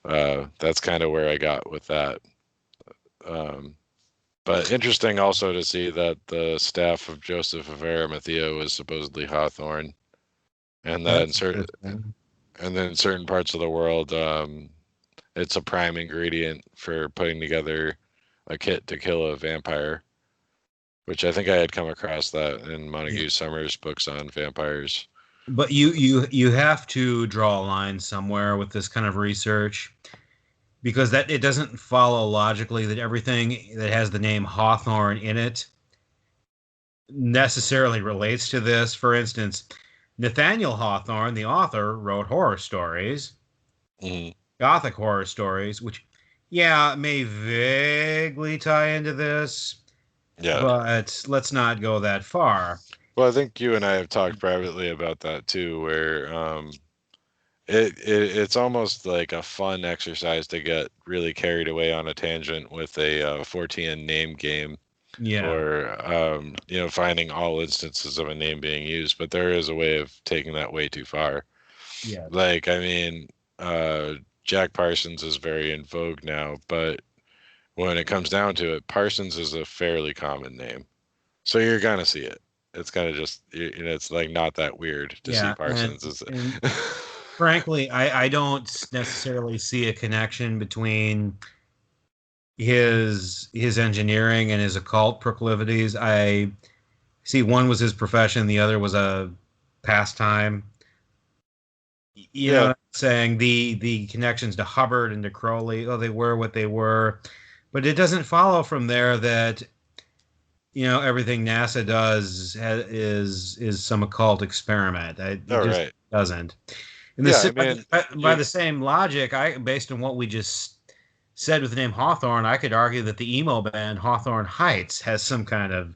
that's kind of where I got with that. Um, But interesting also to see that the staff of Joseph of Arimathea was supposedly Hawthorne, and that That's interesting. and then in certain parts of the world, it's a prime ingredient for putting together a kit to kill a vampire, which I think I had come across that in Yeah. Montague Summers' books on vampires. But you have to draw a line somewhere with this kind of research because that it doesn't follow logically that everything that has the name Hawthorne in it necessarily relates to this. For instance, Nathaniel Hawthorne, the author, wrote horror stories, Hmm. gothic horror stories, which, yeah, may vaguely tie into this, Yeah. but let's not go that far. Well, I think you and I have talked privately about that too, where it's almost like a fun exercise to get really carried away on a tangent with a Fortean name game Yeah, or finding all instances of a name being used, but there is a way of taking that way too far. yeah, Like, I mean, Jack Parsons is very in vogue now, but when it comes down to it, Parsons is a fairly common name, so you're gonna see it. It's kind of just it's like not that weird to see yeah. And Parsons. Is and frankly, I don't necessarily see a connection between his engineering and his occult proclivities. I see one was his profession, the other was a pastime. You know Yeah, what I'm saying? The connections to Hubbard and to Crowley, oh, they were what they were. But it doesn't follow from there that everything NASA does is some occult experiment. It all just right. doesn't. And Yeah, I the, mean, by the same logic, based on what we just said with the name Hawthorne, I could argue that the emo band Hawthorne Heights has some kind of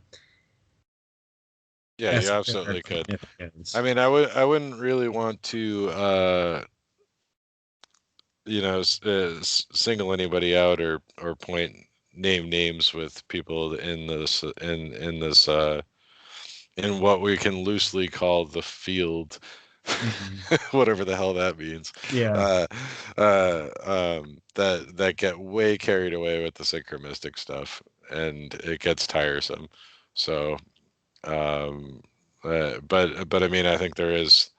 yeah, you absolutely esoteric could. I significance. mean, I wouldn't really want to single anybody out or point name names with people in what we can loosely call the field, Mhm. whatever the hell that means. Yeah, Uh, that get way carried away with the synchromistic stuff, and it gets tiresome. So, um, but I mean, I think there is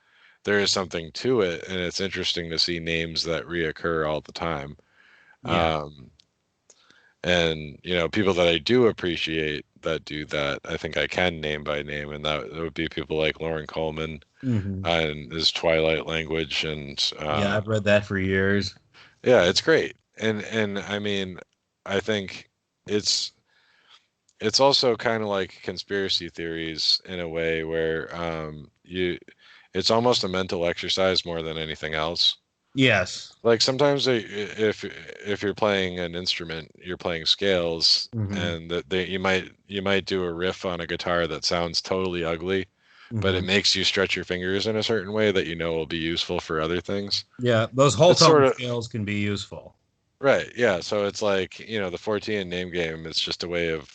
something to it, and it's interesting to see names that reoccur all the time. yeah. Um, and people that I do appreciate that do that, I think I can name by name, and that would be people like Lauren Coleman Hmm. and his Twilight language, and Yeah, I've read that for years. yeah, it's great. And I mean, I think it's it's also kind of like conspiracy theories in a way where it's almost a mental exercise more than anything else. Yes. Like sometimes if you're playing an instrument, you're playing scales, Hmm. and you might do a riff on a guitar that sounds totally ugly, but Hmm. it makes you stretch your fingers in a certain way that will be useful for other things. Yeah, those whole It's sort tone of scales can be useful. right, yeah. So it's like the Fortean name game. It's just a way of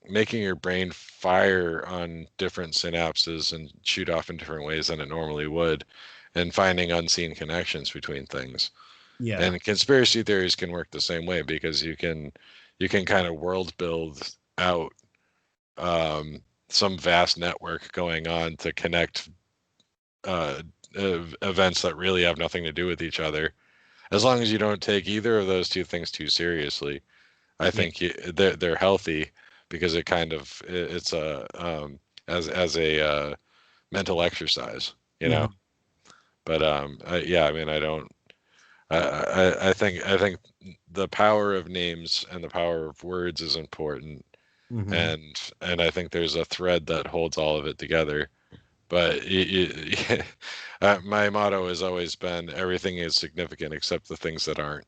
making your brain fire on different synapses and shoot off in different ways than it normally would, and finding unseen connections between things. Yeah. And conspiracy theories can work the same way because you can kind of world build out some vast network going on to connect events that really have nothing to do with each other. As long as you don't take either of those two things too seriously, I Yeah. think they're healthy because it's a as a mental exercise, you know. Hmm. But yeah, I mean, I don't. I think the power of names and the power of words is important, Hmm. and I think there's a thread that holds all of it together. But my motto has always been everything is significant except the things that aren't.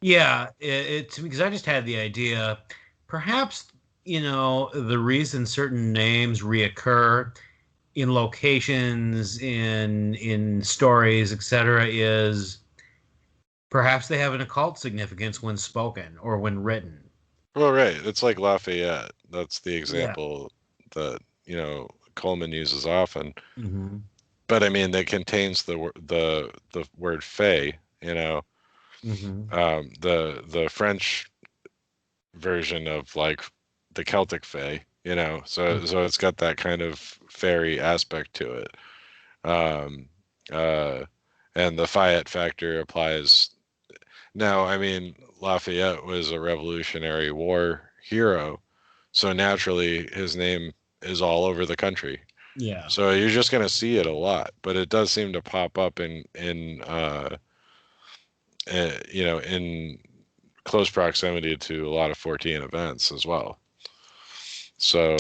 Yeah, it's because I just had the idea, perhaps, the reason certain names reoccur in locations, in stories, etc., is perhaps they have an occult significance when spoken or when written. Well, right. It's like Lafayette. That's the Yeah. example that, Coleman uses often. Hmm. But I mean, that contains the word "fey." Hmm. The French version of like the Celtic Fae. So it's got that kind of fairy aspect to it. Um, uh, and the Fayette factor applies. Now, I mean, Lafayette was a Revolutionary War hero, so naturally his name is all over the country. Yeah. So you're just going to see it a lot, but it does seem to pop up in close proximity to a lot of Fortean events as well. So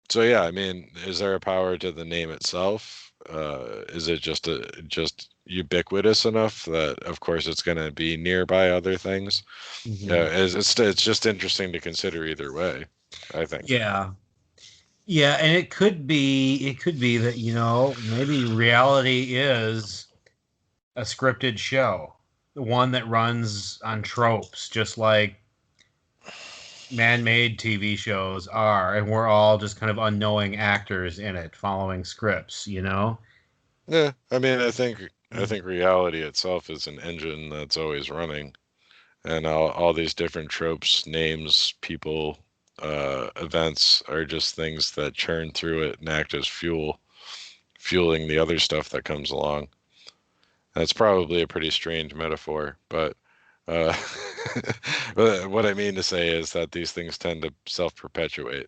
so yeah, I mean, is there a power to the name itself? Is it just ubiquitous enough that of course it's going to be nearby other things? Hmm. It's just interesting to consider either way, I think. Yeah. Yeah, and it could be that, maybe reality is a scripted show, one that runs on tropes, just like man-made TV shows are, and we're all just kind of unknowing actors in it, following scripts. Yeah, I mean, I Mm. think reality itself is an engine that's always running, and all these different tropes, names, people, events are just things that churn through it and act as fuel, fueling the other stuff that comes along. That's probably a pretty strange metaphor, but uh, but what I mean to say is that these things tend to self-perpetuate.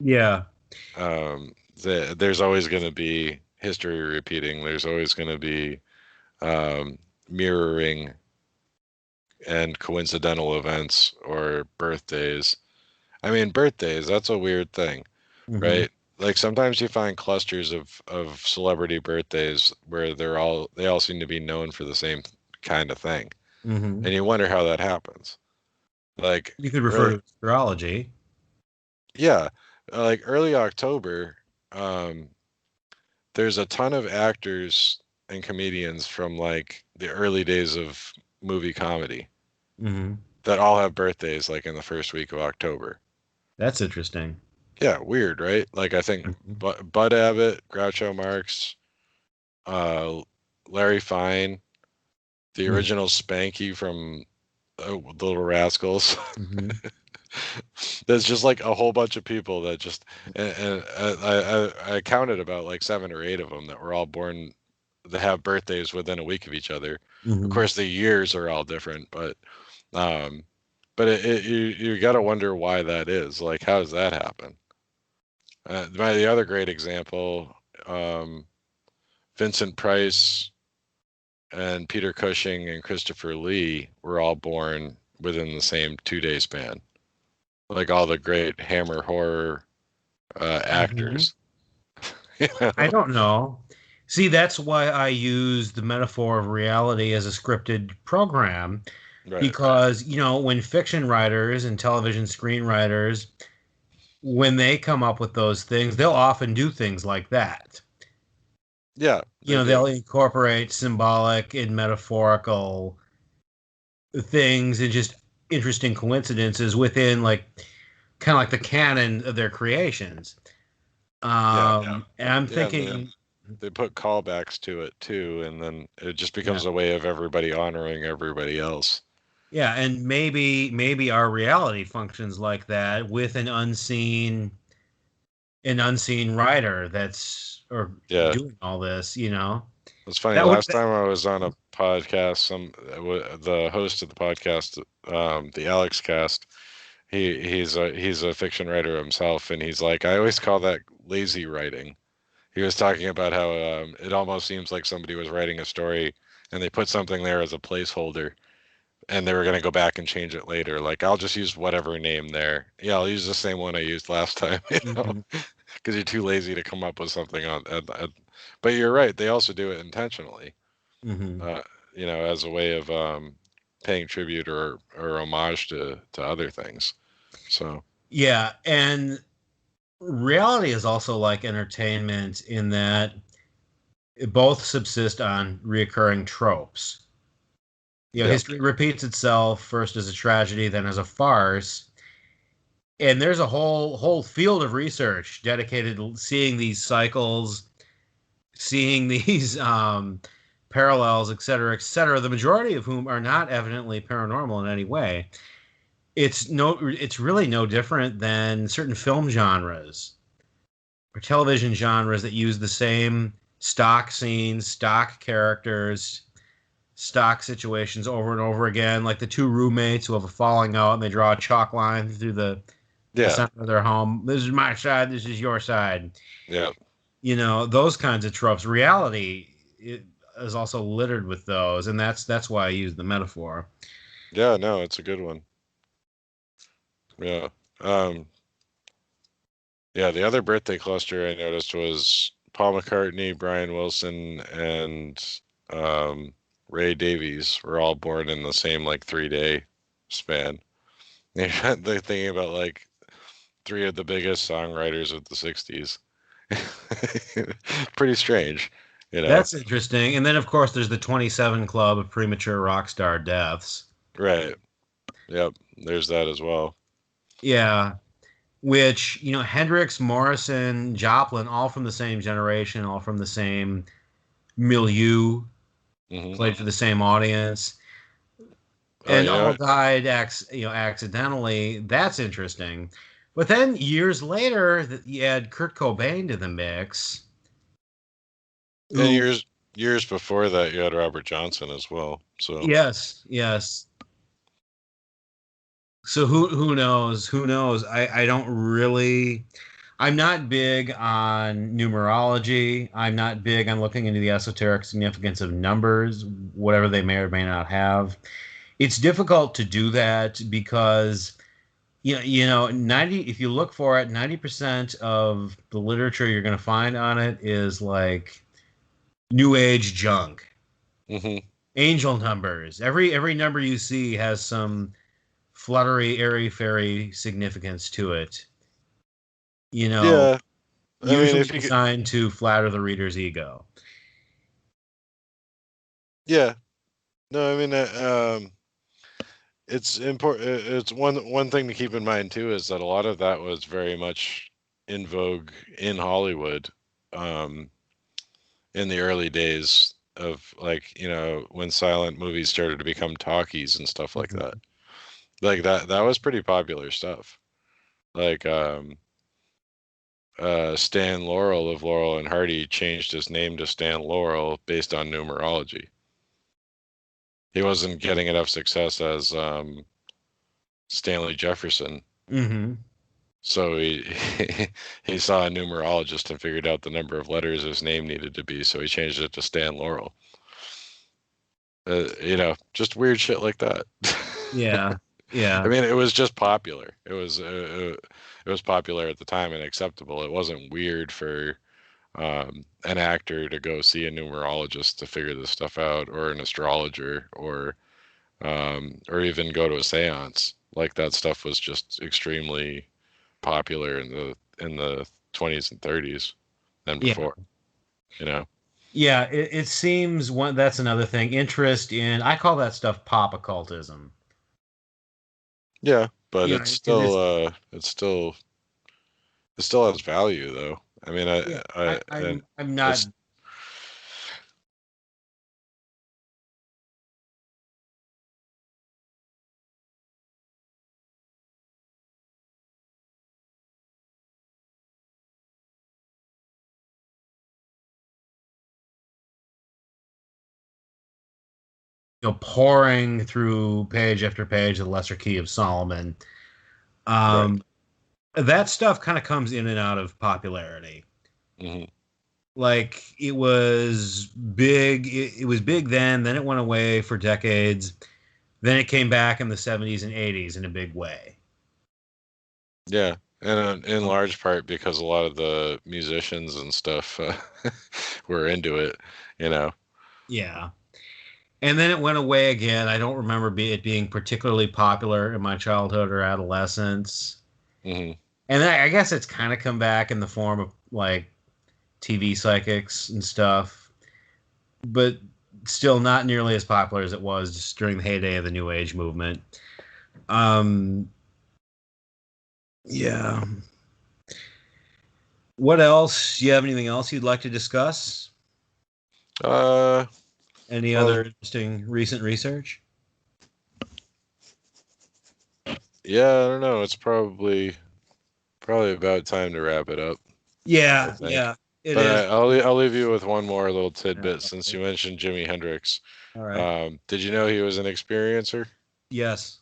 Yeah. There's always going to be history repeating. There's always going to be um, mirroring and coincidental events or birthdays. I mean, birthdays, that's a weird thing, Hmm. right? Like sometimes you find clusters of celebrity birthdays where they all seem to be known for the same kind of thing. Hmm. And you wonder how that happens. Like You could refer early, to astrology. yeah, like early October, um, there's a ton of actors and comedians from like the early days of movie comedy Hmm. that all have birthdays like in the first week of October. That's interesting. Yeah, weird, right? Like I think Mhm. Bud Abbott, Groucho Marx, uh, Larry Fine, the Mhm. original Spanky from Little Rascals. Mhm. There's just like a whole bunch of people that just and I counted about like 7 or 8 of them that were all born that have birthdays within a week of each other. Of Mhm. course, the years are all different, um, but you got to wonder why that is. Like, how does that happen? The other great example, um, Vincent Price and Peter Cushing and Christopher Lee were all born within the same 2 day span. Like all the great Hammer horror Mhm. actors. You know? I don't know. See, that's why I use the metaphor of reality as a scripted program, Right. because, when fiction writers and television screenwriters, when they come up with those things, they'll often do things like that. Yeah, they They'll do. incorporate symbolic and metaphorical things and just interesting coincidences within like kind of like the canon of their creations. Yeah, And I'm yeah, and thinking, they put callbacks to it too, and then it just yeah, becomes a way of everybody honoring everybody else. yeah, and maybe our reality functions like that with an unseen writer that's or Yeah, doing all this, you know. it's funny. That would Last time I was on a podcast, the host of the podcast, the Alex Cast, he's a fiction writer himself, and he's like, I always call that lazy writing. He was talking about how it almost seems like somebody was writing a story and they put something there as a placeholder and they were going to go back and change it later. Like, I'll just use whatever name there. Yeah, I'll use the same one I used last time, mhm, because you're too lazy to come up with something but you're right. They also do it intentionally, mhm. uh, as a way of paying tribute or homage to other things. So, Yeah, and reality is also like entertainment in that both subsist on reoccurring tropes. You know, yep. history repeats itself first as a tragedy, then as a farce. And there's a whole field of research dedicated to seeing these cycles, seeing these parallels, et cetera, et cetera. The majority of whom are not evidently paranormal in any way. It's really no different than certain film genres or television genres that use the same stock scenes, stock characters, stock situations over and over again, like the two roommates who have a falling out and they draw a chalk line through the Yeah. center of their home. This is my side. This is your side. Yeah. You know, those kinds of tropes. Reality is also littered with those, and that's why I use the metaphor. Yeah. No, it's a good one. Yeah. Um, Yeah, the other birthday cluster I noticed was Paul McCartney, Brian Wilson, and um, Ray Davies were all born in the same like 3 day span. They're thinking about like three of the biggest songwriters of the '60s. Pretty strange, you know? That's interesting. And then, of course, there's the 27 Club of premature rock star deaths. Right. Yep. There's that as well. Yeah, which you know, Hendrix, Morrison, Joplin, all from the same generation, all from the same milieu, Hmm. played for the same audience, Oh, and all died accidentally. That's interesting. But then years later, you add Kurt Cobain to the mix, and who, years before that, you had Robert Johnson as well. So yes, yes. So who knows? Who knows? I don't really. I'm not big on numerology. I'm not big on looking into the esoteric significance of numbers, whatever they may or may not have. It's difficult to do that because you know 90 if you look for it 90% of the literature you're going to find on it is like new age junk, hmm. angel numbers. Every number you see has some fluttery airy fairy significance to it, you know, Yeah. I mean, usually if you could, designed to flatter the reader's ego. yeah. No, I mean, it's important. It's one thing to keep in mind too is that a lot of that was very much in vogue in Hollywood, um, in the early days of like when silent movies started to become talkies and stuff like that. Mhm. Like that was pretty popular stuff. Like Stan Laurel of Laurel and Hardy changed his name to Stan Laurel based on numerology. He wasn't getting enough success as Stanley Jefferson. Mhm. So he saw a numerologist and figured out the number of letters his name needed to be, so he changed it to Stan Laurel. Just weird shit like that. Yeah. I Yeah. mean, it was just popular. It was popular at the time and acceptable. It wasn't weird for an actor to go see a numerologist to figure this stuff out, or an astrologer, or even go to a séance. Like that stuff was just extremely popular in the 20s and 30s and Yeah. before, you know. Yeah, it seems that's another thing. Interest in, I call that stuff pop occultism. Yeah, but Yeah, it's it still is. it still has value though. I mean, Yeah, and I'm not it's pouring through page after page of the Lesser Key of Solomon. right. Um, that stuff kind of comes in and out of popularity. Hmm. Like it was big then it went away for decades. Then it came back in the 70s and 80s in a big way. Yeah, and in large part because a lot of the musicians and stuff were into it, you know. Yeah. And then it went away again. I don't remember it being particularly popular in my childhood or adolescence. Hmm. And then I guess it's kind of come back in the form of like TV psychics and stuff, but still not nearly as popular as it was just during the heyday of the New Age movement. Um, yeah. What else? Do you have anything else you'd like to discuss? Uh, Any well, other interesting recent research? yeah, I don't know. It's probably about time to wrap it up, I Yeah, think. yeah, it But is. I'll leave you with one more little Yeah, tidbit since you mentioned Jimi Hendrix. all right. Did you know he was an experiencer? Yes.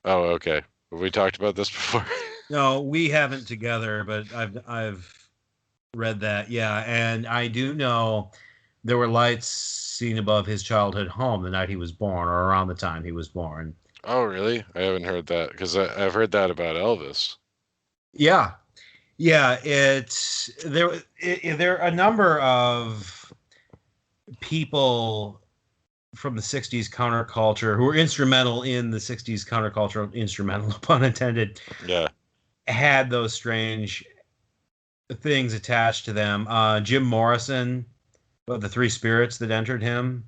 Oh, okay. Have we talked about this before? No, we haven't together, but I've read that. Yeah, and I do know there were lights seen above his childhood home the night he was born, or around the time he was born. Oh, really? I haven't heard that because I've heard that about Elvis. Yeah, yeah. There are a number of people from the 60s counterculture who were instrumental in the 60s counterculture, instrumental pun intended, Yeah. had those strange things attached to them. Jim Morrison, of the three spirits that entered him,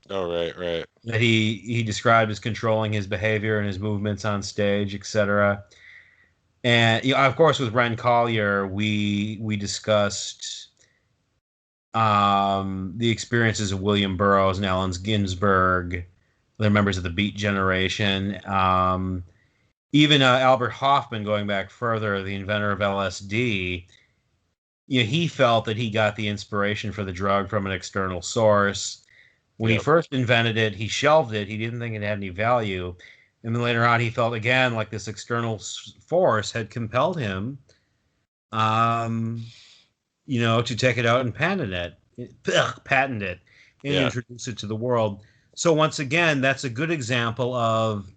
Oh, right, right. that he described as controlling his behavior and his movements on stage, etc. And of course, with Ren Collier, we discussed the experiences of William Burroughs and Allen Ginsberg, they're members of the Beat Generation. Even Albert Hoffman, going back further, the inventor of LSD, he felt that he got the inspiration for the drug from an external source. When he Yep. first invented it, he shelved it. He didn't think it had any value. And then later on, he felt again like this external force had compelled him, um, to take it out and patent it, and Yeah. introduce it to the world. So once again, that's a good example of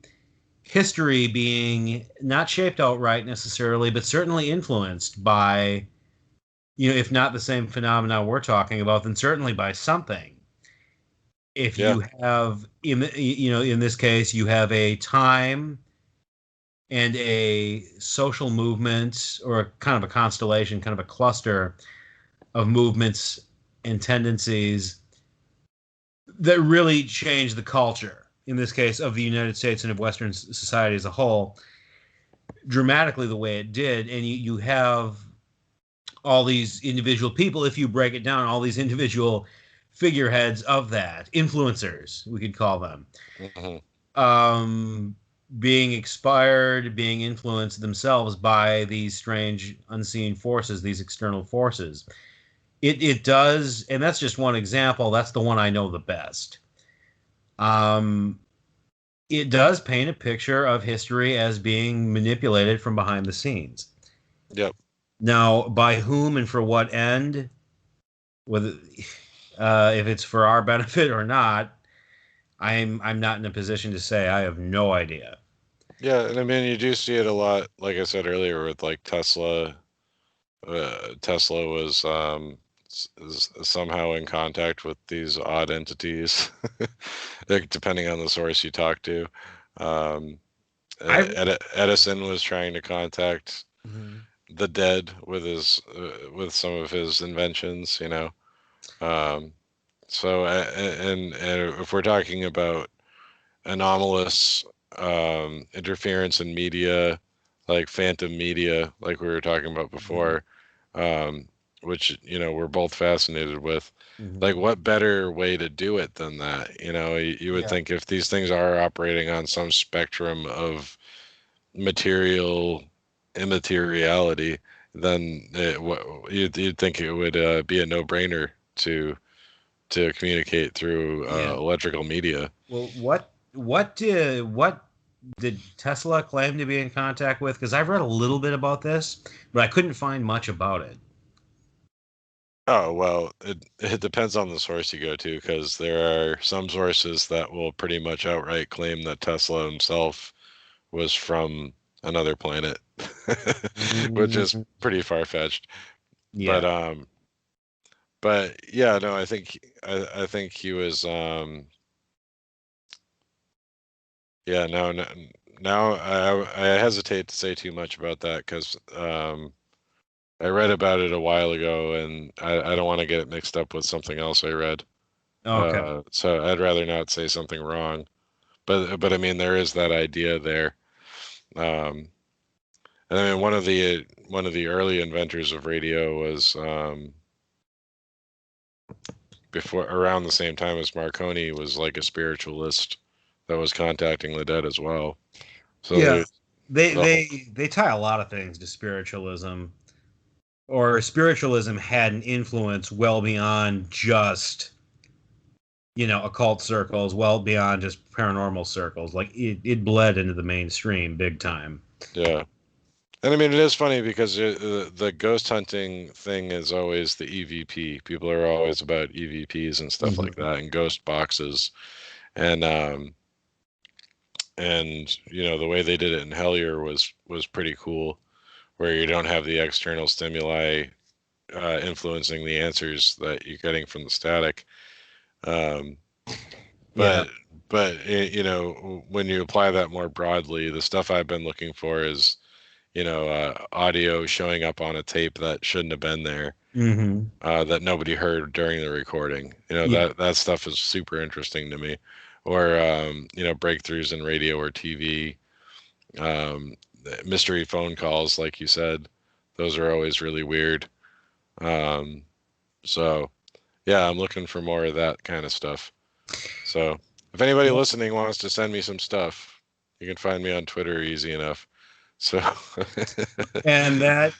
history being not shaped outright necessarily, but certainly influenced by, if not the same phenomena we're talking about, then certainly by something. If Yeah. you have in this case, you have a time and a social movement, or kind of a constellation, kind of a cluster of movements and tendencies that really change the culture, in this case of the United States and of Western society as a whole, dramatically the way it did. And you have all these individual people, if you break it down, all these individual figureheads of that, influencers, we could call them, Hmm. um, being expired, being influenced themselves by these strange unseen forces, these external forces. It does, and that's just one example. That's the one I know the best. Um, it does paint a picture of history as being manipulated from behind the scenes. Yep. Now, by whom and for what end, whether if it's for our benefit or not, I'm not in a position to say. I have no idea. Yeah, and I mean you do see it a lot, like I said earlier, with like Tesla. Tesla was somehow in contact with these odd entities, like, depending on the source you talk to. Um, I Edison was trying to contact Mhm. the dead with his with some of his inventions, you know. Um, So, and if we're talking about anomalous interference in media, like phantom media, like we were talking about Mhm. before, um, which we're both fascinated with. Like, Mhm. what better way to do it than that? You would Yeah. think if these things are operating on some spectrum of material immateriality, then you'd think it would be a no-brainer to communicate through Yeah. electrical media. Well, what did Tesla claim to be in contact with? Because I've read a little bit about this, but I couldn't find much about it. Oh, well, it depends on the source you go to, because there are some sources that will pretty much outright claim that Tesla himself was from another planet, which is Mhm. pretty far-fetched. But Yeah. yeah, no, I think he was yeah, no, no, now I hesitate to say too much about that because I read about it a while ago, and I don't want to get it mixed up with something else I read. Okay. So I'd rather not say something wrong. But I mean, there is that idea there. Um, and I mean, one of the early inventors of radio was before around the same time as Marconi was like a spiritualist that was contacting the dead as well. So Yeah. there's They the whole they they tie a lot of things to spiritualism, or spiritualism had an influence well beyond just occult circles, well beyond just paranormal circles. Like it bled into the mainstream big time. yeah. And I mean, it is funny because the ghost hunting thing is always the EVP. People are always about EVPs and stuff like Mhm. that, and ghost boxes. And the way they did it in Hellier was pretty cool, where you don't have the external stimuli influencing the answers that you're getting from the static. Um, Yeah. but when you apply that more broadly, the stuff I've been looking for is audio showing up on a tape that shouldn't have been there, Hmm. that nobody heard during the recording. Yeah. That stuff is super interesting to me. Or breakthroughs in radio or TV, um, mystery phone calls, like you said. Those are always really weird. Um, so yeah, I'm looking for more of that kind of stuff. So if anybody Well, listening wants to send me some stuff, you can find me on Twitter easy enough. So and that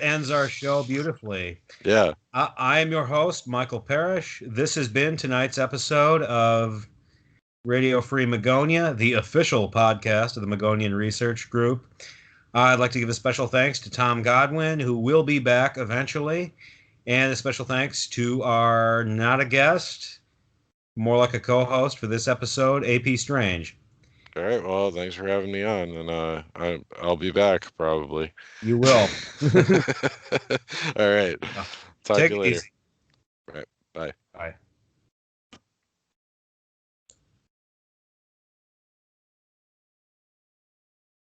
ends our show beautifully. yeah. I am your host, Michael Parrish. This has been tonight's episode of Radio Free Magonia, the official podcast of the Magonian Research Group. I'd like to give a special thanks to Tom Godwin, who will be back eventually, and a special thanks to our not a guest, more like a co-host for this episode, AP Strange. All right. Well, thanks for having me on, and I'll be back probably. You will. All right. Talk to Take you it later. easy.